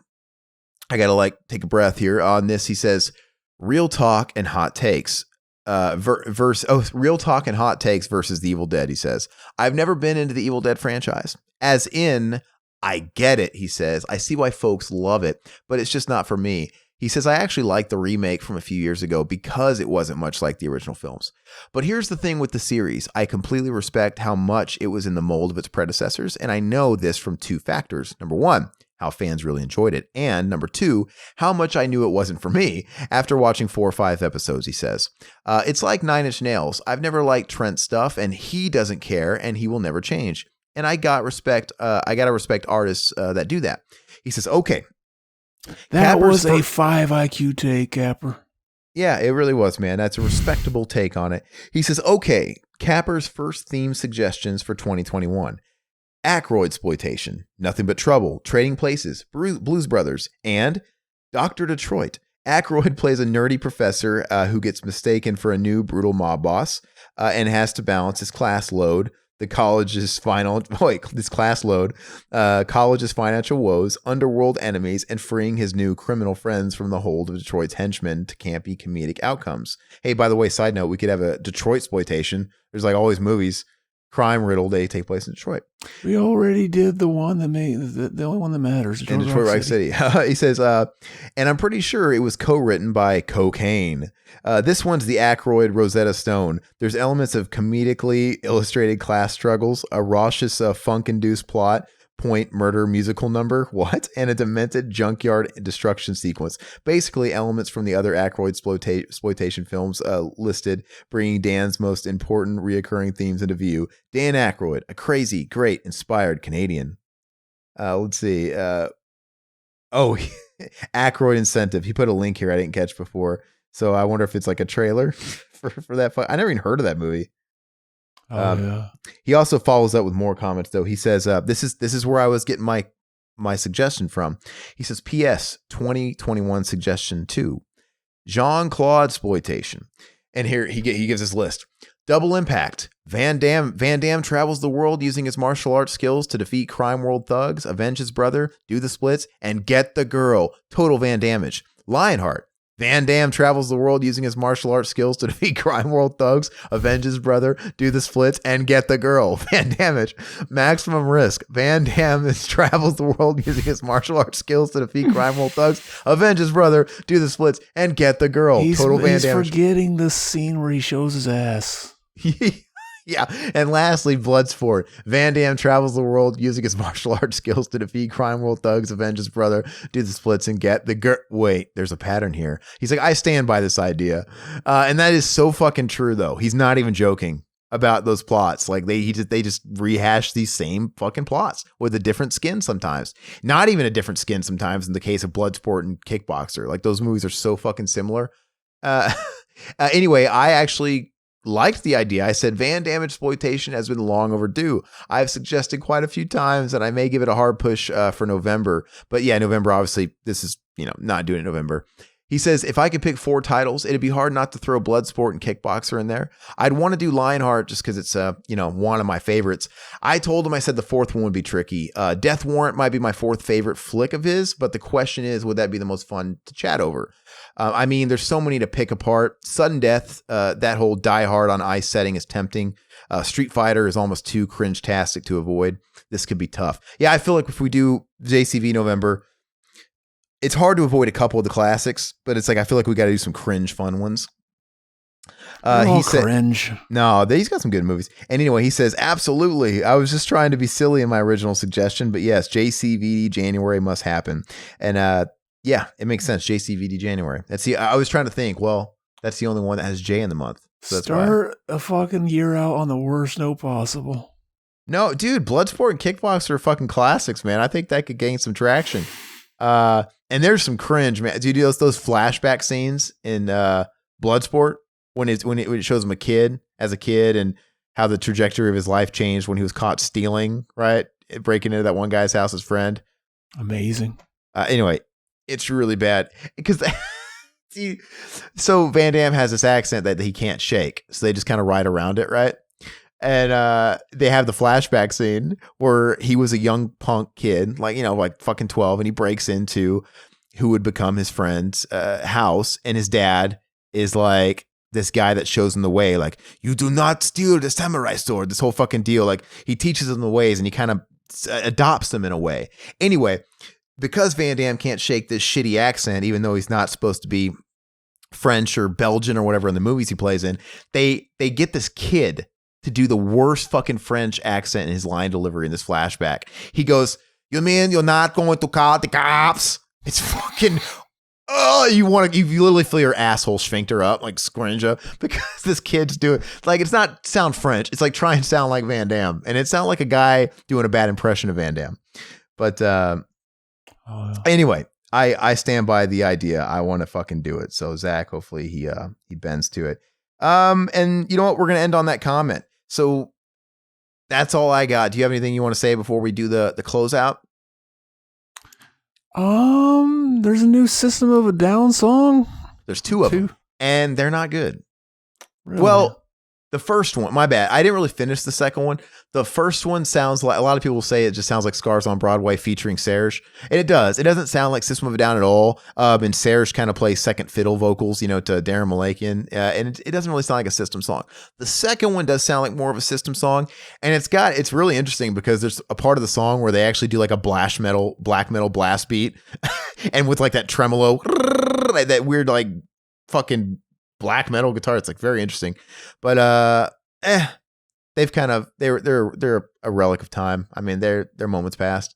I got to take a breath here on this. He says, "Real talk and hot takes." Real talk and hot takes versus the Evil Dead, he says. "I've never been into the Evil Dead franchise. As in, I get it," he says. "I see why folks love it, but it's just not for me." He says, "I actually like the remake from a few years ago because it wasn't much like the original films. But here's the thing with the series. I completely respect how much it was in the mold of its predecessors, and I know this from two factors. Number one, how fans really enjoyed it. And number two, how much I knew it wasn't for me after watching 4 or 5 episodes," he says. "It's like Nine Inch Nails. I've never liked Trent's stuff, and he doesn't care, and he will never change. And I gotta respect artists that do that." He says, "Okay." That was a 5 IQ take, Capper. Yeah, it really was, man. That's a respectable take on it. He says, "Okay, Capper's first theme suggestions for 2021. Aykroydsploitation, Nothing But Trouble, Trading Places, Blues Brothers, and Dr. Detroit. Aykroyd plays a nerdy professor who gets mistaken for a new brutal mob boss and has to balance his class load, college's financial woes, underworld enemies, and freeing his new criminal friends from the hold of Detroit's henchmen to campy comedic outcomes." Hey, by the way, side note, we could have a Detroit exploitation. There's all these movies, crime riddled, they take place in Detroit. We already did the one that the only one that matters. In Detroit Rock City. He says, "And I'm pretty sure it was co-written by Cocaine. This one's the Aykroyd Rosetta Stone. There's elements of comedically illustrated class struggles, a raucous funk-induced plot, point murder musical number, and a demented junkyard destruction sequence. Basically elements from the other Aykroyd exploitation films listed, bringing Dan's most important reoccurring themes into view. Dan Aykroyd, a crazy, great, inspired Canadian." Let's see. Aykroyd Incentive. He put a link here I didn't catch before. So I wonder if it's like a trailer for that. I never even heard of that movie. Yeah. He also follows up with more comments, though. He says, this is where I was getting my suggestion from. He says, "P.S. 2021 suggestion 2, Jean-Claude exploitation." And here he gives his list. "Double Impact. Van Damme travels the world using his martial arts skills to defeat crime world thugs, avenge his brother, do the splits, and get the girl. Total Van Damage. Lionheart. Van Damme travels the world using his martial arts skills to defeat crime world thugs, avenge his brother, do the splits, and get the girl. Van Damage. Maximum Risk. Van Damme travels the world using his martial arts skills to defeat crime world thugs, avenge his brother, do the splits, and get the girl. Total Van Damage." He's forgetting the scene where he shows his ass. Yeah. And lastly, Bloodsport. Van Damme travels the world using his martial arts skills to defeat crime world thugs, avenge his brother, do the splits, and get the girl. Wait, there's a pattern here. He's like, "I stand by this idea." And that is so fucking true, though. He's not even joking. about those plots. Like they just rehash these same fucking plots with a different skin sometimes. Not even a different skin sometimes in the case of Bloodsport and Kickboxer. Like those movies are so fucking similar. Anyway, I actually liked the idea. I said Van Damme exploitation has been long overdue. I've suggested quite a few times, and I may give it a hard push for November. But yeah, November, obviously, this is, not doing it in November. He says, if I could pick 4 titles, it'd be hard not to throw Bloodsport and Kickboxer in there. I'd want to do Lionheart just because it's, one of my favorites. I told him, I said the 4th one would be tricky. Death Warrant might be my 4th favorite flick of his, but the question is, would that be the most fun to chat over? There's so many to pick apart. Sudden Death, that whole Die Hard on ice setting is tempting. Street Fighter is almost too cringe-tastic to avoid. This could be tough. Yeah, I feel like if we do JCV November, it's hard to avoid a couple of the classics, but it's like I feel like we got to do some cringe fun ones. He said, cringe. No, he's got some good movies. And anyway, he says, absolutely. I was just trying to be silly in my original suggestion, but yes, JCVD January must happen. And yeah, it makes sense. JCVD January. I was trying to think, well, that's the only one that has J in the month. So that's Start a fucking year out on the worst note possible. No, dude, Bloodsport and Kickboxer are fucking classics, man. I think that could gain some traction. And there's some cringe, man. Do you do those flashback scenes in Bloodsport when it shows him as a kid and how the trajectory of his life changed when he was caught stealing, right? Breaking into that one guy's house, his friend. Amazing. Anyway, it's really bad because so Van Damme has this accent that he can't shake. So they just kind of ride around it, right? And they have the flashback scene where he was a young punk kid, like fucking 12, and he breaks into who would become his friend's house, and his dad is like this guy that shows him the way, like, you do not steal the samurai sword, this whole fucking deal. Like, he teaches him the ways, and he kind of adopts them in a way. Anyway, because Van Damme can't shake this shitty accent, even though he's not supposed to be French or Belgian or whatever in the movies he plays in, they get this kid to do the worst fucking French accent in his line delivery in this flashback. He goes, "You mean you're not going to call the cops?" It's fucking, you literally feel your asshole sphincter up, like scringe up, because this kid's doing, like, it's not sound French. It's like try and sound like Van Damme. And it sounds like a guy doing a bad impression of Van Damme. But anyway, I stand by the idea. I want to fucking do it. So Zach, hopefully he bends to it. And you know what? We're going to end on that comment. So that's all I got. Do you have anything you want to say before we do the closeout? There's a new System of a Down song. There's 2 of them, and they're not good. Really? Well, the first one, my bad. I didn't really finish the second one. The first one sounds like, a lot of people say it just sounds like Scars on Broadway featuring Serge. And it does. It doesn't sound like System of a Down at all. And Serge kind of plays second fiddle vocals, to Darren Malakian. And it doesn't really sound like a System song. The second one does sound like more of a System song. And it's really interesting because there's a part of the song where they actually do like a black metal blast beat. And with like that tremolo, that weird like fucking black metal guitar. It's like very interesting, but they've kind of they're a relic of time. I mean, they're moments past.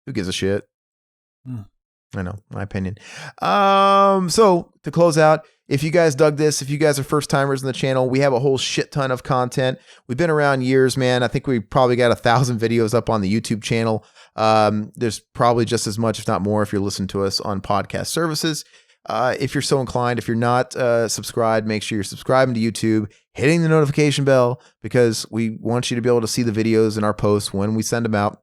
Who gives a shit? I know, my opinion. So to close out, if you guys dug this, if you guys are first timers in the channel, we have a whole shit ton of content. We've been around years, man. I think we probably got 1,000 videos up on the YouTube channel. There's probably just as much, if not more, if you're listening to us on podcast services. If you're so inclined, if you're not subscribed, make sure you're subscribing to YouTube, hitting the notification bell, because we want you to be able to see the videos and our posts when we send them out.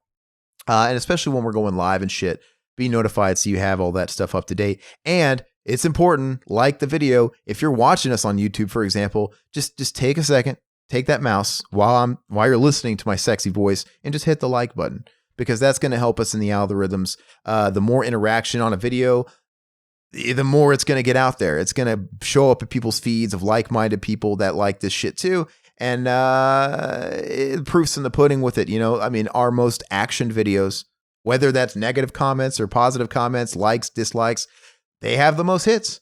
And especially when we're going live and shit, be notified so you have all that stuff up to date. And it's important, like the video, if you're watching us on YouTube, for example, just take a second, take that mouse while you're listening to my sexy voice and just hit the like button, because that's going to help us in the algorithms. The more interaction on a video, the more it's going to get out there. It's going to show up in people's feeds of like-minded people that like this shit too. And proof's in the pudding with it. Our most actioned videos, whether that's negative comments or positive comments, likes, dislikes, they have the most hits.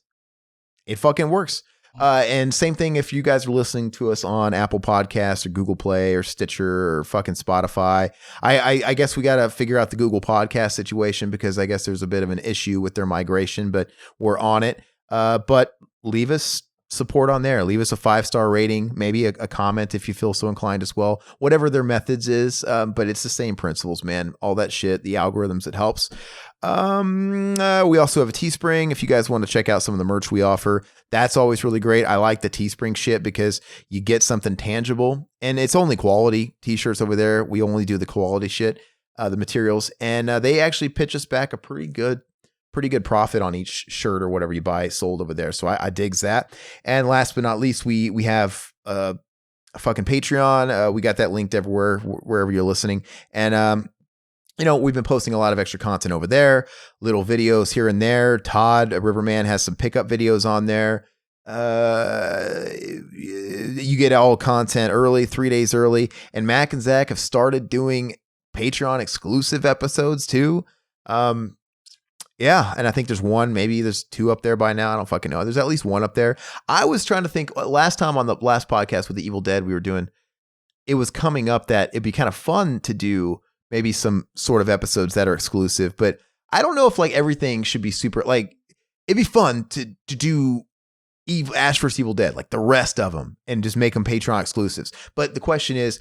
It fucking works. And same thing if you guys are listening to us on Apple Podcasts or Google Play or Stitcher or fucking Spotify. I guess we got to figure out the Google Podcast situation, because I guess there's a bit of an issue with their migration, but we're on it. But leave us support on there. Leave us a 5-star rating, maybe a comment if you feel so inclined as well. Whatever their methods is, but it's the same principles, man. All that shit, the algorithms, it helps. We also have a Teespring. If you guys want to check out some of the merch we offer, that's always really great. I like the Teespring shit because you get something tangible, and it's only quality t-shirts over there. We only do the quality shit, the materials, and they actually pitch us back a pretty good profit on each shirt or whatever you buy sold over there. So I digs that. And last but not least, we have a fucking Patreon. We got that linked everywhere, wherever you're listening. And, we've been posting a lot of extra content over there, little videos here and there. Todd, Riverman, has some pickup videos on there. You get all content early, 3 days early. And Mac and Zach have started doing Patreon exclusive episodes too. Yeah, and I think there's one, maybe there's 2 up there by now. I don't fucking know. There's at least 1 up there. I was trying to think, last time on the last podcast with the Evil Dead we were doing, it was coming up that it'd be kind of fun to do maybe some sort of episodes that are exclusive, but I don't know if like everything should be super, like it'd be fun to do Ash vs. Evil Dead, like the rest of them, and just make them Patreon exclusives. But the question is,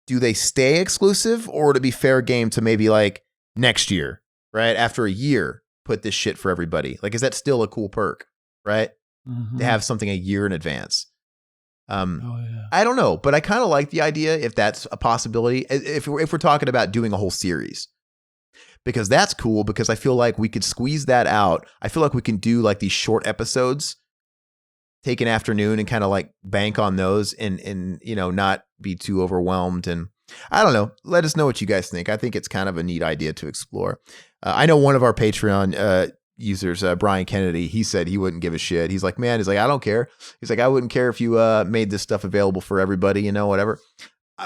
do they stay exclusive, or to be fair game to maybe like next year, right? After a year, put this shit for everybody. Like, is that still a cool perk, right? To have something a year in advance. I don't know, but I kind of like the idea if that's a possibility. If we're talking about doing a whole series, because that's cool. Because I feel like we could squeeze that out. I feel like we can do like these short episodes, take an afternoon and kind of like bank on those, and not be too overwhelmed. And I don't know. Let us know what you guys think. I think it's kind of a neat idea to explore. I know one of our Patreon users, Brian Kennedy, he said he wouldn't give a shit. He's like, I don't care. He's like, I wouldn't care if you made this stuff available for everybody, whatever.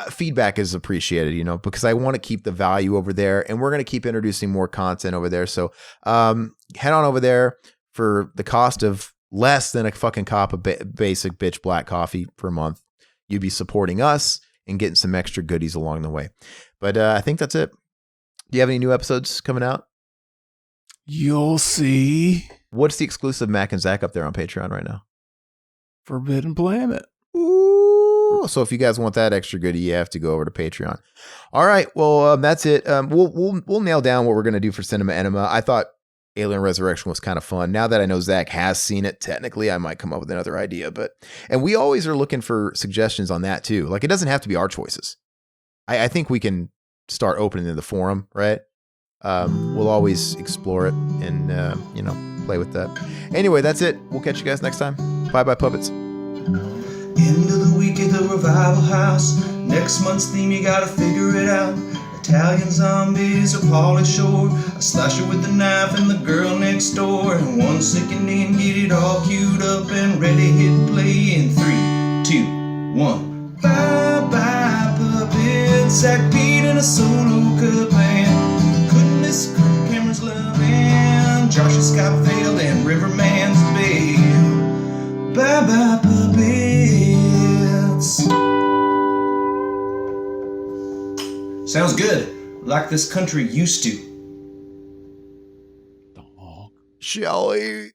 Feedback is appreciated, because I want to keep the value over there, and we're going to keep introducing more content over there. So head on over there for the cost of less than a fucking cup of basic bitch black coffee per month. You'd be supporting us and getting some extra goodies along the way. But I think that's it. Do you have any new episodes coming out? You'll see. What's the exclusive Mac and Zach up there on Patreon right now? Forbidden Planet. Ooh. So if you guys want that extra goodie, you have to go over to Patreon. All right. Well, that's it. We'll nail down what we're going to do for Cinema Enema. I thought Alien Resurrection was kind of fun. Now that I know Zach has seen it, technically I might come up with another idea, and we always are looking for suggestions on that too. Like, it doesn't have to be our choices. I think we can start opening the forum, right? We'll always explore it and, play with that. Anyway, that's it. We'll catch you guys next time. Bye puppets. End of the week at the Revival House. Next month's theme, you gotta figure it out. Italian zombies or Pauly Shore, a slasher with a knife and the girl next door, and 1 second in, get it all queued up and ready, hit play in 3, 2, 1. Bye bye puppets, Zach Pete and a solo cut band. Couldn't miss Cameron's love and Josh's Scott failed and Riverman's bail. Bye bye puppets. Sounds good, like this country used to. Shall we?